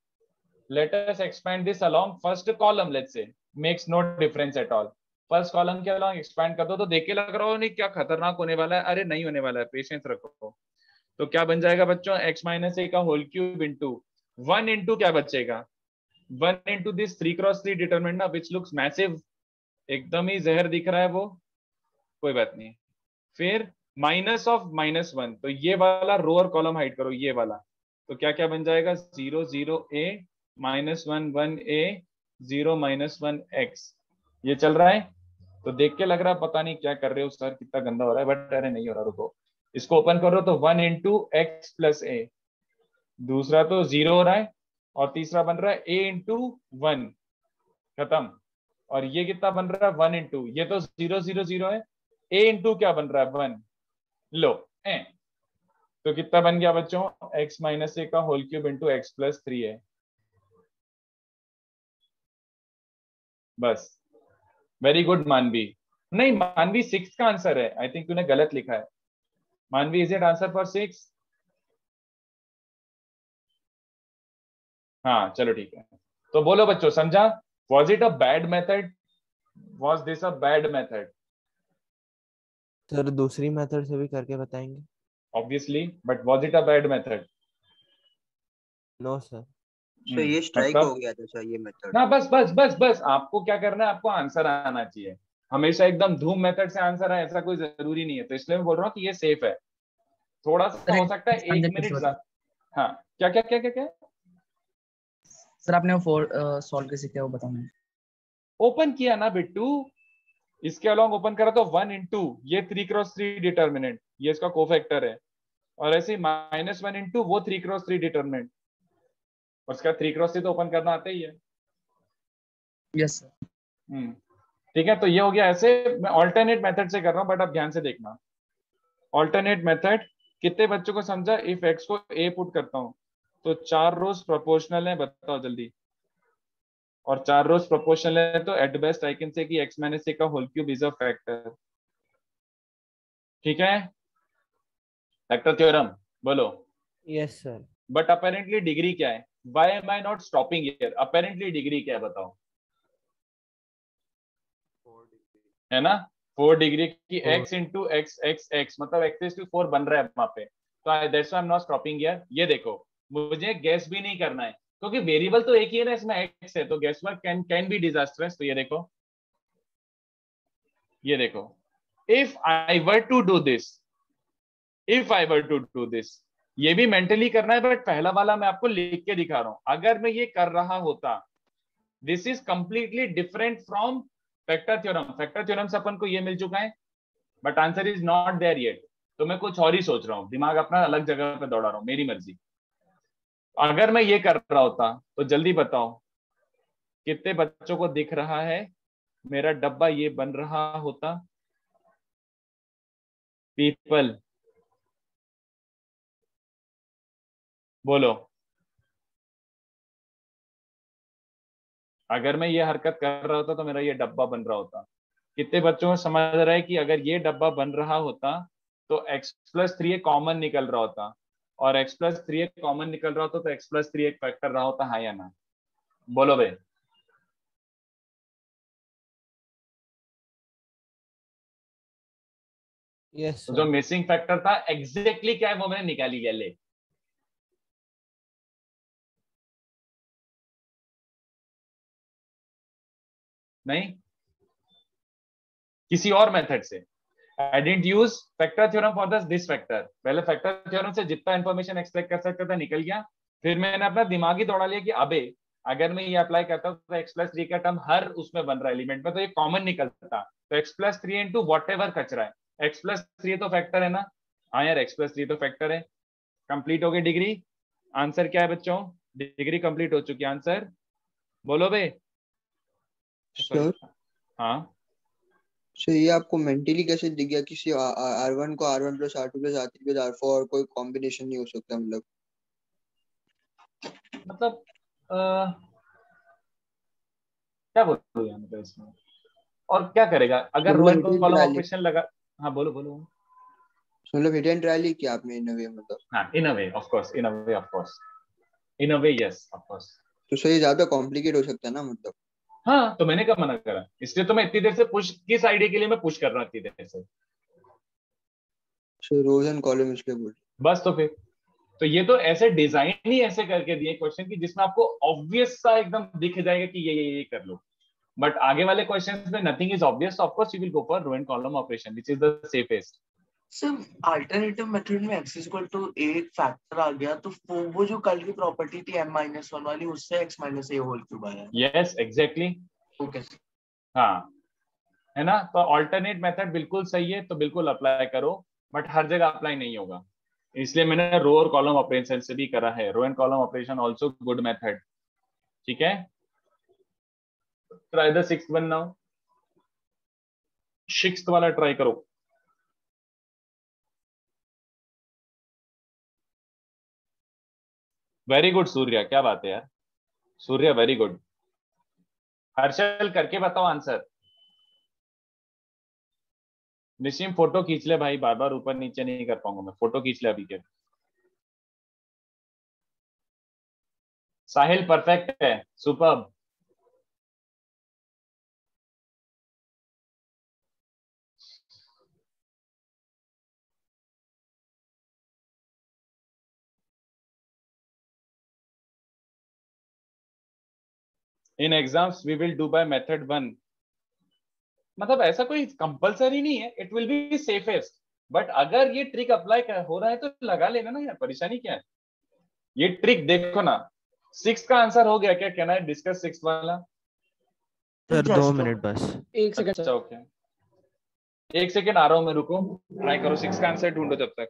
Let us expand this along first column, let's say makes no difference at all. First column के अलोंग एक्सपेंड कर दो। तो देख के लग रहा हो नहीं क्या खतरनाक होने वाला है? अरे नहीं होने वाला है, पेशेंस रखो। तो क्या बन जाएगा बच्चों, x माइनस ए का होल क्यूब इंटू 1 इंटू क्या बचेगा, 1 इंटू दिस 3x3 डिटरमिनेंट ना विच लुक्स मैसिव, एकदम ही जहर दिख रहा है वो, कोई बात नहीं। फिर माइनस ऑफ -1, तो ये वाला रो और कॉलम हाइड करो, ये वाला, तो क्या क्या बन जाएगा, 0 0 a -1 1 a 0 -1 x, ये चल रहा है। तो देख के लग रहा है पता नहीं क्या कर रहे हो सर, कितना गंदा हो रहा है, बट अरे नहीं हो रहा, रुको इसको ओपन करो तो 1 इंटू एक्स प्लस ए, दूसरा तो 0 हो रहा है, और तीसरा बन रहा है a इंटू 1, खत्म। और ये कितना बन रहा है 1 इंटू, ये तो 0 0 0 है, a इंटू क्या बन रहा है 1, लो तो कितना बन गया बच्चों, x माइनस ए का whole cube into x plus 3 है, बस। वेरी गुड मानवी, नहीं मानवी 6 का आंसर है, आई थिंक तूने गलत लिखा है मानवी, इज इट आंसर फॉर 6? हाँ चलो ठीक है, तो बोलो बच्चों समझा, was it a bad method, was this a bad method? Sir दूसरी मेथड से भी करके बताएंगे? Obviously, but was it a bad method? No sir. Sir ये स्ट्राइक हो गया था सर ये मेथड। ना बस बस बस बस, आपको क्या करना है, आपको आंसर आना चाहिए, हमेशा एकदम धूम मेथड से आंसर है ऐसा कोई जरूरी नहीं है, तो इसलिए मैं बोल रहा हूँ कि ये सेफ है, थोड़ा सा हो सकता है 1 मिनट। हाँ क्या क्या क्या क्या क्या सर आपने वो सॉल्व कैसे किया वो बताना। ओपन किया ना बिट्टू, इसके अलॉन्ग ओपन करा तो 1 इंटू ये 3x3 डिटर्मिनेंट, ये इसका कोफैक्टर है, और ऐसे ही -1 इंटू वो 3x3 डिटर्मिनेंट, उसका 3x3 तो ओपन करना आता ही है। Yes sir. ठीक है, तो ये हो गया ऐसे, मैं ऑल्टरनेट मेथड से कर रहा हूँ, बट आप ध्यान से देखना, ऑल्टरनेट मेथड कितने बच्चों को समझा, इफ x को a पुट करता हूँ तो 4 रोज प्रोपोर्शनल है, बताओ जल्दी, और 4 रोज प्रोपोर्शनल है, तो at best I can say कि x माइनस ए का whole cube is a factor, ठीक है, फैक्टर थ्योरम बोलो। Yes sir. But apparently degree क्या है, why am I not stopping here, apparently degree क्या है बताओ, है ना 4 डिग्री की x into x x x, मतलब x⁴ बन रहा है वहां पे, तो that's why I am not stopping here. ये देखो मुझे गैस भी नहीं करना है, क्योंकि वेरिएबल तो एक ही है ना इसमें x है, तो guess work can be disastrous. तो ये देखो, ये देखो, if I were to do this, if I were to do this, ये भी मेंटली करना है, बट पहला वाला मैं आपको लिख के दिखा रहा हूं, अगर मैं ये कर रहा होता, this is completely different from factor theorem. Factor theorem से अपन को ये मिल चुका है, but answer is not there yet, तो मैं कुछ और ही सोच रहा हूँ, दिमाग अपना अलग जगह पे दौड़ा रहा हूँ, मेरी मर्जी। अगर मैं ये कर रहा होता तो जल्दी बताओ कितने बच्चों को दिख रहा है मेरा डब्बा ये बन रहा होता, पीपल बोलो, अगर मैं ये हरकत कर रहा होता तो मेरा ये डब्बा बन रहा होता, कितने बच्चों को समझ रहा है कि अगर ये डब्बा बन रहा होता तो x+3 कॉमन निकल रहा होता, और x+3 कॉमन निकल रहा होता तो x+3 एक फैक्टर रहा होता, हाँ या ना, बोलो भाई। यस तो जो मिसिंग फैक्टर था एग्जैक्टली क्या है वो मैंने निकाली है, ले नहीं किसी और मेथड से, I didn't use factor theorem for this factor, पहले फैक्टर थ्योरम से जितना इंफॉर्मेशन एक्सट्रैक्ट कर सकता था निकल गया, फिर मैंने अपना दिमाग ही दौड़ा लिया कि अबे अगर मैं ये अप्लाई करता हूँ तो x+3 का टर्म हर उसमें बन रहा है एलिमेंट में, तो ये कॉमन निकलता, तो x+3 इंटू वॉट एवर कचरा है, x+3 तो फैक्टर है ना, हाँ यार x+3 तो फैक्टर है। कंप्लीट हो गई डिग्री, आंसर क्या है बच्चों, डिग्री कंप्लीट हो चुकी है, आंसर बोलो बे। सर हाँ सर ये आपको मेंटली कैसे दिख गया किसी R1 को R1 plus R2 plus R3 plus R4 और कोई कॉम्बिनेशन नहीं हो सकता, मतलब क्या बोलूं यार, मतलब इसमें और क्या करेगा, अगर रो एंड कॉलम ऑपरेशन लगा, हाँ बोलो बोलो, मतलब हिट एंड ट्रायल ही किया आपने इन अ वे, मतलब हाँ in a way of course, in a way of course, in a way yes of course. तो सर ये ज्यादा कॉम्प्लिकेट हो सकता है ना, मतलब हाँ तो मैंने कब मना करा, इसलिए तो मैं इतनी देर से पुश, किस आईडी के लिए मैं पुश कर रहा हूँ इतनी देर से, सर रोज एंड कॉलम इसलिए बोल बस तो ये तो ऐसे डिजाइन ही ऐसे करके दिए क्वेश्चन की जिसमें आपको ऑब्वियस सा एकदम दिख जाएगा कि ये कर लो, बट आगे वाले क्वेश्चंस में nothing is obvious, of course you will go for row and column operation which is the safest. Sir alternative method में x इक्वल टू एक फैक्टर आ गया तो वो जो कल की प्रॉपर्टी थी m-1 वाली उससे x minus a whole cube आया। Yes exactly. ओके हाँ है ना, तो अल्टरनेट मेथड बिल्कुल सही है, तो बिल्कुल अप्लाई करो, बट हर जगह अप्लाई नहीं होगा, इसलिए मैंने रो और कॉलम ऑपरेशन से भी करा है। Row and column operation also good method, ठीक है। Try the sixth one now, sixth वाला ट्राई करो। वेरी गुड सूर्या, क्या बात है यार सूर्या, वेरी गुड। हर्षल करके बताओ आंसर। निशिम फोटो खींच ले भाई, बार बार ऊपर नीचे नहीं कर पाऊंगा मैं, फोटो खींच ले अभी के। साहिल परफेक्ट है, superb. In exams we will do by method 1, मतलब ऐसा कोई कंपलसरी नहीं है, it will be safest, but अगर ये ट्रिक अप्लाई हो रहा है तो लगा लेना ना यार, परेशानी क्या है। ये ट्रिक देखो ना, 6 का आंसर हो गया क्या, कैन आई डिस्कस 6 वाला? सर 2 मिनट बस। एक सेकंड। अच्छा ओके, एक सेकंड आ रहा हूं मैं, रुको, ट्राई करो 6 का आंसर ढूंढो जब तक।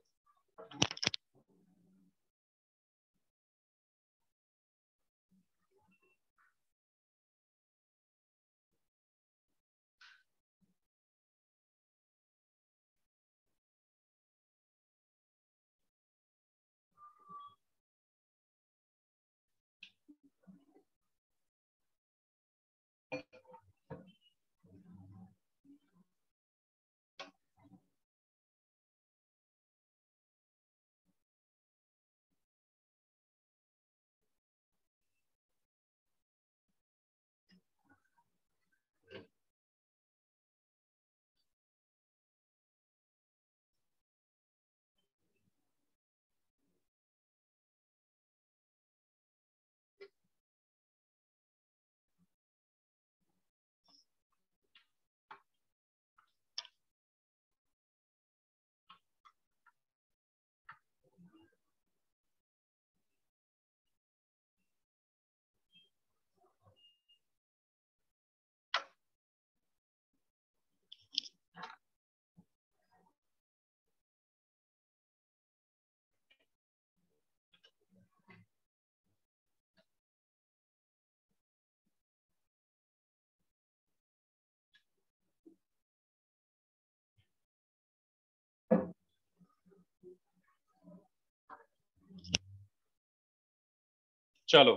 चलो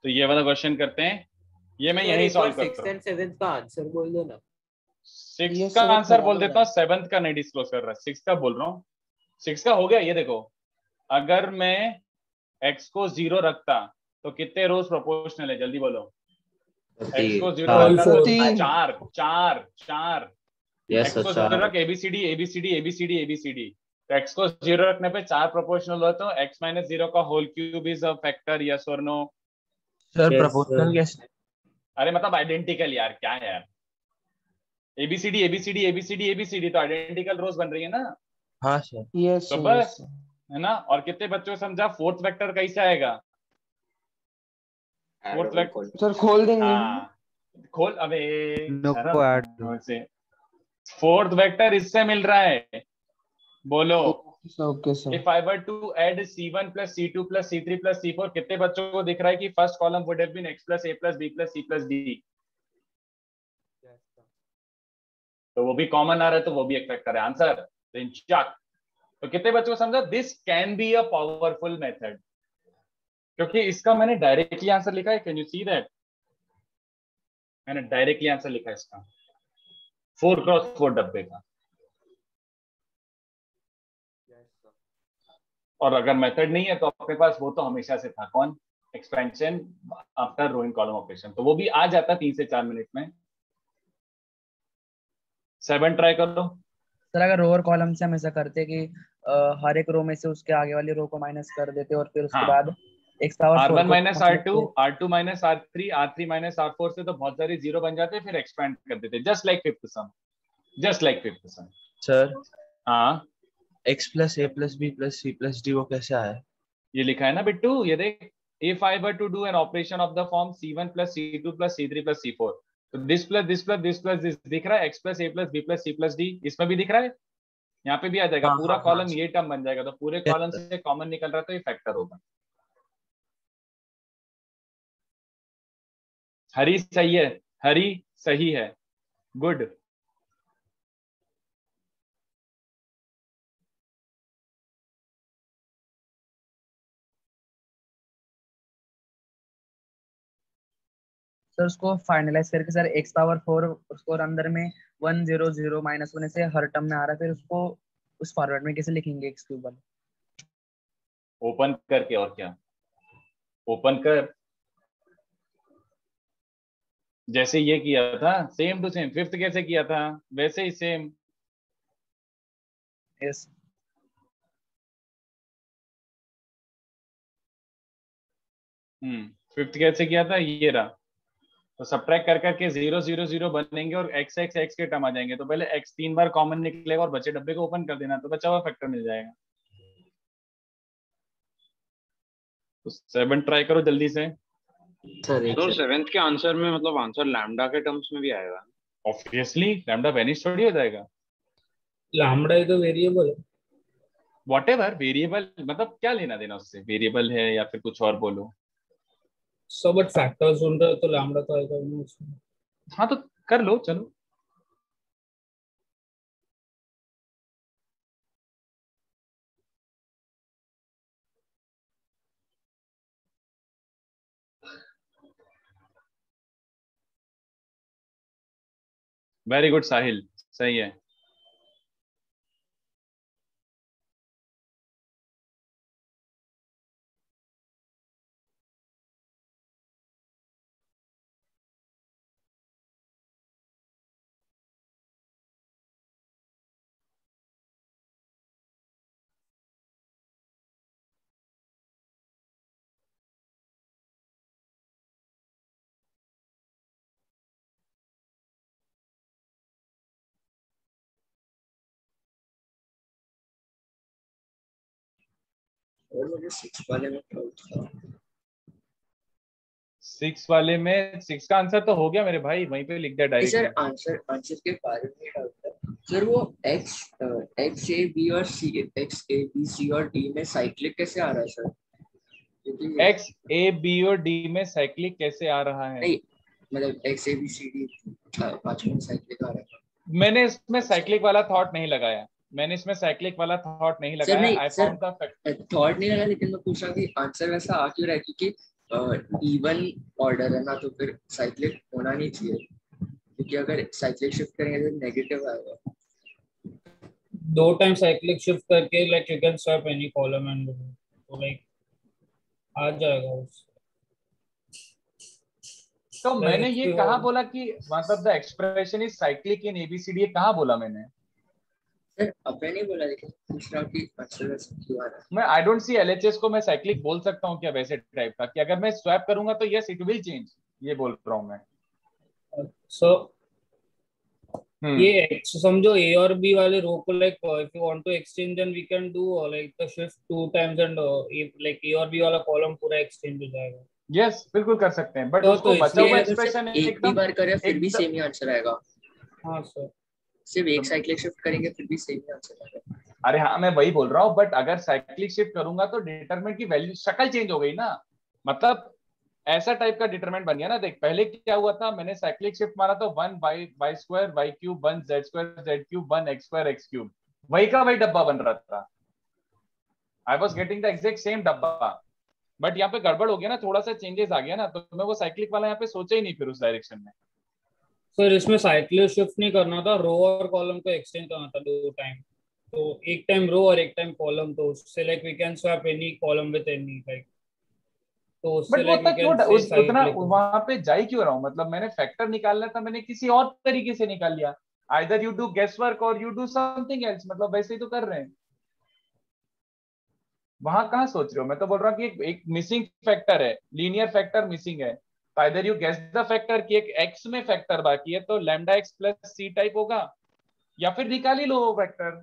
तो ये वाला क्वेश्चन करते हैं, ये मैं यही सॉल्व करता हूँ। 6th and 7th का आंसर बोल दो ना। 6 का आंसर बोल देता हूँ, 7th का नहीं डिस्क्लोज कर रहा, 6 का बोल रहा हूँ। 6 का हो गया, ये देखो, अगर मैं x को 0 रखता तो कितने रोज प्रोपोर्शनल है, जल्दी बोलो। x को 0 रखता तो 4 यस x को 0 रख, ABCD ABCD ABCD ABCD, तो x को 0 रखने पे 4 प्रोपोर्शनल हो, तो x माइनस 0 का whole cube is a factor, yes और नो? सर प्रोपोर्शनल कैसे? अरे मतलब आइडेंटिकल यार, क्या है यार, ABCD ABCD ABCD ABCD तो आइडेंटिकल रोज बन रही है ना। हाँ सर। यस तो बस है ना। और कितने बच्चों को समझा फोर्थ वेक्टर कैसे आएगा? फोर्थ वेक्टर सर खोल देंगे। हाँ खोल, अबे नको ऐड से फोर्थ वेक्टर इससे मिल रहा है, बोलो। Okay sir. If I were to add C1 plus C2 plus C3 plus C4, कितने बच्चों को दिख रहा है कि first column would have been x plus a plus b plus c plus d, तो वो भी कॉमन आ रहा है, तो वो भी एक फैक्टर है आंसर। तो कितने बच्चों को समझा this can be a powerful method, क्योंकि इसका मैंने डायरेक्टली आंसर लिखा है, कैन यू सी दैट, मैंने डायरेक्टली आंसर लिखा है इसका 4x4 डब्बे का। और अगर मेथड नहीं है तो आपके पास वो तो हमेशा से था, कौन? Expansion after row and column operation, तो वो भी आ जाता 3 से 4 मिनट में। 7 ट्राई कर लो। सर अगर रो और कॉलम से हम ऐसा करते कि हर एक रो में से उसके आगे वाली रो को माइनस कर देते और फिर उसके हाँ, बाद x पावर 4 R1 को माइनस मतलब R2, R2 minus R3, R3 minus R4 से तो बहुत सारे जीरो बन जाते, फिर एक्सपेंड कर देते, just like fifth sum, just like fifth sum. Sir हाँ, x प्लस ए प्लस बी प्लस सी प्लस डी वो कैसे आया? ये लिखा है ना बिट्टू, ये देख, if I were to do an operation of the form C1 plus C2 plus C3 plus C4, तो this plus this plus this plus this दिख रहा है, x plus a plus b plus c plus d, इसमें भी दिख रहा है, यहाँ पे भी आ जाएगा, पूरा कॉलम ये टर्म बन जाएगा, तो पूरे कॉलम से कॉमन निकल रहा है तो ये फैक्टर होगा। हरी सही है, हरी सही है, गुड। सर उसको फाइनलाइज करके सर x पावर 4 उसको अंदर में 1 0 0 -1 से हर टर्म में आ रहा है, फिर उसको उस फॉर्मेट में कैसे लिखेंगे x क्यूब वाला? ओपन करके, और क्या, ओपन कर, जैसे ये किया था सेम टू सेम, फिफ्थ कैसे किया था वैसे ही सेम। यस फिफ्थ कैसे किया था, ये रहा, तो सब्ट्रैक्ट कर करके 0 0 0 बनेंगे और x x x के टर्म आ जाएंगे, तो पहले x 3 बार कॉमन निकलेगा और बचे डब्बे को ओपन कर देना, तो बचा हुआ फैक्टर मिल जाएगा। तो 7 ट्राई करो जल्दी से। तो सेवेंथ के आंसर में मतलब आंसर लैम्डा के टर्म्स में भी आएगा? ऑब्वियसली लैम्डा वेनिश थोड़ी हो जाएगा, लैम्डा ही तो वेरिएबल है। व्हाटएवर वेरिएबल, मतलब क्या लेना देना उससे, वेरिएबल है या फिर कुछ और बोलो। सो बट फैक्टर्स ढूंढ रहे हो तो लैम्डा तो आएगा ही उसमें। हाँ तो कर लो, चलो। वेरी गुड साहिल, सही है। और मुझे 6 वाले में डाउट था। 6 वाले में 6 का आंसर तो हो गया मेरे भाई, वहीं पे लिख दिया डायरेक्ट। सर आंसर के बारे में डाउट था सर, वो x a b और c, x a b c और d में साइक्लिक कैसे आ रहा है सर? x a b और d में साइक्लिक कैसे आ रहा है? नहीं मतलब x a b c d पांचों में साइक्लिक आ रहा है। मैंने इसमें साइक्लिक वाला थॉट नहीं लगाया, मैंने इसमें साइक्लिक वाला थॉट नहीं लगाया। I found the fact, thought नहीं लगा, लेकिन मैं पूछ रहा हूँ कि आंसर वैसा आ क्यों रहा है, क्योंकि इवन ऑर्डर है ना, तो फिर साइक्लिक होना नहीं चाहिए, क्योंकि अगर साइक्लिक शिफ्ट करेंगे तो नेगेटिव आएगा। 2 टाइम साइक्लिक शिफ्ट करके like you can swap any column and तो लाइक आ जाएगा उस। तो मैंने ये कहाँ बोला कि मतलब the expression is cyclic in A B C D, ये कहाँ बोला मैंने? सर अपने नहीं बोला, लेकिन पूछ रहा हूँ कि आंसर वैसा क्यों आ रहा है। मैं आई डोंट सी एलएचएस को मैं साइक्लिक बोल सकता हूँ क्या वैसे टाइप का, कि अगर मैं स्वैप करूंगा तो यस इट विल चेंज, ये बोल रहा हूँ मैं। सो ये समझो a और b वाले रो को like if you want to exchange then we can do like the shift 2 times and like a और b वाला कॉलम पूरा एक्सचेंज हो जाएगा। यस बिल्कुल कर सकते हैं, बट उसको बचा हुआ एक्सप्रेशन एक भी बार करें फिर भी सेम ही आंसर आएगा। हाँ सर, सिर्फ एक साइक्लिक शिफ्ट करेंगे फिर भी सेम ही आंसर आएगा। अरे हाँ मैं वही बोल रहा हूँ, बट अगर साइक्लिक शिफ्ट करूंगा तो डिटरमिनेंट की वैल्यू शक्ल चेंज हो गई ना, मतलब ऐसा टाइप का डिटरमिनेंट बन गया ना। देख पहले क्या हुआ था, मैंने साइक्लिक शिफ्ट मारा तो 1 y square y cube 1 z square z cube 1 x square x cube, वही का वही डब्बा बन रहा था। I was getting the exact same डब्बा, बट यहाँ पे गड़बड़ हो गया ना, थोड़ा सा चेंजेस आ गया ना, तो मैं वो साइक्लिक वाला यहाँ पे सोचा ही नहीं फिर उस डायरेक्शन में। सर इसमें साइक्लिक शिफ्ट नहीं करना था, रो और कॉलम को एक्सचेंज करना था 2 टाइम, तो एक टाइम रो और एक टाइम कॉलम, तो उससे like we can swap any column with any like, तो उससे लाइक वी कैन से उतना वहां पे जा ही क्यों रहा हूँ, मतलब मैंने फैक्टर निकालना था, मैंने किसी और तरीके से निकाल लिया। Either you do guess work or you do something else, मतलब वैसे ही तो कर रहे हैं। वहां कहाँ सोच रहे हो? मैं तो बोल रहा हूँ कि एक मिसिंग फैक्टर है, लीनियर फैक्टर मिसिंग है। Either you guess the factor कि एक एक्स में फैक्टर बाकी है, तो lambda x plus C type होगा, या फिर निकाल ही लो वो फैक्टर।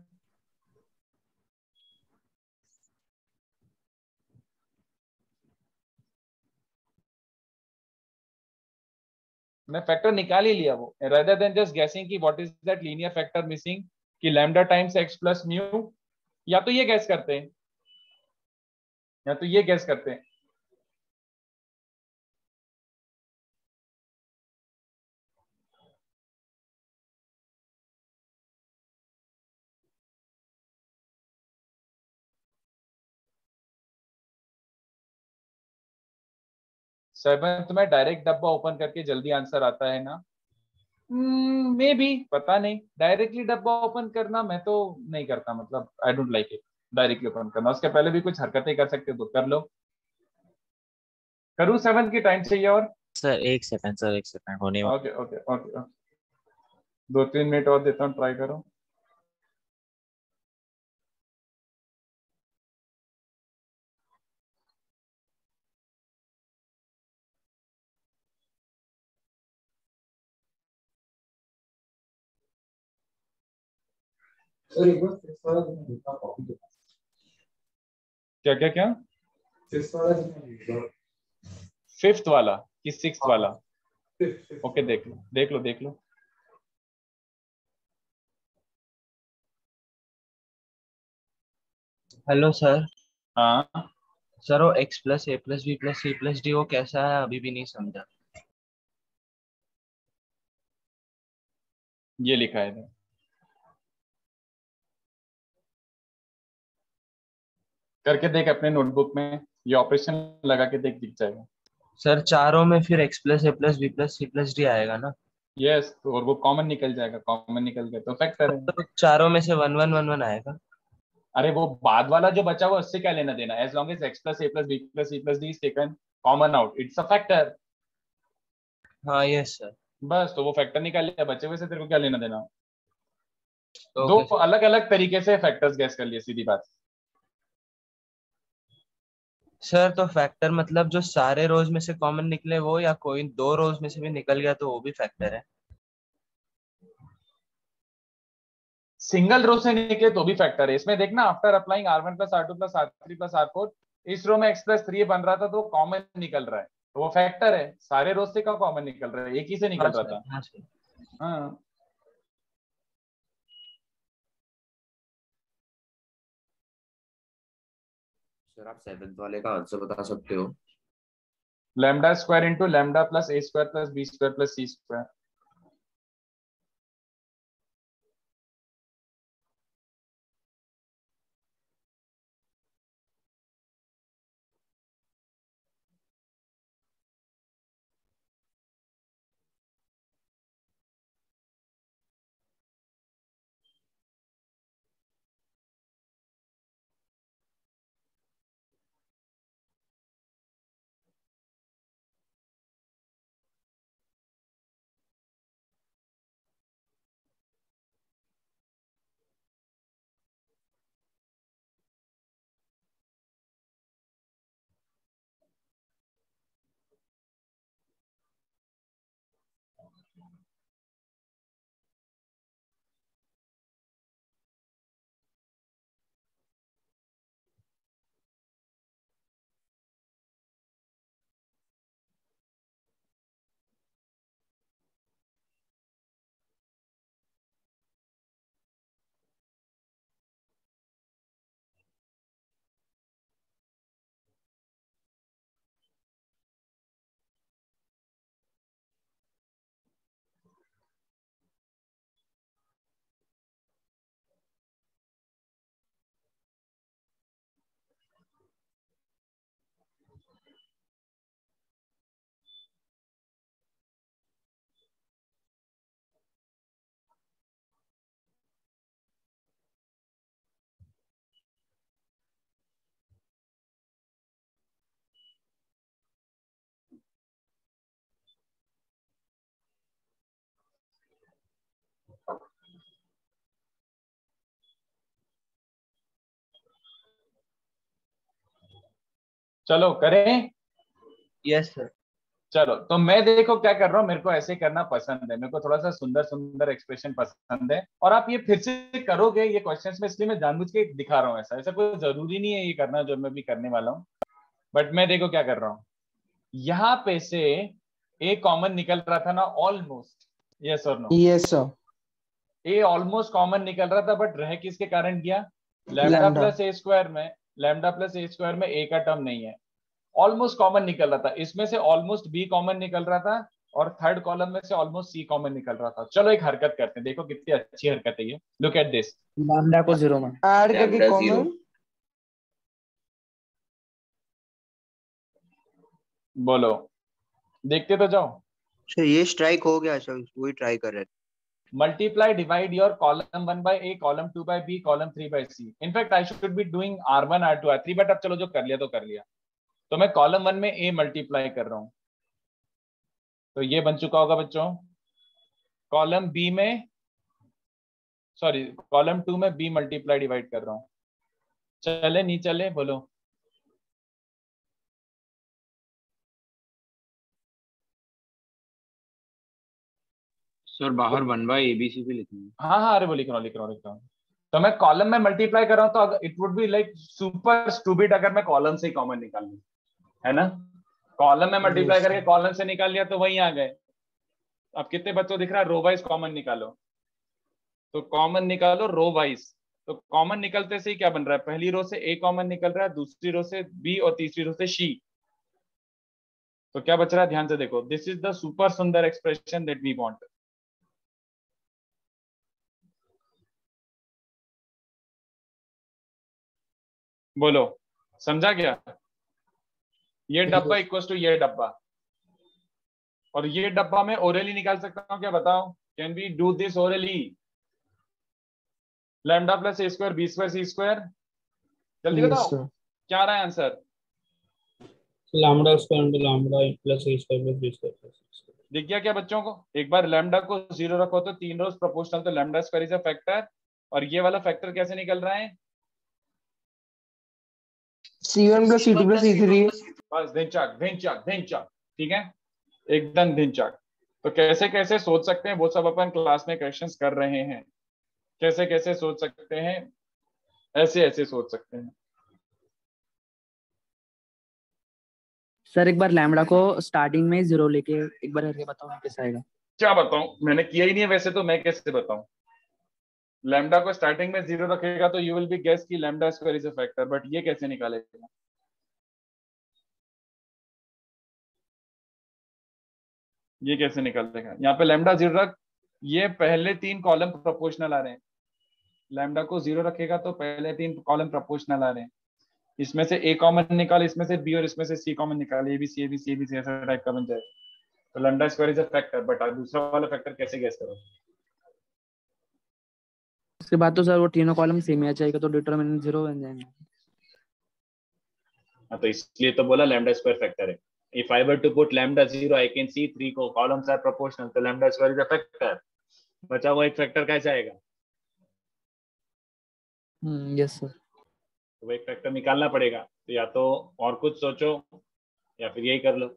मैं फैक्टर निकाल ही लिया वो, rather than just guessing कि what is that linear factor missing, कि lambda times x plus mu। या तो ये गैस करते हैं, या तो ये गैस करते हैं। सेवंथ में डायरेक्ट डब्बा ओपन करके जल्दी आंसर आता है ना? मे बी, पता नहीं। डायरेक्टली डब्बा ओपन करना मैं तो नहीं करता, मतलब I don't like it directly open करना। उसके पहले भी कुछ हरकतें कर सकते हो तो कर लो। करूँ? सेवंथ की टाइम चाहिए और? सर एक सेकंड, सर एक सेकंड होने वाला। ओके ओके ओके, 2-3 मिनट और देता हूँ, ट्राई करो। क्या क्या क्या? फिफ्थ वाला कि सिक्स्थ वाला? ओके, देख लो देख लो देख लो। Hello sir. हाँ सर वो x प्लस ए प्लस बी प्लस सी प्लस डी वो कैसा है, अभी भी नहीं समझा। ये लिखा है इधर। करके देख अपने नोटबुक में, ये ऑपरेशन लगा के देख, दिख जाएगा। सर चारों में फिर x प्लस ए प्लस बी प्लस सी प्लस डी आएगा ना? यस, तो और वो कॉमन निकल जाएगा, कॉमन निकल गया तो फैक्टर है। तो चारों में से 1 1 1 1 आएगा। अरे वो बाद वाला जो बचा हुआ उससे क्या लेना देना? As long as x plus A plus B plus C plus D is taken common out, it's a factor. हाँ यस सर। बस, तो वो फैक्टर निकाल लिया, बचे हुए से तेरे को क्या लेना देना? दो ओके सर। अलग अलग तरीके से फैक्टर्स गैस कर लिए, सीधी बात। सर तो फैक्टर मतलब जो सारे रोज में से कॉमन निकले वो, या कोई 2 रोज में से भी निकल गया तो वो भी फैक्टर है? सिंगल रो से निकले तो भी फैक्टर है। इसमें देखना, after applying R1 plus R2 plus R3 plus R4, इस रो में x प्लस 3 बन रहा था तो कॉमन निकल रहा है, तो वो फैक्टर है। सारे रो से का कॉमन निकल रहा है, एक ही से निकल हाँ रहा सर, था। हाँ सर। हाँ, सर आप सेवेंथ वाले का आंसर बता सकते हो? Lambda square into lambda plus a square plus b square plus c square. चलो करें। Yes sir. चलो तो मैं देखो क्या कर रहा हूँ, मेरे को ऐसे करना पसंद है, मेरे को थोड़ा सा सुंदर सुंदर एक्सप्रेशन पसंद है, और आप ये फिर से करोगे ये क्वेश्चंस में, इसलिए मैं जानबूझ के दिखा रहा हूँ। ऐसा ऐसा कोई जरूरी नहीं है ये करना जो मैं भी करने वाला हूँ, बट मैं देखो क्या कर रहा हूँ। यहाँ पे से ए कॉमन निकल रहा था ना ऑलमोस्ट, यस और no? Yes sir. A almost common निकल रहा था, बट रह किसके कारण गया? लैम्डा प्लस ए स्क्वायर में। लैम्डा प्लस ए स्क्वायर में ए का टर्म नहीं है, ऑलमोस्ट कॉमन निकल रहा था। इसमें से ऑलमोस्ट बी कॉमन निकल रहा था, और थर्ड कॉलम में से ऑलमोस्ट सी कॉमन निकल रहा था। चलो एक हरकत करते हैं, देखो कितनी अच्छी हरकत है ये। Look at this. लैम्डा को 0 में ऐड करके कॉमन। बोलो, देखते तो जाओ। सर ये स्ट्राइक हो गया सर, वही ट्राई कर रहे थे। Multiply, divide your column 1 by A, column 2 by B, column 3 by C. In fact, I should be doing R1, R2, R3, but अब चलो जो कर लिया तो कर लिया। तो मैं कॉलम 1 में A मल्टीप्लाई कर रहा हूं, तो ये बन चुका होगा बच्चों। कॉलम B में, सॉरी कॉलम 2 में B मल्टीप्लाई डिवाइड कर रहा हूं। चले नहीं चले बोलो? सर बाहर 1 बाय ABC भी लिखेंगे। हाँ हाँ, अरे वो लिख रहा हूँ। तो मैं कॉलम में मल्टीप्लाई कर रहा हूँ, तो it would be like super stupid अगर मैं कॉलम से ही कॉमन निकाल लूं, है ना? कॉलम में मल्टीप्लाई करके कॉलम से निकाल लिया तो वहीं आ गए। अब कितने बच्चों दिख रहा है? रो वाइज कॉमन निकालो, तो कॉमन निकालो रो वाइज। तो कॉमन निकलते से ही क्या बन रहा है? पहली रो से ए कॉमन निकल रहा है, दूसरी रो से बी, और तीसरी रो से शी। तो क्या बच रहा है? ध्यान से देखो, दिस इज द सुपर सुंदर एक्सप्रेशन दैट वी वांट। बोलो, समझा क्या? ये डब्बा इक्वल टू ये डब्बा, और ये डब्बा मैं ओरली निकाल सकता हूं क्या? बताओ, can we do this orally? Lambda plus a square b square c square, जल्दी बताओ क्या रहा है answer? Lambda square into lambda plus a square plus b square plus c square. दिख गया क्या बच्चों को? एक बार लैम्डा को 0 रखो तो 3 रोज प्रोपोर्शनल, तो lambda square is a factor. और ये वाला फैक्टर कैसे निकल रहा है? C1 plus C2 plus C3। बस धिनचाक, ठीक है, एकदम धिनचाक। तो कैसे कैसे सोच सकते हैं वो सब अपन क्लास में क्वेश्चंस कर रहे हैं। कैसे कैसे सोच सकते हैं, ऐसे ऐसे सोच सकते हैं। सर एक बार लैम्डा को स्टार्टिंग में 0 लेके एक बार करके बताओ कैसे आएगा। क्या बताऊं, मैंने किया ही नहीं है वैसे, तो मैं कैसे बताऊं? लैम्डा को स्टार्टिंग में 0 रखेगा तो यू विल बी गेस कि lambda square is a factor, but ये कैसे निकालेगा? ये कैसे निकालेगा? यहाँ पे लैम्डा 0 रख, ये पहले 3 कॉलम प्रोपोर्शनल आ रहे हैं। लैम्डा को 0 रखेगा तो पहले 3 कॉलम प्रोपोर्शनल आ रहे हैं। इसमें से ए कॉमन निकाल, इसमें से बी, और इसमें से सी कॉमन निकाल, A B C, A B C, A B C, ऐसा टाइप का बन जाए। तो lambda square is a factor, but दूसरा वाला फैक्टर कैसे गेस करो? उसके बाद तो सर वो तीनों कॉलम सेम ही आ जाएगा, तो डिटरमिनेंट 0 बन जाएंगे। हाँ, तो इसलिए तो बोला लैम्डा स्क्वायर फैक्टर है। If I were to put lambda 0, I can see 3 columns are proportional, तो lambda square is a factor। बचा हुआ एक फैक्टर कैसे आएगा? Yes sir. तो वो एक फैक्टर निकालना पड़ेगा, तो या तो और कुछ सोचो या फिर यही कर लो।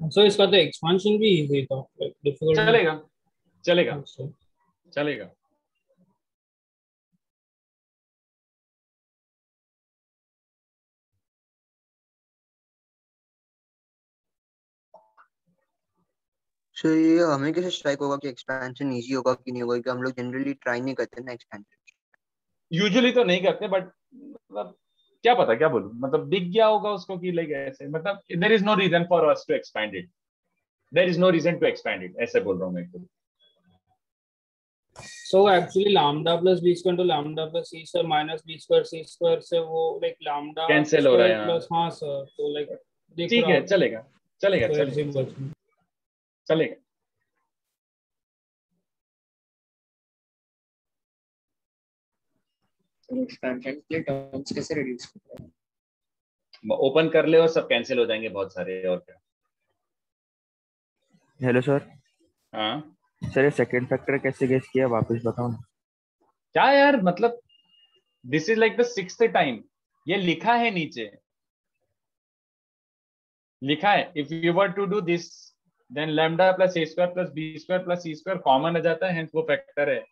सो इसका तो एक्सपेंशन भी इजी था, डिफिकल्ट चलेगा चलेगा चलेगा। सर ये हमें कैसे स्ट्राइक होगा कि एक्सपेंशन इजी होगा कि नहीं होगा, कि हम लोग जनरली ट्राई नहीं करते ना एक्सपेंशन। यूजुअली तो नहीं करते, बट मतलब क्या पता, क्या बोलूं, मतलब दिख गया होगा उसको कि लाइक ऐसे, मतलब there is no reason for us to expand it, there is no reason to expand it, ऐसे बोल रहा हूं मैं तो। So actually lambda plus b square into lambda plus c square minus b square c square से वो like lambda cancel हो रहा है plus, हाँ सर, तो like ठीक है, चलेगा चलेगा चलेगा चलेगा। एक्सपेंशन के टर्म्स कैसे रिड्यूस करते हैं? ओपन कर ले और सब कैंसिल हो जाएंगे बहुत सारे, और क्या। Hello sir. हाँ सर ये सेकंड फैक्टर कैसे गेस किया वापस बताओ ना। क्या यार, मतलब this is like the 6th time, ये लिखा है नीचे, लिखा है if you were to do this then lambda plus a square plus b square plus c square common आ जाता है, हेंस वो फैक्टर है।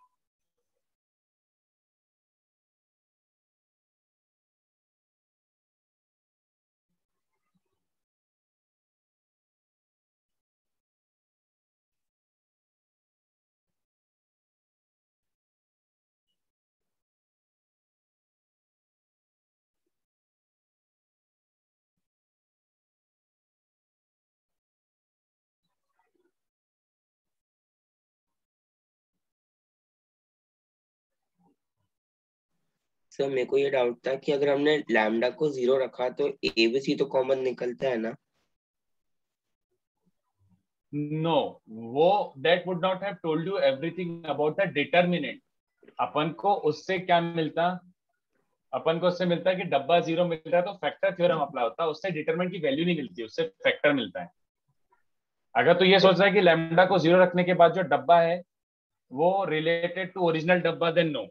सर मेरे को ये डाउट था कि अगर हमने लैम्डा को 0 रखा तो ए बी सी तो कॉमन निकलता है ना? नो, वो that would not have told you everything about the determinant. अपन को उससे क्या मिलता, अपन को उससे मिलता है कि डब्बा 0 मिल रहा है तो फैक्टर थ्योरम अप्लाई होता है, उससे डिटरमिनेंट की वैल्यू नहीं मिलती, उससे फैक्टर मिलता है। अगर तो ये सोच रहा है कि लैम्डा को 0 रखने के बाद जो डब्बा है वो रिलेटेड टू ओरिजिनल डब्बा, then no.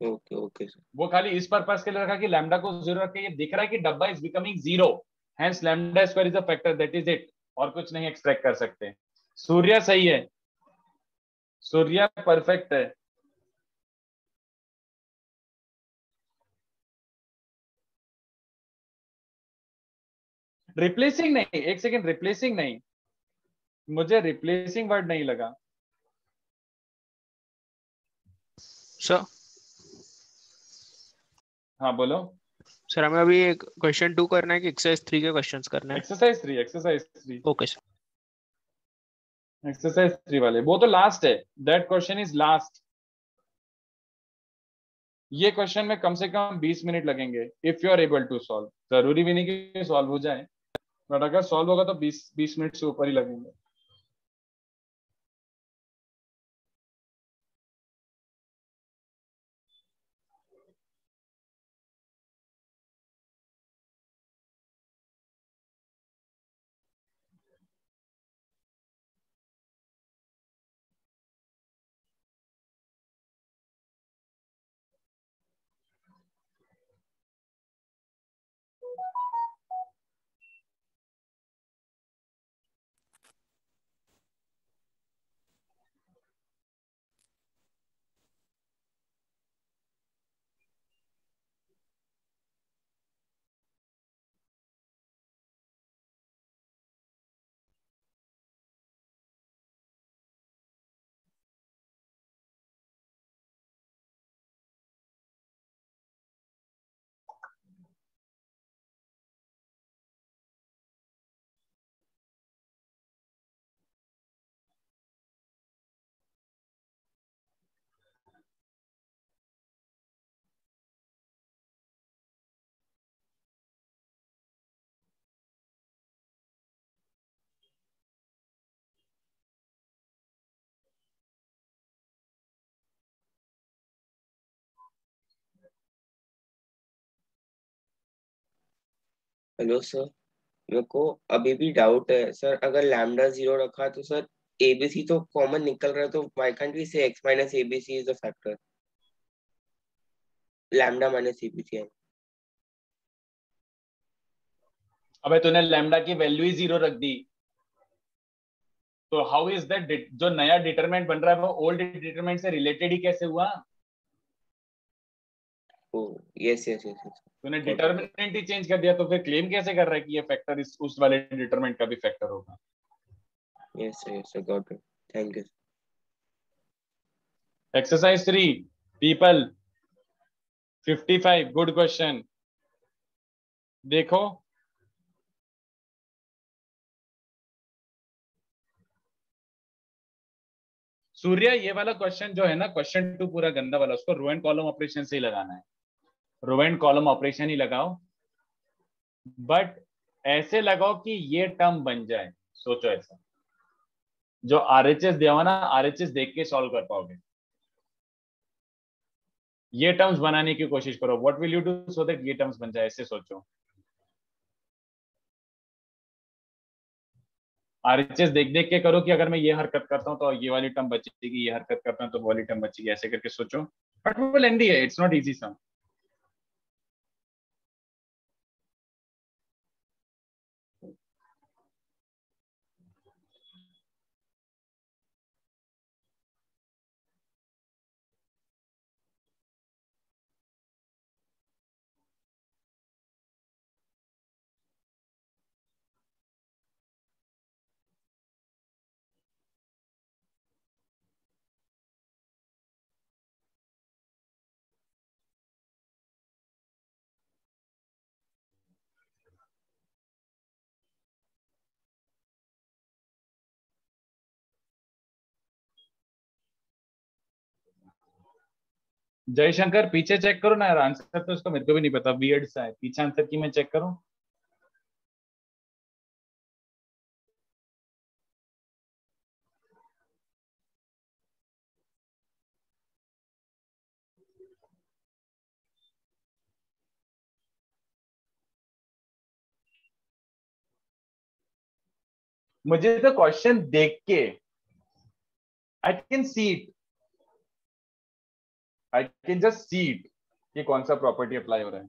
Okay okay sir. वो खाली इस पर्पस के लिए रखा कि लैम्डा को 0 रख के ये दिख रहा है कि डब्बा is becoming 0, hence lambda square is a factor, that is it, और कुछ नहीं एक्सट्रैक्ट कर सकते। सूर्य सही है, सूर्य परफेक्ट है। रिप्लेसिंग नहीं, एक सेकेंड, रिप्लेसिंग नहीं, मुझे रिप्लेसिंग वर्ड नहीं लगा। सर हाँ बोलो। सर हमें अभी एक क्वेश्चन 2 करना है कि एक्सरसाइज 3 के क्वेश्चंस करना है? Exercise 3, exercise 3। Okay sir. Exercise 3 वाले वो तो लास्ट है, दैट क्वेश्चन इज लास्ट। ये क्वेश्चन में कम से कम 20 मिनट लगेंगे if you are able to solve. जरूरी भी नहीं कि सॉल्व हो जाए, बट अगर सॉल्व होगा तो 20 मिनट से ऊपर ही लगेंगे। हेलो सर, मेरे को अभी भी डाउट है सर, अगर लैम्डा 0 रखा तो सर एबीसी तो कॉमन निकल रहा है, तो व्हाई कांट वी से x minus ABC is the factor, lambda minus ABC है। अबे तूने लैम्डा की वैल्यू ही 0 रख दी, तो हाउ इज दैट, जो नया डिटरमिनेंट बन रहा है वो ओल्ड डिटरमिनेंट से रिलेटेड ही कैसे हुआ? Yes yes yes yes. तूने डिटरमिनेंट ही चेंज कर दिया, तो फिर क्लेम कैसे कर रहा है कि ये फैक्टर इस उस वाले डिटरमिनेंट का भी फैक्टर होगा? Yes yes got it, thank you. Exercise 3 people 55, good question. देखो सूर्य, ये वाला क्वेश्चन जो है ना, क्वेश्चन 2 पूरा गंदा वाला, उसको रो एंड कॉलम ऑपरेशन से ही लगाना है, रो एंड कॉलम ऑपरेशन ही लगाओ, बट ऐसे लगाओ कि ये टर्म बन जाए। सोचो ऐसा, जो आरएचएस दिया हुआ ना, आरएचएस देख के सॉल्व कर पाओगे। ये टर्म्स बनाने की कोशिश करो, what will you do so that ये टर्म्स बन जाए, ऐसे सोचो। आरएचएस देख देख के करो कि अगर मैं ये हरकत करता हूँ तो ये वाली टर्म बचेगी, ये हरकत करता हूँ तो वो वाली टर्म बचेगी, ऐसे करके सोचो। बट वो लेंदी है, इट्स नॉट इजी सम। जयशंकर पीछे चेक करो ना यार, आंसर तो इसका मेरे को भी नहीं पता, वियर्ड सा है। पीछे आंसर की मैं चेक करूं। मुझे तो क्वेश्चन देख के I can see it, I can just see it कि कौन सा प्रॉपर्टी अप्लाई हो रहा है।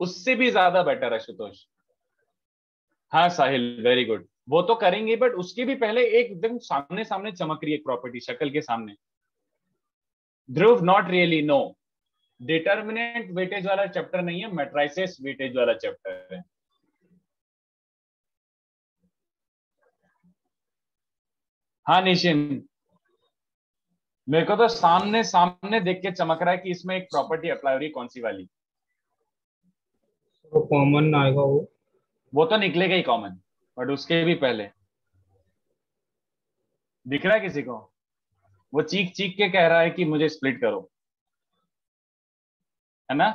उससे भी ज्यादा बेटर है आशुतोष। हाँ साहिल, वेरी गुड। वो तो करेंगे बट उसके भी पहले एकदम सामने सामने चमक रही है एक प्रॉपर्टी शक्ल के सामने। Dhruv not really, no. Determinant weightage वाला चैप्टर नहीं है, मैट्रिसेस वेटेज वाला चैप्टर है। हाँ निशिन, मेरे को तो सामने सामने देख के चमक रहा है कि इसमें एक प्रॉपर्टी अप्लाई हो रही है, कौन सी वाली। तो कॉमन आएगा वो तो निकलेगा ही कॉमन, बट उसके भी पहले दिख रहा है किसी को? वो चीख चीख के कह रहा है कि मुझे स्प्लिट करो, है ना?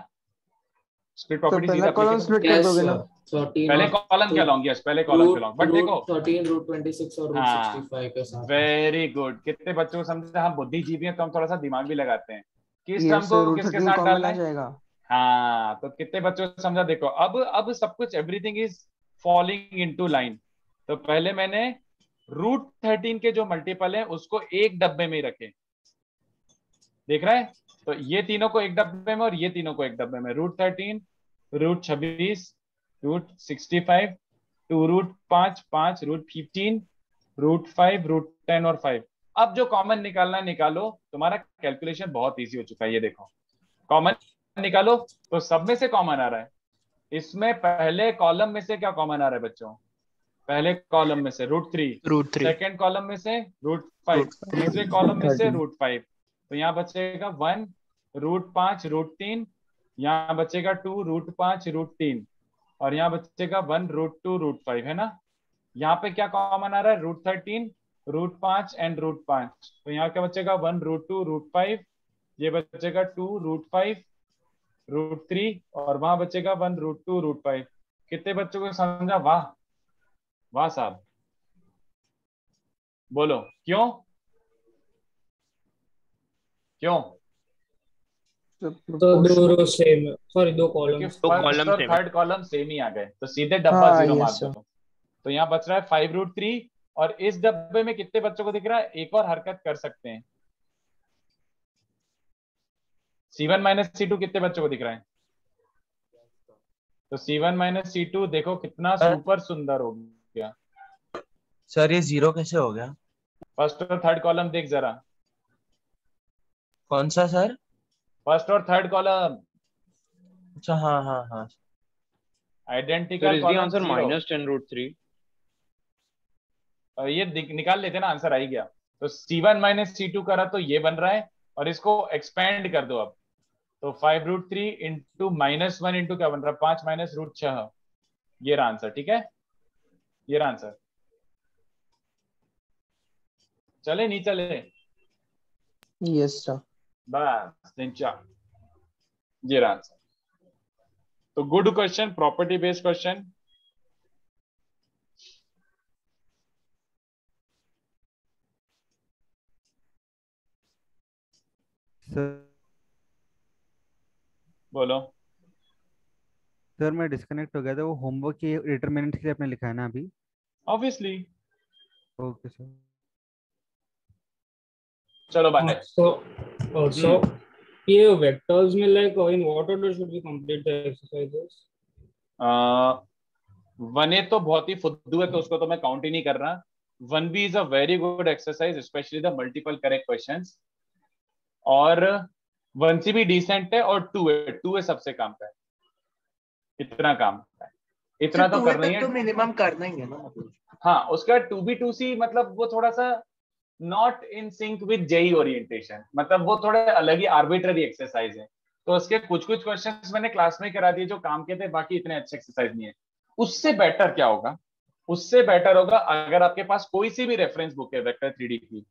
स्प्लिट प्रॉपर्टी पहला कॉलम स्प्लिट कर दोगे ना? पहले कॉलम क्या लॉन्ग, यस पहले कॉलम क्या लॉन्ग। बट देखो 13 रूट 26 और रूट 65 के साथ। Very good. कितने बच्चों को समझा? हम बुद्धिजीवी हैं तो हम थोड़ा सा दिमाग भी लगाते हैं। किस टर्म को किसके साथ डालना है? हाँ, तो कितने बच्चों को समझा? देखो अब सब कुछ everything is falling into line. तो पहले मैंने रूट 13 के जो मल्टीपल है उसको एक डब्बे में रखे, देख रहा है? तो ये तीनों को एक डब्बे में और ये तीनों को एक डब्बे में। Root 13, root 26, root 65, 2 root 5, root 15, root 5, root 10 और 5। अब जो कॉमन निकालना है निकालो, तुम्हारा कैलकुलेशन बहुत इजी हो चुका है। ये देखो कॉमन निकालो तो सब में से कॉमन आ रहा है। इसमें पहले कॉलम में से क्या कॉमन आ रहा है बच्चों? पहले कॉलम में से रूट 3, सेकेंड कॉलम में से रूट 5, तीसरे कॉलम में से रूट 5। तो यहाँ बचेगा 1 रूट 5 रूट 3, यहाँ बचेगा 2 रूट 5 रूट 3 और यहाँ बचेगा 1 रूट 2 रूट 5, है ना? यहाँ पे क्या कॉमन आ रहा है? Root 13, root 5 and root 5। तो यहाँ क्या बचेगा? 1 रूट 2 रूट 5, ये बचेगा 2 रूट 5 रूट 3 और वहां बचेगा 1 रूट 2 रूट 5। कितने बच्चों को समझा? वाह वाह साहब, बोलो क्यों क्यों? तो दो रो सेम, सॉरी दो कॉलम, फर्स्ट और थर्ड कॉलम सेम ही आ गए तो सीधे डब्बा जीरो मार दो। तो यहाँ बच रहा है 5 रूट 3 और इस डब्बे में कितने बच्चों को दिख रहा है? एक और हरकत कर सकते हैं। C1 माइनस C2 कितने बच्चों को दिख रहा है? तो C1 माइनस C2 देखो कितना सुपर सुंदर हो गया। सर ये जीरो कैसे हो गया? फर्स्ट और थर्ड कॉलम देख जरा। कौन सा सर? फर्स्ट और थर्ड कॉलम। अच्छा हाँ हाँ हाँ। Identical column. Answer -10 root 3। ये निकाल लेते ना, आंसर आ ही गया। तो C1 माइनस C2 करा तो ये बन रहा है, और इसको एक्सपैंड कर दो अब, तो 5√3 इंटू -1 इंटू क्या बन रहा है, 5 माइनस √6, ये रहा आंसर। ठीक है, ये रहा आंसर। चले नहीं चले? Yes sir. बस ये रहा आंसर। तो good question, property based question. बोलो सर मैं डिस्कनेक्ट हो गया था, वो होमवर्क की डिटरमिनेंट के लिए आपने लिखा है ना अभी? ऑब्वियसली। Okay sir. चलो बाय। So ये वेक्टर्स में like in what order should we complete the exercises? 1A तो बहुत ही फुद्दू है, तो उसको तो मैं काउंट ही नहीं कर रहा। 1B is a very good exercise, specially the multiple correct questions, और 1C भी डिसेंट है, और 2A सबसे काम का है। इतना काम है, इतना तो करना ही है, तो मिनिमम करना ही है ना मतलब। हाँ। उसका 2B 2C मतलब वो थोड़ा सा not in sync with JEE orientation, मतलब वो थोड़े अलग ही आर्बिट्ररी एक्सरसाइज है। तो उसके कुछ क्वेश्चंस मैंने क्लास में करा दिए जो काम के थे, बाकी इतने अच्छे एक्सरसाइज नहीं है। उससे बेटर क्या होगा, उससे बेटर होगा अगर आपके पास कोई सी भी रेफरेंस बुक है वेक्टर 3D की,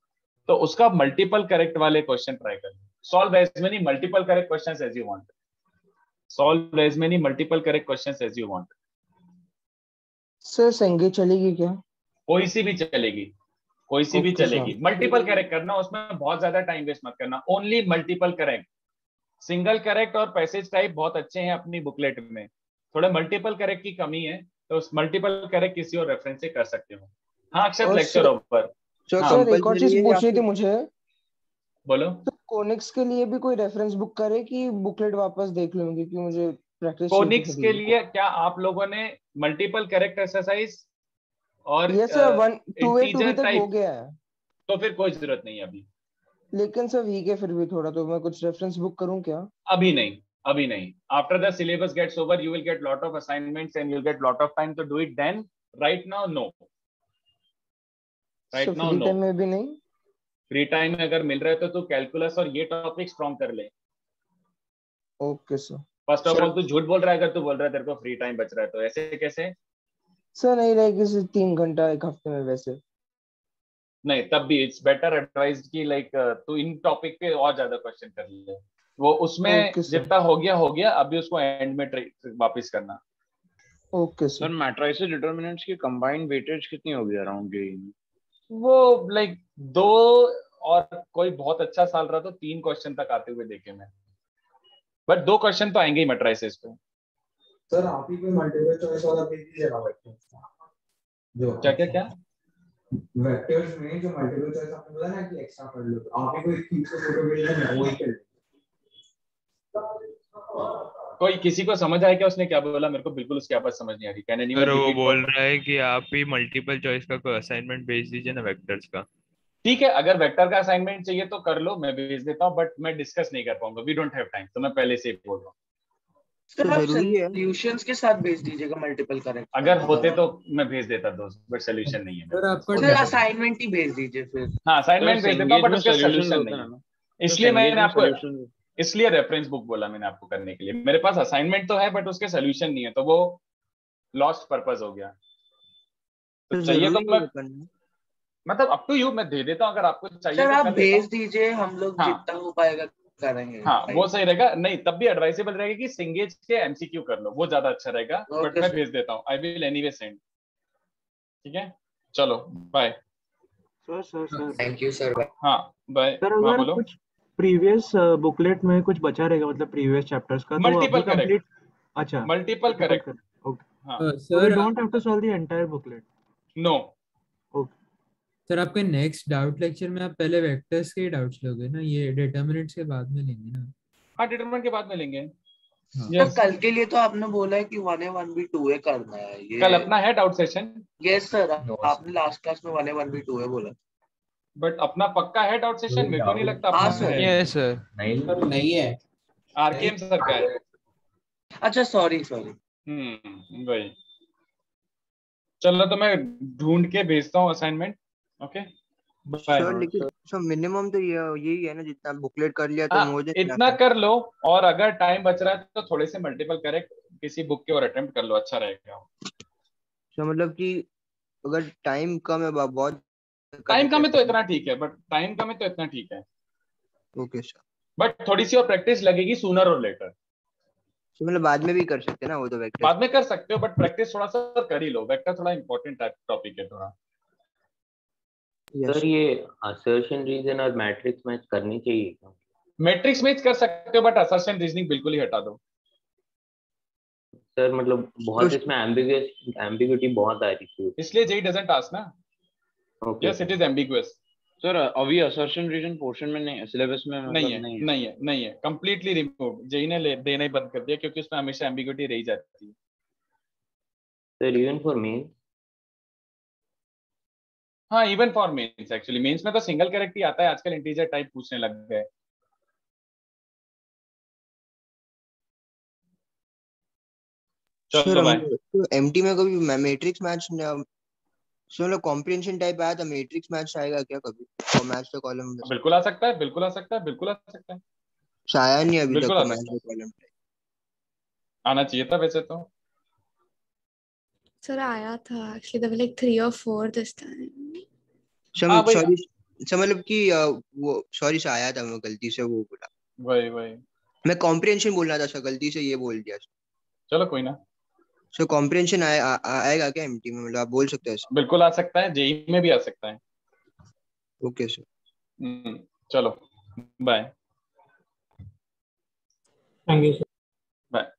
तो उसका मल्टीपल करेक्ट वाले क्वेश्चन ट्राई करें। Solve as many multiple correct questions as you want, solve as many multiple correct questions as you want. Sir संगे चलेगी क्या? कोई सी भी चलेगी, कोई सी भी Okay, चलेगी। sir. मल्टीपल करेक्ट करना, उसमें बहुत ज्यादा टाइम वेस्ट मत करना, only multiple correct. Single correct और पैसेज टाइप बहुत अच्छे हैं अपनी बुकलेट में, थोड़ा मल्टीपल करेक्ट की कमी है, तो उस मल्टीपल करेक्ट किसी और रेफरेंस से कर सकते हो। हाँ अक्षत, और लेक्चर ओवर। सर एक और चीज पूछनी थी मुझे। बोलो। तो कोनिक्स के लिए भी कोई रेफरेंस बुक करे कि बुकलेट वापस देख लूंगी, क्योंकि मुझे प्रैक्टिस चाहिए थी कोनिक्स थोड़ी। के लिए क्या आप लोगों ने मल्टीपल करेक्ट एक्सरसाइज और ये सर 2A 2B इंटीजर तक हो टाइप, गया है, तो फिर कोई जरूरत नहीं है अभी। लेकिन सर वीक है फिर भी थोड़ा, तो मैं कुछ रेफरेंस बुक करूं क्या? अभी नहीं, अभी नहीं। After the syllabus gets over you will get lot of assignments and you will get lot of time to do it, then right now no, right now free no. Time में भी नहीं? Free time में अगर मिल रहा है तो तू calculus और ये टॉपिक स्ट्रॉन्ग कर ले। Okay sir. First of all तू झूठ बोल रहा है अगर तू बोल रहा है तेरे को फ्री टाइम बच रहा है, तो ऐसे कैसे? सर नहीं रहेगी सर, 3 घंटा एक हफ्ते में वैसे। नहीं, तब भी इट्स बेटर एडवाइज्ड कि लाइक तू इन टॉपिक पे और ज्यादा क्वेश्चन कर ले, वो उसमें Okay, sir. जितना हो गया, अभी उसको एंड में वापस करना। ओके सर मैट्रिसेस डिटरमिनेंट्स की कंबाइंड वेटेज कितनी होगी अराउंड जेई में? वो लाइक 2, और कोई बहुत अच्छा साल रहा तो 3 क्वेश्चन तक आते हुए देखे मैं, बट 2 क्वेश्चन तो आएंगे ही मैट्रिसेस पे। सर आप ही कोई मल्टीपल चॉइस वाला भेज दीजिएगा वेक्टर्स जो क्या वेक्टर्स में जो मल्टीपल चॉइस आपने बोला ना कि एक्स्ट्रा कर लो, तो आप ही कोई ठीक से फोटो भेज देना, वो ही कर लो। कोई किसी को समझ आया क्या उसने क्या बोला? मेरे को बिल्कुल उसकी आवाज समझ नहीं आ रही। कैन एनीवन सर वो रिपीट? बोल रहा है कि आप ही मल्टीपल चॉइस का कोई असाइनमेंट भेज दीजिए ना वेक्टर्स का। ठीक है, अगर वेक्टर का असाइनमेंट चाहिए तो कर लो, मैं भेज देता हूँ, बट मैं डिस्कस नहीं कर पाऊंगा, वी डोंट हैव टाइम, तो मैं पहले से ही बोल रहा हूँ। सर आप सॉल्यूशंस के साथ भेज दीजिएगा मल्टीपल करेक्ट। अगर होते तो मैं भेज देता दोस्त, बट सोल्यूशन नहीं है मेरे पास। सर असाइनमेंट ही भेज दीजिए फिर। हाँ असाइनमेंट भेज देता हूँ, बट उसके solutions सोल्यूशन होते नहीं हैं है, ना। इसलिए मैंने आपको solutions- इसलिए रेफरेंस बुक बोला मैंने आपको करने के लिए। मेरे पास असाइनमेंट तो है बट उसके सोल्यूशन नहीं है, तो वो लॉस्ट पर्पस हो गया। तो चाहिए तो मैं मतलब अप टू यू, मैं दे देता हूँ, अगर आपको चाहिए सर तो आप कर लेता भेज हूँ। दीजिए, हम लोग हाँ। जितना हो पाएगा करेंगे। हाँ वो सही रहेगा। नहीं तब भी एडवाइसेबल रहेगा कि सिंगेज के एमसीक्यू कर लो, वो ज्यादा अच्छा रहेगा, बट मैं भेज देता हूँ। I will anyway send. ठीक है चलो bye. Sir thank you sir. हाँ बाय। सर हाँ अगर बोलो। कुछ प्रीवियस बुकलेट में कुछ बचा रहेगा, मतलब प्रीवियस चैप्टर्स का, तो वो मल्टीपल अभी करेक्ट। कंप्लीट। अच्छा मल्टीपल करेक्ट। ओके। हाँ So we don't have to solve the entire booklet. No. Okay sir आपके नेक्स्ट डाउट लेक्चर में आप पहले वेक्टर्स के डाउट्स लोगे ना, ये डिटरमिनेंट्स के बाद में लेंगे ना? हाँ डिटरमिनेंट के बाद में लेंगे। तो कल के लिए तो आपने बोला है कि 1A 1B 2A करना है ये। कल अपना है डाउट सेशन? यस सर, आपने लास्ट क्लास में 1A 1B 2A बोला। बट अपना पक्का है डाउट सेशन? मेरे को नहीं लगता अपना हाँ सर। है। सर नहीं है। आरकेएम सर का है। अच्छा सॉरी। वही। चलो तो मैं ढूंढ के भेजता हूँ असाइनमेंट। ओके सर लेकिन सर मिनिमम तो ये यही है ना, जितना बुकलेट कर लिया तो मोर देन इतना कर लो, और अगर टाइम बच रहा है तो थोड़े से मल्टीपल करेक्ट किसी बुक के और अटेम्प्ट कर लो, अच्छा रहेगा। सर मतलब कि अगर टाइम कम है बहुत टाइम कम है तो इतना ठीक है, बट टाइम कम है तो इतना ठीक है। Okay sir. बट थोड़ी सी और प्रैक्टिस लगेगी सूनर और लेटर। मतलब बाद में भी कर सकते हैं ना वो तो वेक्टर? बाद में कर सकते हो, बट प्रैक्टिस थोड़ा सा कर ही लो, वेक्टर थोड़ा इंपॉर्टेंट टॉपिक है थोड़ा। सर ये असर्शन रीजन और मैट्रिक्स मैच करनी चाहिए क्या? मैट्रिक्स मैच कर सकते हो, बट असर्शन रीजनिंग बिल्कुल ही हटा दो। सर मतलब बहुत इसमें एम्बिग्यूटी बहुत आ रही थी, इसलिए जेई डजंट आस्क ना। Yes it is ambiguous sir. अभी असर्शन रीजन पोर्शन में नहीं है, सिलेबस में मतलब नहीं है कंप्लीटली रिमूव। जेई ने देना ही बंद कर दिया क्योंकि उसमें हमेशा एम्बिग्यूटी रही जाती है। Sir even for mains? हाँ even for mains, actually mains में तो सिंगल कैरेक्टर ही आता है आजकल, इंटीजर टाइप पूछने लग गए। सर तो एमटी में कभी मैट्रिक्स मैच मतलब कॉम्प्रिहेंशन टाइप आया था, मैट्रिक्स मैच आएगा क्या कभी? और मैच द कॉलम में बिल्कुल आ सकता है, बिल्कुल आ सकता है, बिल्कुल आ सकता है। आया नहीं अभी बिल्कुल तक आ मैच सकता द कॉलम आना चाहिए था वैसे तो। सर आया था actually, there were like 3 or 4 this time. Sorry मतलब कि वो सॉरी से आया था, मैं गलती से वो बोला। वही मैं कॉम्प्रिहेंशन बोलना था सर, गलती से ये बोल दिया। चलो कोई ना। सर कॉम्प्रिहेंशन आएगा क्या एमटी में? मतलब आप बोल सकते हैं सर? बिल्कुल आ सकता है, जेई में भी आ सकता है। Okay sir. चलो bye. Thank you sir. Bye.